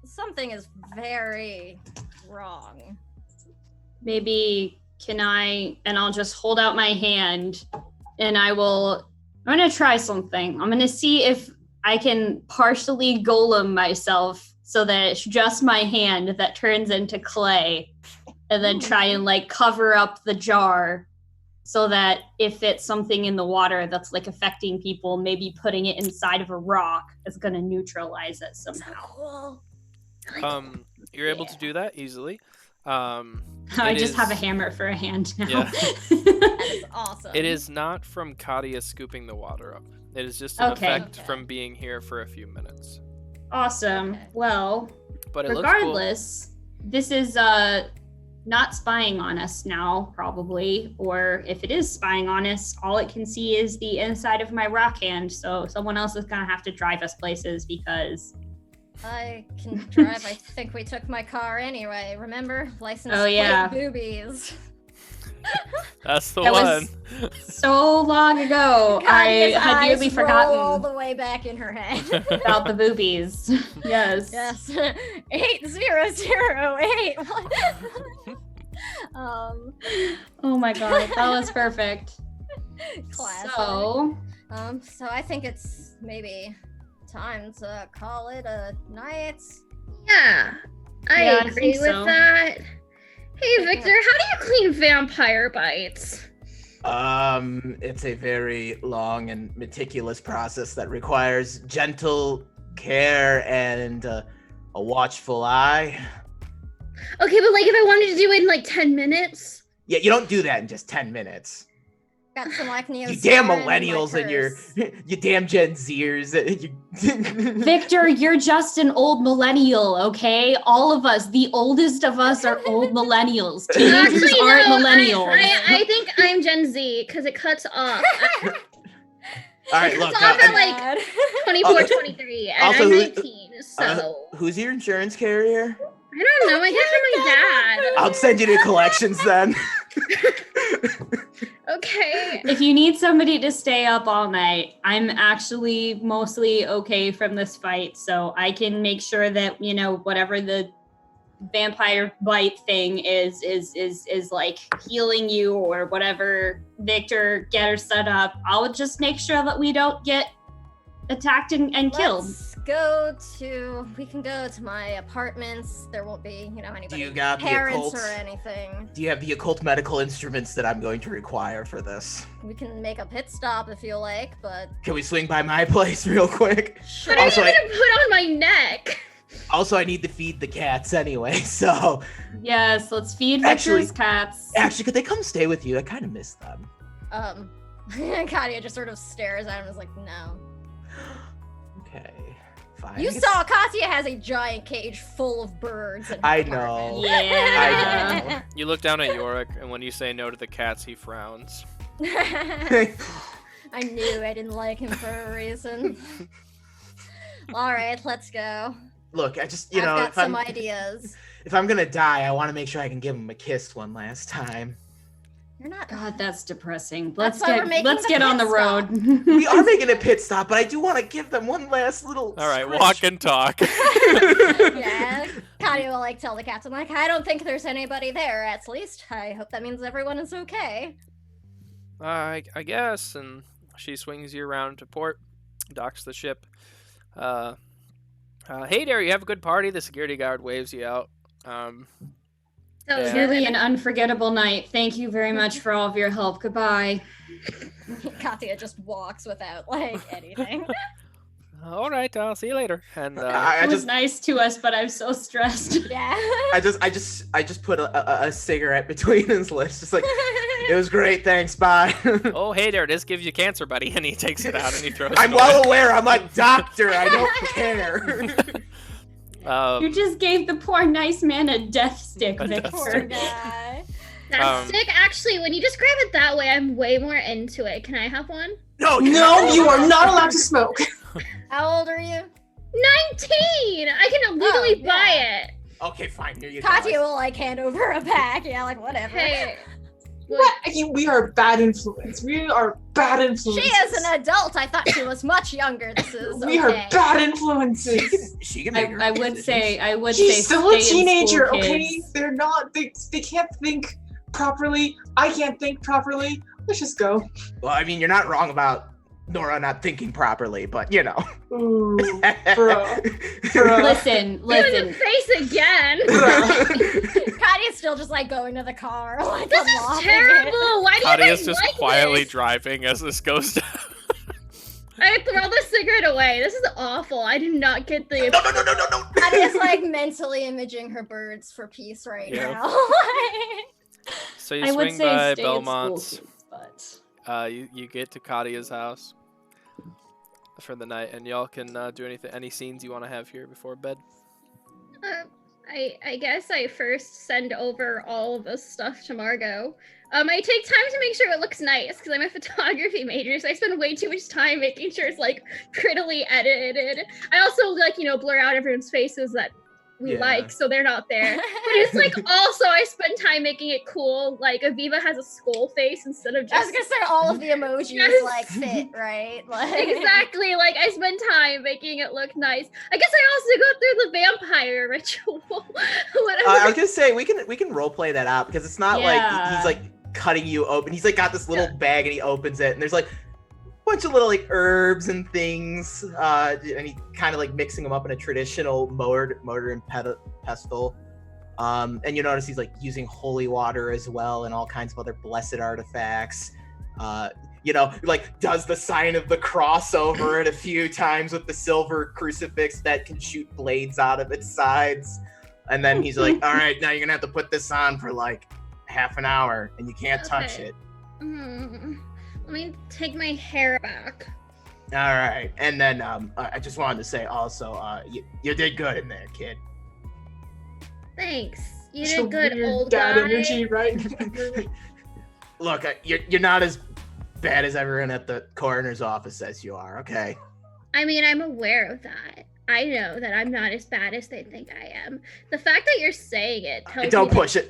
something is very wrong. Maybe can I, and I'll just hold out my hand and I'm gonna try something. I'm gonna see if I can partially golem myself so that it's just my hand that turns into clay, and then try and like cover up the jar so that if it's something in the water that's like affecting people, maybe putting it inside of a rock is gonna neutralize it somehow. Cool. You're able to do that easily. I It just is- have a hammer for a hand now. Yeah. That's awesome. It is not from Katia scooping the water up. It is just an Okay. effect from being here for a few minutes. Awesome. Okay. Well, But it looks cool. regardless, this is not spying on us now, probably. Or if it is spying on us, all it can see is the inside of my rock hand. So someone else is gonna have to drive us places because I can drive. I think we took my car anyway. Remember? License Oh, plate yeah. boobies. That's the That one. was so long ago. I Katya's had nearly eyes roll all forgotten the way back in her head. about the boobies. Yes. Yes. 8008. Oh my god, that was perfect. Classic. So, So I think it's maybe time to call it a night. Yeah, I Yeah, I agree think with so. that. Hey, Victor, how do you clean vampire bites? It's a very long and meticulous process that requires gentle care and a watchful eye. Okay, but like if I wanted to do it in like 10 minutes? Yeah, you don't do that in just 10 minutes. Got some like You damn millennials and curse. you damn Gen Zers. Victor, you're just an old millennial, okay? All of us, the oldest of us, are old millennials. Teenagers Actually, aren't no, millennials. I think I'm Gen Z because it cuts off. All right, It look. cuts off at like Bad. 24, 23, and Also, I'm who- 19, so Who's your insurance carrier? I don't know. I guess from my dad. I'll send you to collections then. Okay. If you need somebody to stay up all night, I'm actually mostly okay from this fight, so I can make sure that, you know, whatever the vampire bite thing is like healing you or whatever. Victor, get her set up. I'll just make sure that we don't get attacked and killed. We can go to my apartments. There won't be, anybody, you got the parents occult? or anything. Do you have the occult medical instruments that I'm going to require for this? We can make a pit stop if you like, but Can we swing by my place real quick? What are you Also, gonna put on my neck? Also, I need to feed the cats anyway, so Yes, let's feed Actually- Victor's cats. actually, could they come stay with you? I kind of miss them. Katya just sort of stares at him and is like, no. Okay, fine. You I guess- saw Katya has a giant cage full of birds. In her I apartment. know. Yeah. I know. You look down at Yorick, and when you say no to the cats, he frowns. I knew I didn't like him for a reason. All right, let's go. Look, I just, I've got if some I'm ideas. if I'm gonna die, I want to make sure I can give him a kiss one last time. You're not. God, that's depressing. That's Let's why we're making let's the get on pit the road. We are making a pit stop, but I do want to give them one last little. All right, stretch. walk and talk. Yeah, Katya will tell the captain I don't think there's anybody there. At least I hope that means everyone is okay. I guess, and she swings you around to port, docks the ship. Hey there, you have a good party. The security guard waves you out. So Yeah. Truly an unforgettable night. Thank you very much for all of your help. Goodbye. Katya just walks without anything. All right, I'll see you later. And I It was just, nice to us, but I'm so stressed. Yeah. I just put a cigarette between his lips, just like, It was great, thanks, bye. Oh, hey there, this gives you cancer, buddy. And he takes it out and he throws I'm it well away. aware, I'm a doctor, I don't care. You just gave the poor nice man a death stick, A death Victor. Poor guy. That stick, actually, when you just grab it that way, I'm way more into it. Can I have one? No, No, you are not allowed to smoke. How old are you? 19! I can legally yeah. buy it. Okay, fine, here you go. Katya will like hand over a pack. Yeah, like whatever. Hey. What? We are bad influence. We are bad influences. She is an adult. I thought she was much younger. This is We okay. are bad influences. She can make her I own would decisions. say, She's still a stay in teenager, school, okay? kids. They're not. They can't think properly. I can't think properly. Let's just go. Well, I mean, you're not wrong about Nora not thinking properly, but you know. Ooh, bro. Bro. Listen, In the listen. face again. Katya's still just like going to the car. Like, This is unlocking terrible. it. Why do you Kadia's guys just like quietly this? driving as this goes down. I throw the cigarette away. This is awful. I do not get the. No. Katya's like mentally imaging her birds for peace right Yeah. now. So you I would swing say by stay in school, Belmont's. kids, but You get to Kadia's house for the night, and y'all can do any scenes you want to have here before bed. I guess I first send over all of this stuff to Margot. I take time to make sure it looks nice because I'm a photography major, so I spend way too much time making sure it's like prettily edited. I also like blur out everyone's faces that we Yeah. like, so they're not there. But it's like also I spend time making it cool. Like Aviva has a skull face instead of I was just gonna say all of the emojis Yes. like fit, right? Like exactly. Like I spend time making it look nice. I guess I also go through the vampire ritual. Whatever. I was gonna say we can role play that out because it's not like Yeah. he's like cutting you open. He's like got this little bag and he opens it and there's like a bunch of little like herbs and things, and he kind of like mixing them up in a traditional mortar and pestle. And you notice he's like using holy water as well and all kinds of other blessed artifacts. Like does the sign of the cross over it a few times with the silver crucifix that can shoot blades out of its sides. And then he's like, all right, now you're gonna have to put this on for like half an hour and you can't touch Okay. it. Let me take my hair back. All right. And then I just wanted to say also, you did good in there, kid. Thanks. You So did good, weird old dad guy. energy, right? Look, you're not as bad as everyone at the coroner's office says you are, okay? I mean, I'm aware of that. I know that I'm not as bad as they think I am. The fact that you're saying it tells Don't me push it.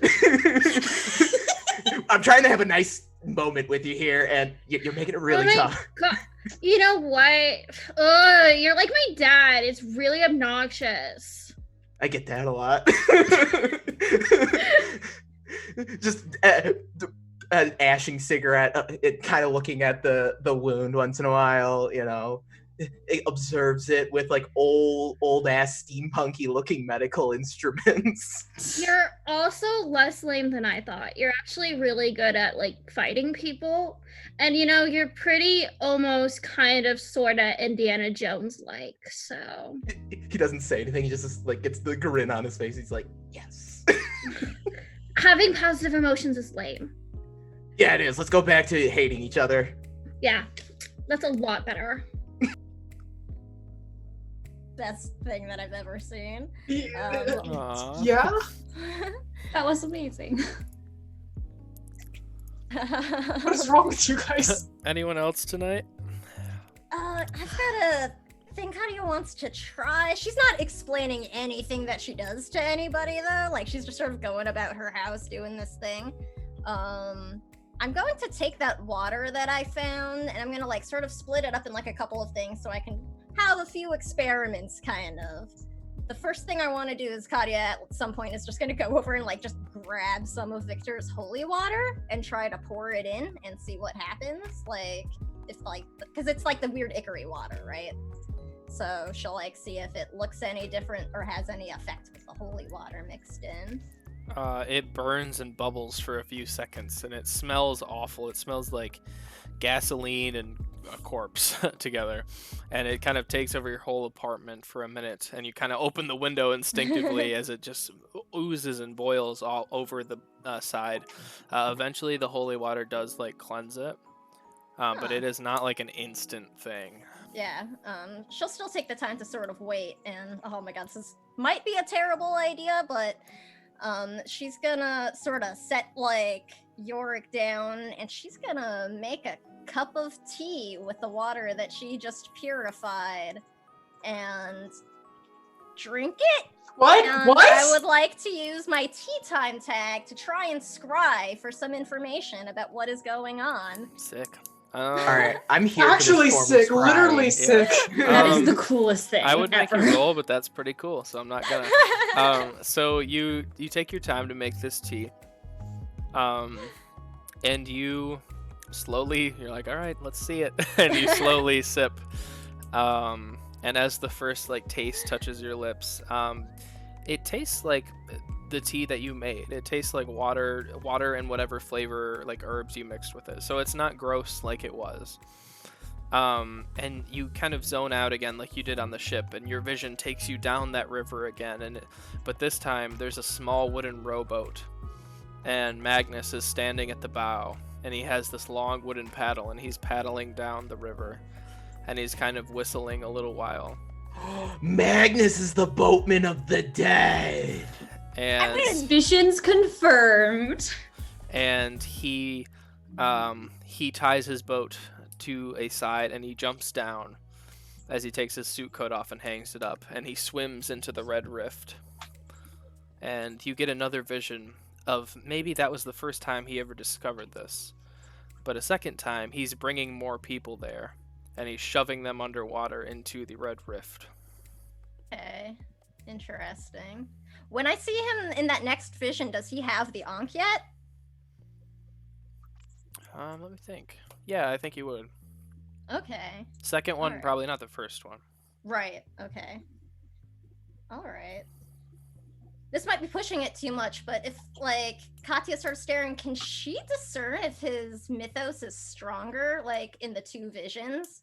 I'm trying to have a nice moment with you here, and you're making it really my tough. God. You know what? Ugh, you're like my dad. It's really obnoxious. I get that a lot. Just an ashing cigarette, it kind of looking at the wound once in a while, it observes it with like old ass steampunky looking medical instruments. You're also less lame than I thought. You're actually really good at like fighting people. And you're pretty almost kind of sorta Indiana Jones like, so He doesn't say anything, he just like gets the grin on his face. He's like, yes. having positive emotions is lame. Yeah, it is. Let's go back to hating each other. Yeah. That's a lot better. best thing that I've ever seen. Aw. Yeah? That was amazing. What is wrong with you guys? Anyone else tonight? I've got a thing Katia wants to try. She's not explaining anything that she does to anybody though. Like she's just sort of going about her house doing this thing. I'm going to take that water that I found and I'm gonna like sort of split it up in like a couple of things so I can have a few experiments kind of. The first thing I want to do is Katia at some point is just going to go over and like just grab some of Victor's holy water and try to pour it in and see what happens. Like if like, because it's like the weird Ickary water, right? So she'll like see if it looks any different or has any effect with the holy water mixed in. It burns and bubbles for a few seconds, and it smells awful. It smells like gasoline and a corpse together, and it kind of takes over your whole apartment for a minute, and you kind of open the window instinctively as it just oozes and boils all over the side. Eventually the holy water does like cleanse it, but Huh. it is not like an instant thing. Yeah, she'll still take the time to sort of wait, and oh my god, this might be a terrible idea, but she's gonna sort of set like Yorick down, and she's gonna make a cup of tea with the water that she just purified, and drink it. What? And What? I would like to use my tea time tag to try and scry for some information about what is going on. Sick. All right, I'm here. Actually for this sick. form of Literally scrying. sick. That is Um, the coolest thing. I would make ever. a roll, but that's pretty cool, so I'm not gonna. So you take your time to make this tea, and you slowly, you're like, all right, let's see it, and you slowly sip, and as the first like taste touches your lips, it tastes like the tea that you made. It tastes like water and whatever flavor like herbs you mixed with it. So it's not gross like it was. And you kind of zone out again like you did on the ship, and your vision takes you down that river again, but this time there's a small wooden rowboat, and Magnus is standing at the bow, and he has this long wooden paddle, and he's paddling down the river, and he's kind of whistling a little while. Magnus is the boatman of the dead. And Suspicions confirmed. he ties his boat to a side, and he jumps down as he takes his suit coat off and hangs it up, and he swims into the red rift. And you get another vision of maybe that was the first time he ever discovered this, but a second time he's bringing more people there, and he's shoving them underwater into the red rift. Okay, interesting. When I see him in that next vision, does he have the Ankh yet? Let me think. Yeah, I think he would. Okay. Second one, Alright. probably not the first one. Right, okay. Alright. This might be pushing it too much, but if, like, Katya starts staring, can she discern if his mythos is stronger, like, in the two visions?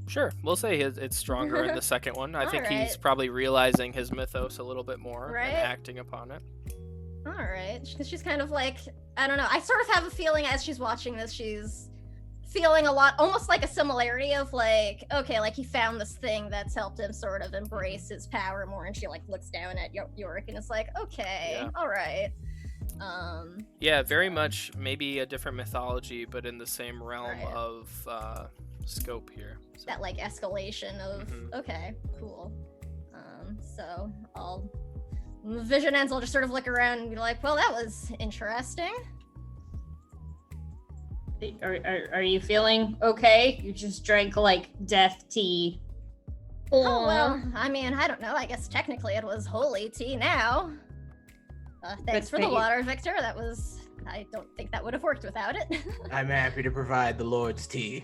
Sure, we'll say it's stronger in the second one. I think he's Alright. probably realizing his mythos a little bit more Right. and acting upon it. Alright, because she's kind of like, I don't know, I sort of have a feeling as she's watching this, she's feeling a lot, almost like a similarity of like, okay, like he found this thing that's helped him sort of embrace his power more, and she like looks down at Yorick and is like, okay, Yeah. alright. Yeah, very much maybe a different mythology, but in the same realm Right. of scope here. So, That like escalation of, Mhm. okay, cool. So I'll, when the vision ends, I'll just sort of look around and be like, well, that was interesting. Are you feeling okay? You just drank like death tea. Oh, well, I mean, I don't know. I guess technically it was holy tea now. Thanks for the but you- water, Victor. That was... I don't think that would have worked without it. I'm happy to provide the Lord's tea.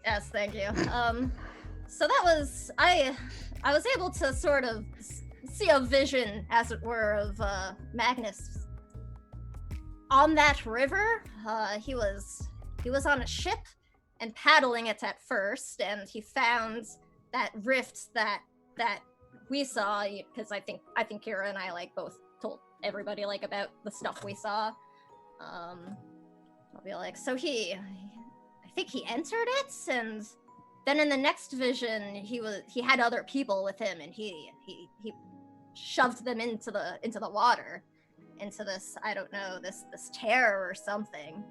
Yes, thank you. So that was... I was able to sort of see a vision, as it were, of Magnus on that river. He was on a ship and paddling it at first, and he found that rift that we saw, because I think Kira and I like both told everybody like about the stuff we saw. I'll be like, so I think he entered it, and then in the next vision he had other people with him, and he shoved them into the water, into this, I don't know, this tear or something.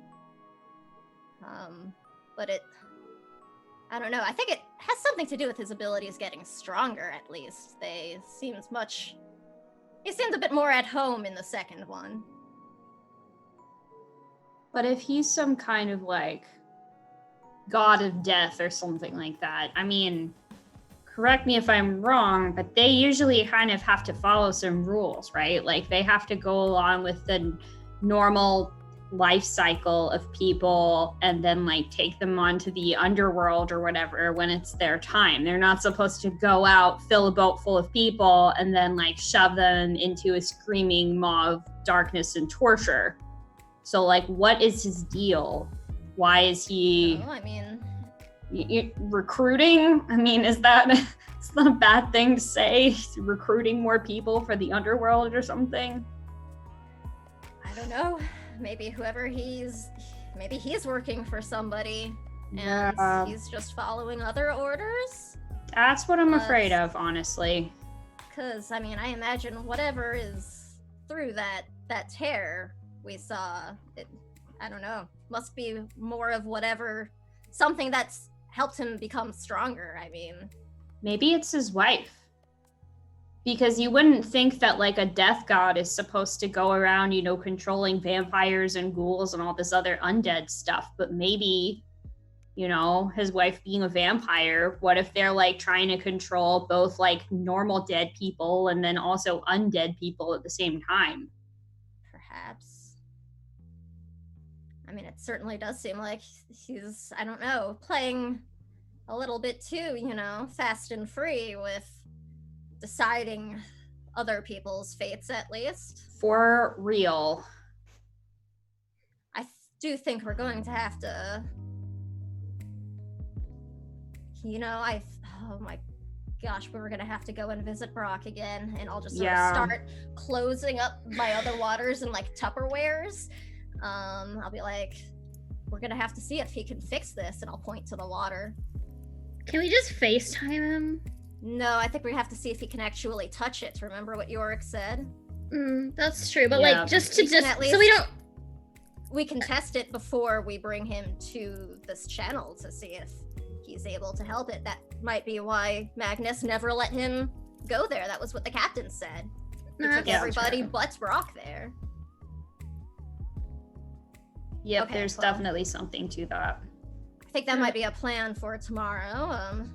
But I don't know, I think it has something to do with his abilities getting stronger, at least. He seemed a bit more at home in the second one. But if he's some kind of like god of death or something like that, I mean, correct me if I'm wrong, but they usually kind of have to follow some rules, right? Like they have to go along with the normal life cycle of people and then like take them onto the underworld or whatever when it's their time. They're not supposed to go out, fill a boat full of people, and then like shove them into a screaming maw of darkness and torture. So like, what is his deal? Why is he Oh, I mean, recruiting? I mean, is that it's not a bad thing to say? Recruiting more people for the underworld or something? I don't know. Maybe maybe he's working for somebody and Yeah. he's just following other orders. That's what I'm But- afraid of, honestly. Because, I mean, I imagine whatever is through that tear we saw, I don't know, must be more of something that's helped him become stronger. I mean, Maybe it's his wife. Because you wouldn't think that like a death god is supposed to go around, controlling vampires and ghouls and all this other undead stuff. But maybe, his wife being a vampire, what if they're like trying to control both like normal dead people and then also undead people at the same time? perhaps. I mean, it certainly does seem like he's, I don't know, playing a little bit too, fast and free with deciding other people's fates, at least. For real. I do think we're going to have to, oh my gosh, we were going to have to go and visit Brock again, and I'll just sort of start closing up my other waters and like Tupperwares. I'll be like, we're going to have to see if he can fix this, and I'll point to the water. Can we just FaceTime him? No, I think we have to see if he can actually touch it. Remember what Yorick said? That's true, but Yeah. like just We can at so we don't. We can test it before we bring him to this channel to see if he's able to help it. That might be why Magnus never let him go there. That was what the captain said. He took That's everybody true. but Brock there. Yep, Okay, there's well. definitely something to that. I think that might be a plan for tomorrow.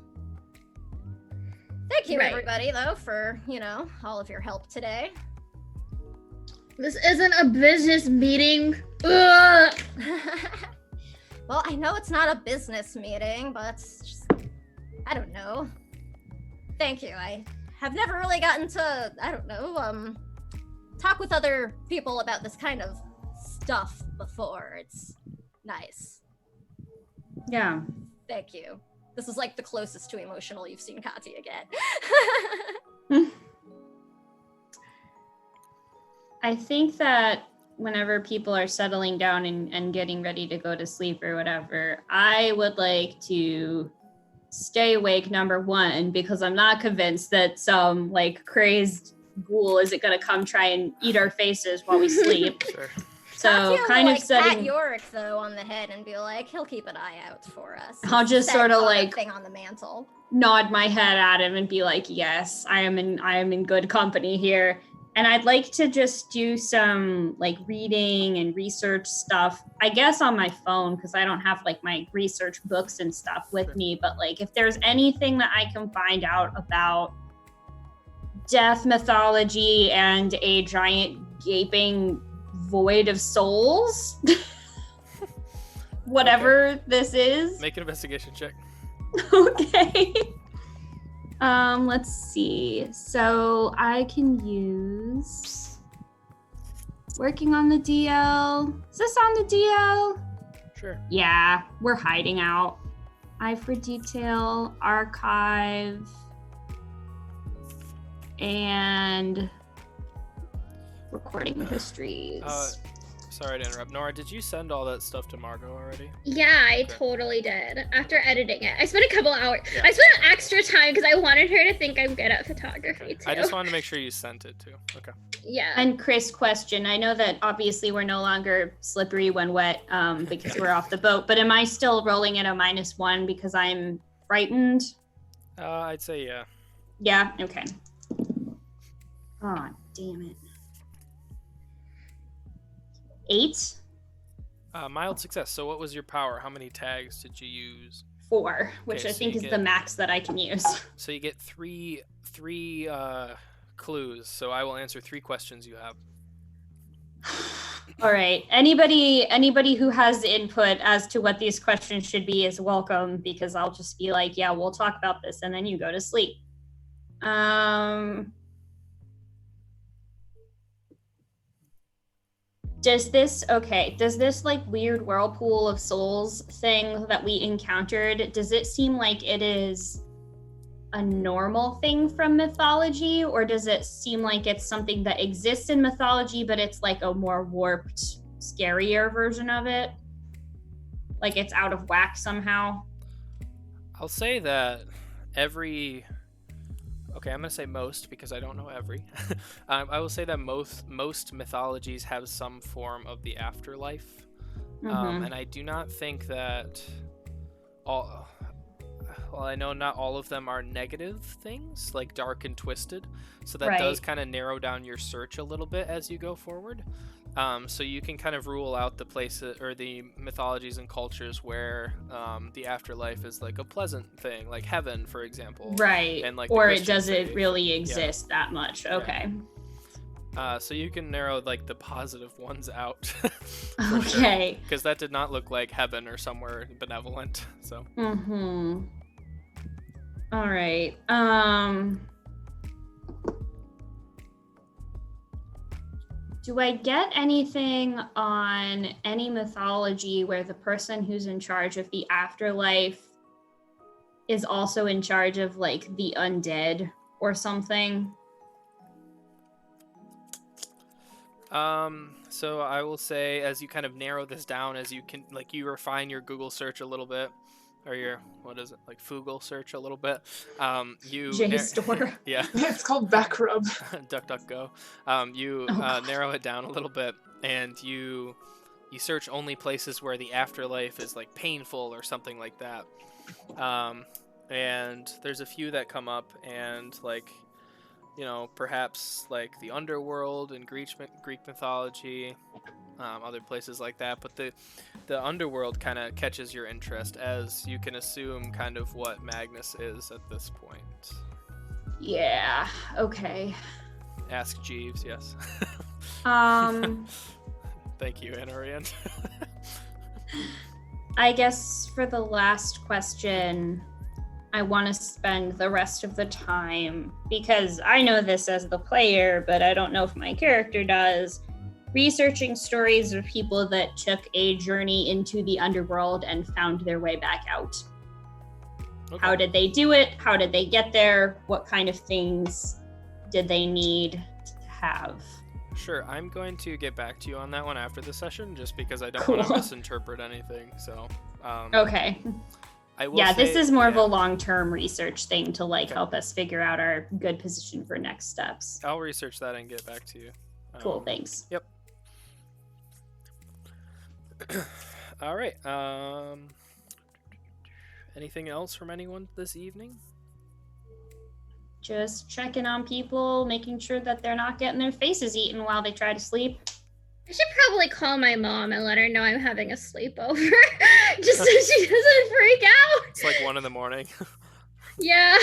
Thank you, Right. everybody, though, for, all of your help today. This isn't a business meeting. Ugh. Well, I know it's not a business meeting, but just, I don't know. Thank you. I have never really gotten to, I don't know, talk with other people about this kind of stuff before. It's nice. Yeah. Thank you. This is like the closest to emotional you've seen Katya get. I think that whenever people are settling down and getting ready to go to sleep or whatever, I would like to stay awake, number one, because I'm not convinced that some like crazed ghoul isn't going to come try and eat our faces while we sleep. Sure. So Katya will, kind of pat setting, Yorick though on the head and be like, he'll keep an eye out for us. I'll just Set sort of on the like thing on the mantle. nod my head at him and be like, yes, I am in good company here. And I'd like to just do some like reading and research stuff, I guess on my phone, because I don't have like my research books and stuff with me. But like if there's anything that I can find out about death mythology and a giant gaping void of souls, whatever this is. Make an investigation check. Okay. Let's see. So I can use working on the DL. Is this on the DL? Sure. Yeah, we're hiding out. Eye for detail, archive, and recording histories. Sorry to interrupt. Nora, did you send all that stuff to Margot already? Yeah, I Okay. totally did. After editing it, I spent a couple hours. Yeah. I spent extra time because I wanted her to think I'm good at photography too. I just wanted to make sure you sent it too. Okay. Yeah. And Chris, question. I know that obviously we're no longer slippery when wet because we're off the boat, but am I still rolling at a -1 because I'm frightened? I'd say yeah. Yeah, okay. Oh, damn it. 8? Mild success. So what was your power? How many tags did you use? 4, which Okay, I so think you is get- the max that I can use. So you get three clues. So I will answer 3 questions you have. All right. Anybody who has input as to what these questions should be is welcome, because I'll just be like, yeah, we'll talk about this, and then you go to sleep. Does this like weird whirlpool of souls thing that we encountered, does it seem like it is a normal thing from mythology, or does it seem like it's something that exists in mythology but it's like a more warped, scarier version of it? Like it's out of whack somehow? I'll say that okay, I'm gonna say most because I don't know every. I will say that most mythologies have some form of the afterlife, and I do not think that all. Well, I know not all of them are negative things, like dark and twisted, so that does kind of narrow down your search a little bit as you go forward. So you can kind of rule out the places or the mythologies and cultures where the afterlife is like a pleasant thing, like heaven, for example. Right. And like, or it doesn't really exist that much. Yeah. Okay. So you can narrow like the positive ones out. Okay. Because that did not look like heaven or somewhere benevolent. So. All right. Do I get anything on any mythology where the person who's in charge of the afterlife is also in charge of like the undead or something? So I will say, as you kind of narrow this down, as you can, like, you refine your Google search a little bit, or your, what is it, like Foogle search a little bit, you JSTOR. yeah, It's called Backrub. DuckDuckGo. You Oh, narrow it down a little bit, and you search only places where the afterlife is like painful or something like that. And there's a few that come up, and like, you know, perhaps like the underworld in Greek mythology, other places like that. But the underworld kind of catches your interest, as you can assume kind of what Magnus is at this point. Yeah. Okay. Ask Jeeves, yes. Thank you, Anorian. I guess for the last question, I want to spend the rest of the time, because I know this as the player, but I don't know if my character does, researching stories of people that took a journey into the underworld and found their way back out. Okay. How did they do it? How did they get there? What kind of things did they need to have? Sure, I'm going to get back to you on that one after the session, just because I don't want to misinterpret anything. So, okay. I will say, this is more of a long-term research thing to like help us figure out our good position for next steps. I'll research that and get back to you. Cool, thanks. Yep. All right. Anything else from anyone this evening? Just checking on people, making sure that they're not getting their faces eaten while they try to sleep. I should probably call my mom and let her know I'm having a sleepover, just so she doesn't freak out. It's like 1 a.m. Yeah.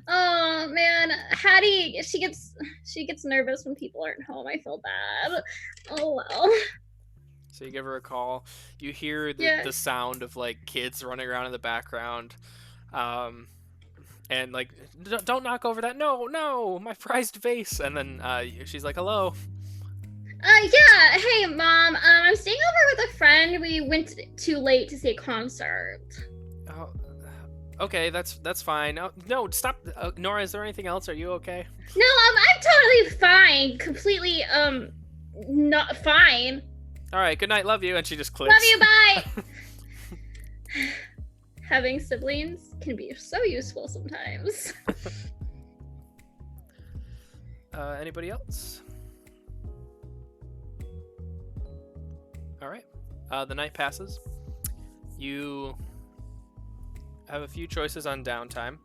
Oh man, Hattie, she gets nervous when people aren't home. I feel bad. Oh well. So you give her a call. You hear the sound of like kids running around in the background, and like, don't knock over that. No, my prized vase. And then she's like, hello. Yeah. Hey, Mom. I'm staying over with a friend. We went too late to see a concert. Oh, okay. That's fine. No, stop. Nora, is there anything else? Are you okay? No, I'm totally fine. Completely, not fine. All right. Good night. Love you. And she just clicks. Love you. Bye. Having siblings can be so useful sometimes. Anybody else? All right. The night passes. You have a few choices on downtime,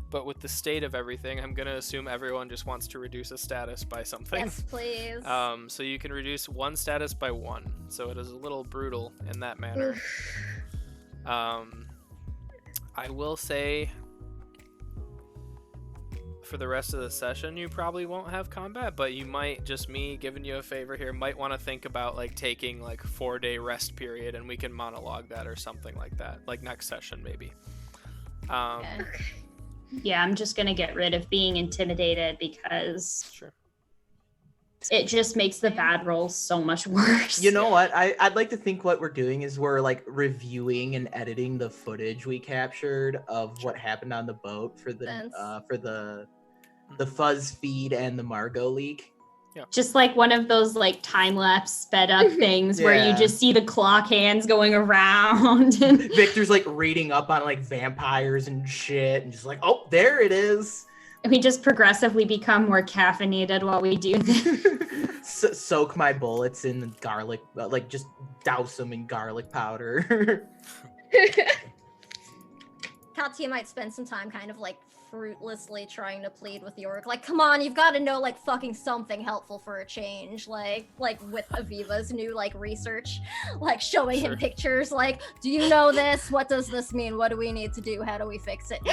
but with the state of everything, I'm going to assume everyone just wants to reduce a status by something. Yes, please. So you can reduce one status by 1. So it is a little brutal in that manner. I will say, for the rest of the session, you probably won't have combat, but you might, just me giving you a favor here, might want to think about like taking like 4-day rest period, and we can monologue that or something like that, like next session maybe. Yeah, I'm just gonna get rid of being intimidated because it just makes the bad rolls so much worse. You know what? I'd like to think what we're doing is we're like reviewing and editing the footage we captured of what happened on the boat for the fuzz feed and the Margot leak. Just like one of those like time lapse sped up things where you Yeah. just see the clock hands going around. And Victor's like reading up on like vampires and shit, and just like, oh, there it is. we just progressively become more caffeinated while we do this. Soak my bullets in garlic, like just douse them in garlic powder. Katya might spend some time kind of like fruitlessly trying to plead with Yorick, like, come on, you've got to know like fucking something helpful for a change, like with Aviva's new like research, like showing him pictures, like, do you know this? What does this mean? What do we need to do? How do we fix it?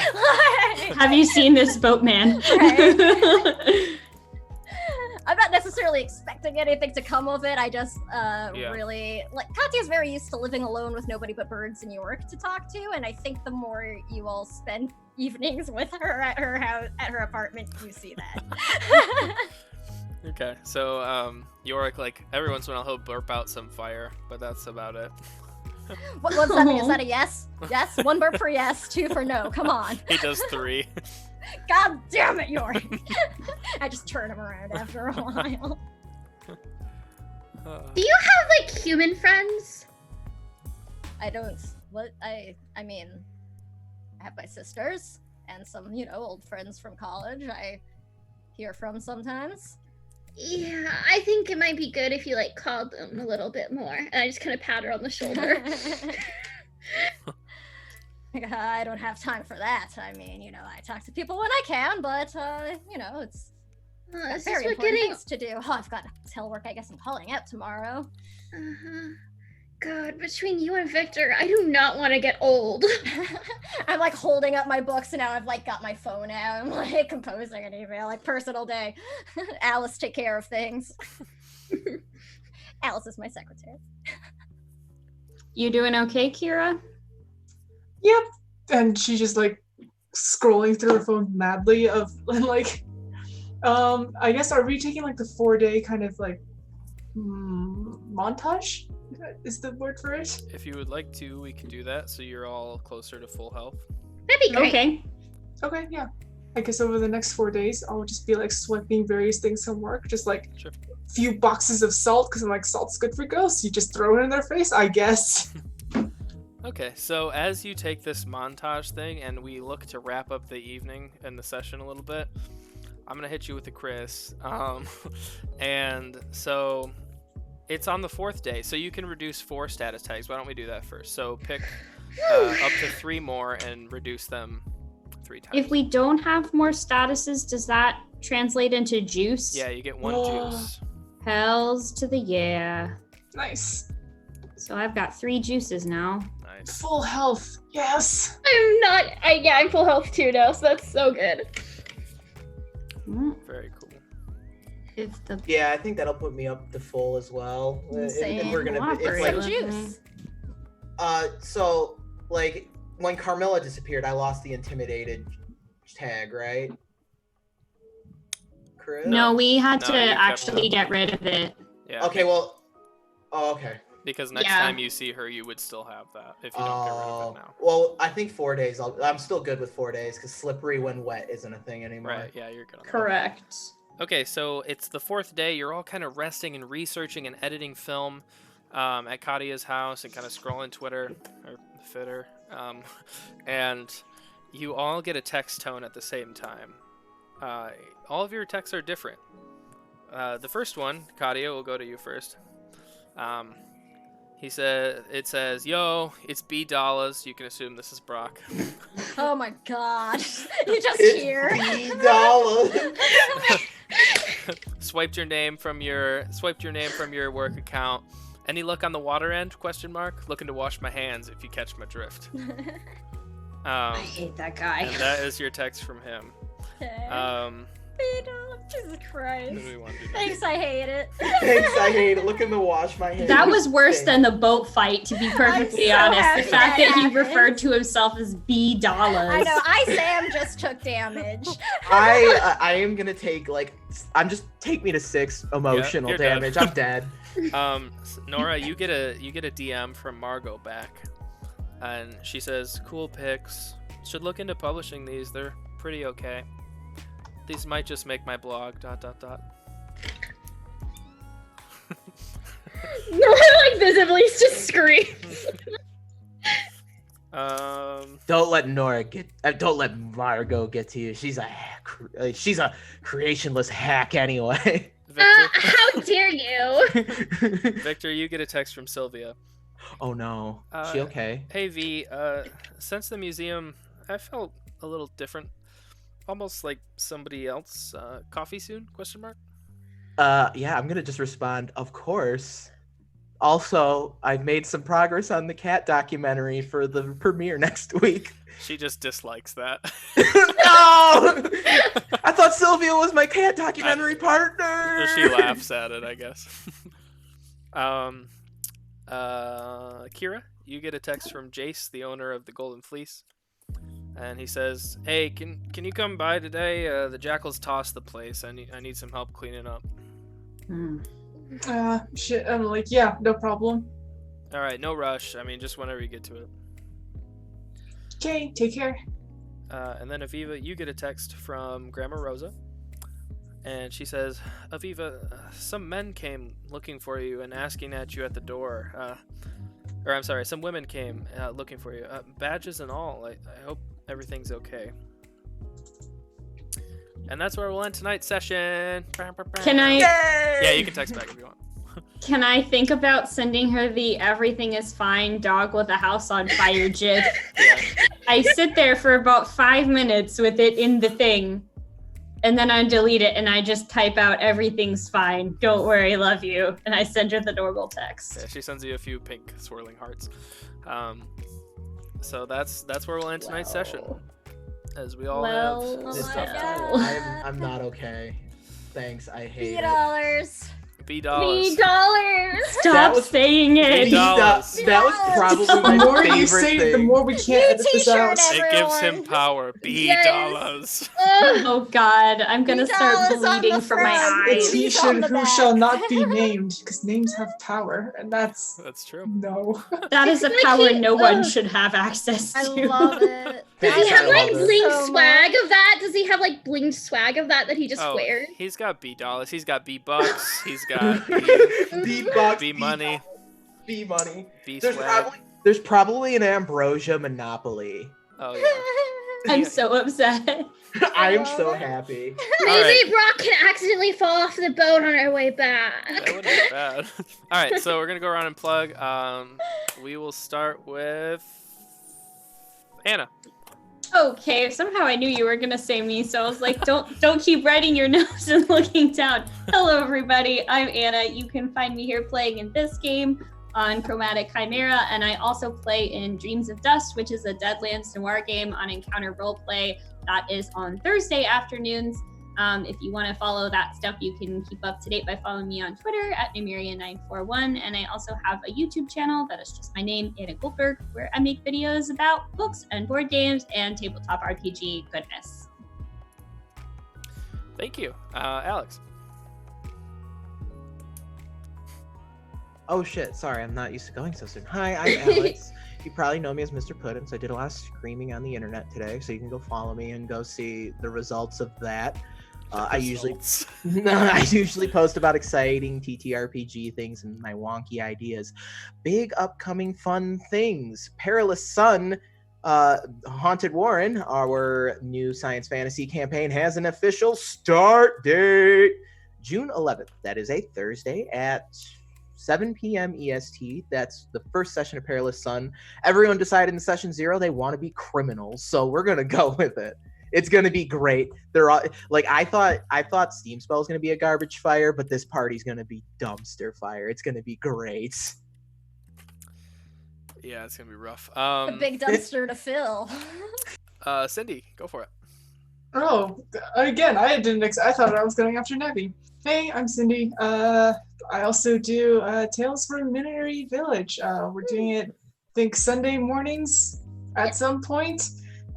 Have you seen this boatman? Right. I'm not necessarily expecting anything to come of it. I just really like Katya's very used to living alone with nobody but birds in New York to talk to, and I think the more you all spend evenings with her at her house, at her apartment, you see that. Okay, so Yorick, like every once in a while he'll burp out some fire, but that's about it. What does that mean? Is that a yes? Yes? 1 burp for yes, 2 for no. Come on. He does 3. God damn it, Yorick. I just turn him around after a while. Do you have like human friends? I don't. What? I mean, I have my sisters and some, old friends from college I hear from sometimes. Yeah, I think it might be good if you like called them a little bit more. And I just kind of pat her on the shoulder. I don't have time for that. I mean, I talk to people when I can, but, it's This very is important what getting. things to do. Oh, I've got to tell work. I guess I'm calling out tomorrow. God, between you and Victor, I do not want to get old. I'm like holding up my books and now I've like got my phone out. I'm like composing an email, like personal day. Alice, take care of things. Alice is my secretary. You doing okay, Kira? Yep. And she just like scrolling through her phone madly I guess are we taking like the 4-day kind of like montage? Is the word for it? If you would like to, we can do that so you're all closer to full health. That'd be great. Okay. Okay, yeah. I guess over the next 4 days, I'll just be like swiping various things from work, just like Sure. few boxes of salt, because I'm like, salt's good for ghosts. You just throw it in their face, I guess. Okay, so as you take this montage thing and we look to wrap up the evening and the session a little bit, I'm going to hit you with a Chris. And so it's on the 4th day, so you can reduce 4 status tags. Why don't we do that first? So pick up to 3 more and reduce them 3 times. If we don't have more statuses, does that translate into juice? Yeah, you get 1 juice. Hells to the yeah. Nice. So I've got 3 juices now. Nice. Full health. Yes. I'm full health too now, so that's so good. Very cool. If the Yeah, I think that'll put me up to full as well. Insane. We're gonna it's Cooperate. like, Juice. so like when Carmilla disappeared, I lost the intimidated tag, right? Chris? No, we had No, to you kept actually it. get rid of it. Yeah. Okay, well. Oh, okay. Because next Yeah. time you see her, you would still have that if you don't get rid of it now. Well, I think 4 days. I'm still good with 4 days because slippery when wet isn't a thing anymore. Right, yeah, you're good on that. Correct. Okay, so it's the 4th day. You're all kind of resting and researching and editing film at Kadia's house and kind of scrolling Twitter or Fitter. And you all get a text tone at the same time. All of your texts are different. The first one, Kadia, will go to you first. It says, "Yo, it's $. You can assume this is Brock." Oh my god. You just It's hear. $. Swiped your name from your work account. Any luck on the water end? ? Looking to wash my hands if you catch my drift. I hate that guy. And that is your text from him. Jesus Christ. What do we want to do? Thanks, I hate it. Thanks, I hate it. Look in the wash, my hands. That was worse than the boat fight, to be perfectly so honest. happy The fact that that he happened. referred to himself as B dollars. I know. Sam just took damage. I am gonna take take me to 6 emotional you're dead. damage. I'm dead. Nora, you get a DM from Margot back, and she says, "Cool pics. Should look into publishing these. They're pretty okay. These might just make my blog. ... No one visibly just screams. Don't let don't let Margot get to you. She's a creationless hack anyway. Victor, How dare you? Victor, you get a text from Sylvia. Oh no. She okay? Hey V, since the museum, I felt a little different. Almost like somebody else. Coffee soon? ? Yeah, I'm gonna just respond, of course. Also, I've made some progress on the cat documentary for the premiere next week. She just dislikes that. No! I thought Sylvia was my cat documentary partner. She laughs at it, I guess. Kira, you get a text from Jace, the owner of the Golden Fleece. And he says, "Hey, can you come by today? The jackals tossed the place. I need some help cleaning up." Shit. I'm like, yeah, no problem. All right, no rush. I mean, just whenever you get to it. Okay, take care. And then Aviva, you get a text from Grandma Rosa, and she says, "Aviva, some men came looking for you and asking at you at the door. Or I'm sorry, some women came looking for you, badges and all. I hope everything's okay." And that's where we'll end tonight's session. Can I? Yeah, you can text back if you want. Can I think about sending her the "everything is fine" dog with a house on fire gif? Yeah. I sit there for about 5 minutes with it in the thing, and then I delete it and I just type out "everything's fine, don't worry, love you," and I send her the normal text. Yeah, she sends you a few pink swirling hearts. So that's where we'll end tonight's session. As we all have Oh This my stuff to God. do. I'm not okay. Thanks, I hate it. $3. $B. Stop was- saying it. That was probably The my more favorite you say, thing. the more we can't edit this out. T-shirt, It gives him everyone. power. $B. Yes. Oh God, I'm gonna start $3 on the bleeding from my front. A eyes. He's on t-shirt the who back. shall not be named, because names have power, and that's That's true. no. That is a It's like power he- no one ugh. should have access to. I love it. Does Does he I have like love it. bling So swag of that? Does he have like bling swag of that he just Oh, wears? he's got $B. He's got $B. He's got B bucks, B money. B money. B There's swag. probably an Ambrosia Monopoly. Oh yeah. I'm so upset. I am so happy. Maybe Brock can accidentally fall off the boat on our way back. That wouldn't be bad. All right, so we're gonna go around and plug. We will start with Anna. Okay, somehow I knew you were gonna say me, so I was like, don't keep writing your notes and looking down. Hello everybody, I'm Anna. You can find me here playing in this game on Chromatic Chimera, and I also play in Dreams of Dust, which is a Deadlands Noir game on Encounter Roleplay. That is on Thursday afternoons. If you want to follow that stuff, you can keep up to date by following me on Twitter at Nymeria941. And I also have a YouTube channel that is just my name, Anna Goldberg, where I make videos about books and board games and tabletop RPG goodness. Thank you, Alex. Oh shit, sorry, I'm not used to going so soon. Hi, I'm Alex. You probably know me as Mr. Puddin', I did a lot of screaming on the internet today, so you can go follow me and go see the results of that. I usually post about exciting TTRPG things and my wonky ideas. Big upcoming fun things. Perilous Sun, Haunted Warren, our new science fantasy campaign, has an official start date. June 11th. That is a Thursday at 7 p.m. EST. That's the first session of Perilous Sun. Everyone decided in session 0 they want to be criminals, so we're gonna go with it. It's gonna be great. They're all like, I thought Steam Spell was gonna be a garbage fire, but this party's gonna be dumpster fire. It's gonna be great. Yeah, it's gonna be rough. A big dumpster to fill. Cindy, go for it. Oh, again, I didn't. I thought I was going after Nebby. Hey, I'm Cindy. I also do Tales from Minary Village. We're doing it, I think, Sunday mornings at some point,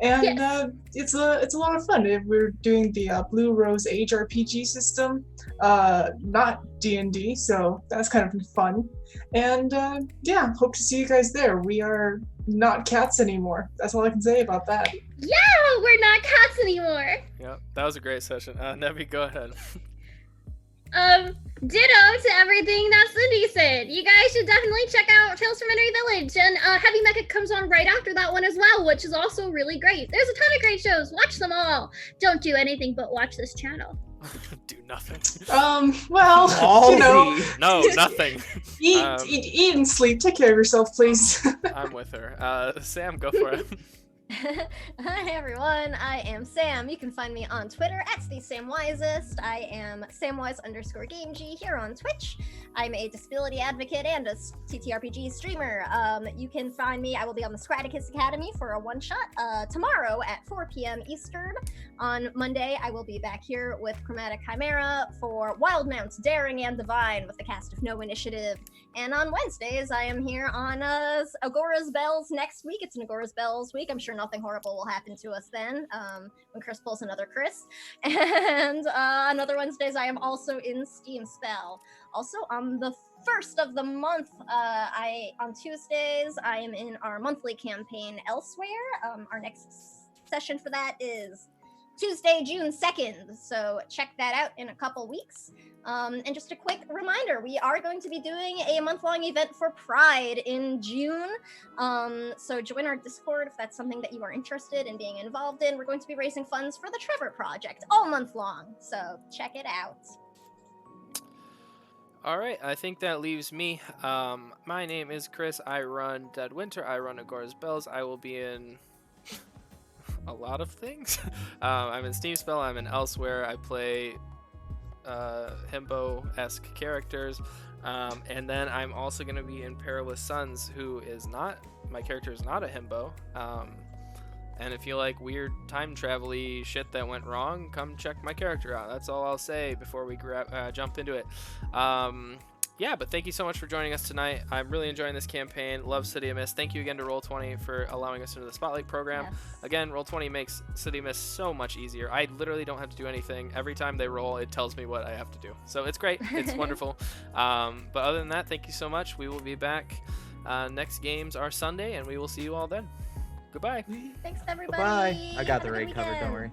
and Yes. it's a lot of fun. We're doing the Blue Rose Age RPG system, not D&D, so that's kind of fun. And yeah, hope to see you guys there. We are not cats anymore. That's all I can say about that. Yeah, we're not cats anymore. Yep, that was a great session. Nevi, go ahead. Ditto to everything that Cindy said. You guys should definitely check out Tales from Minary Village, and Heavy Mecha comes on right after that one as well, which is also really great. There's a ton of great shows. Watch them all. Don't do anything but watch this channel. Do nothing. Well, you know, No, nothing. eat and sleep. Take care of yourself, please. I'm with her. Sam, go for it. Hi everyone, I am Sam. You can find me on Twitter at SamWisest. I am Samwise_GameG here on Twitch. I'm a disability advocate and a TTRPG streamer. You can find me, I will be on the Scraticus Academy for a one-shot tomorrow at 4 p.m. Eastern. On Monday, I will be back here with Chromatic Chimera for Wild Mounts Daring and Divine with the cast of No Initiative. And on Wednesdays, I am here on Agora's Bells next week. It's an Agora's Bells week. I'm sure nothing horrible will happen to us then when Chris pulls another Chris. And on other Wednesdays, I am also in Steam Spell. Also, on the first of the month, on Tuesdays, I am in our monthly campaign Elsewhere. Our next session for that is Tuesday, June 2nd. So check that out in a couple weeks. And just a quick reminder, we are going to be doing a month-long event for Pride in June. So join our Discord if that's something that you are interested in being involved in. We're going to be raising funds for the Trevor Project all month long. So check it out. All right, I think that leaves me. My name is Chris. I run Dead Winter. I run Agora's Bells. I will be in a lot of things. I'm in Steam Spell. I'm in Elsewhere. I play himbo-esque characters, and then I'm also going to be in Perilous Sons, who is not, my character is not a himbo, and if you like weird time travel-y shit that went wrong, come check my character out. That's all I'll say before we jump into it. Yeah, but thank you so much for joining us tonight. I'm really enjoying this campaign. Love City of Mist. Thank you again to Roll20 for allowing us into the Spotlight program. Yes. Again, Roll20 makes City of Mist so much easier. I literally don't have to do anything. Every time they roll, it tells me what I have to do. So it's great. It's wonderful. But other than that, thank you so much. We will be back. Next games are Sunday, and we will see you all then. Goodbye. Thanks, everybody. Bye. I got Have the a good raid covered. Don't weekend. worry.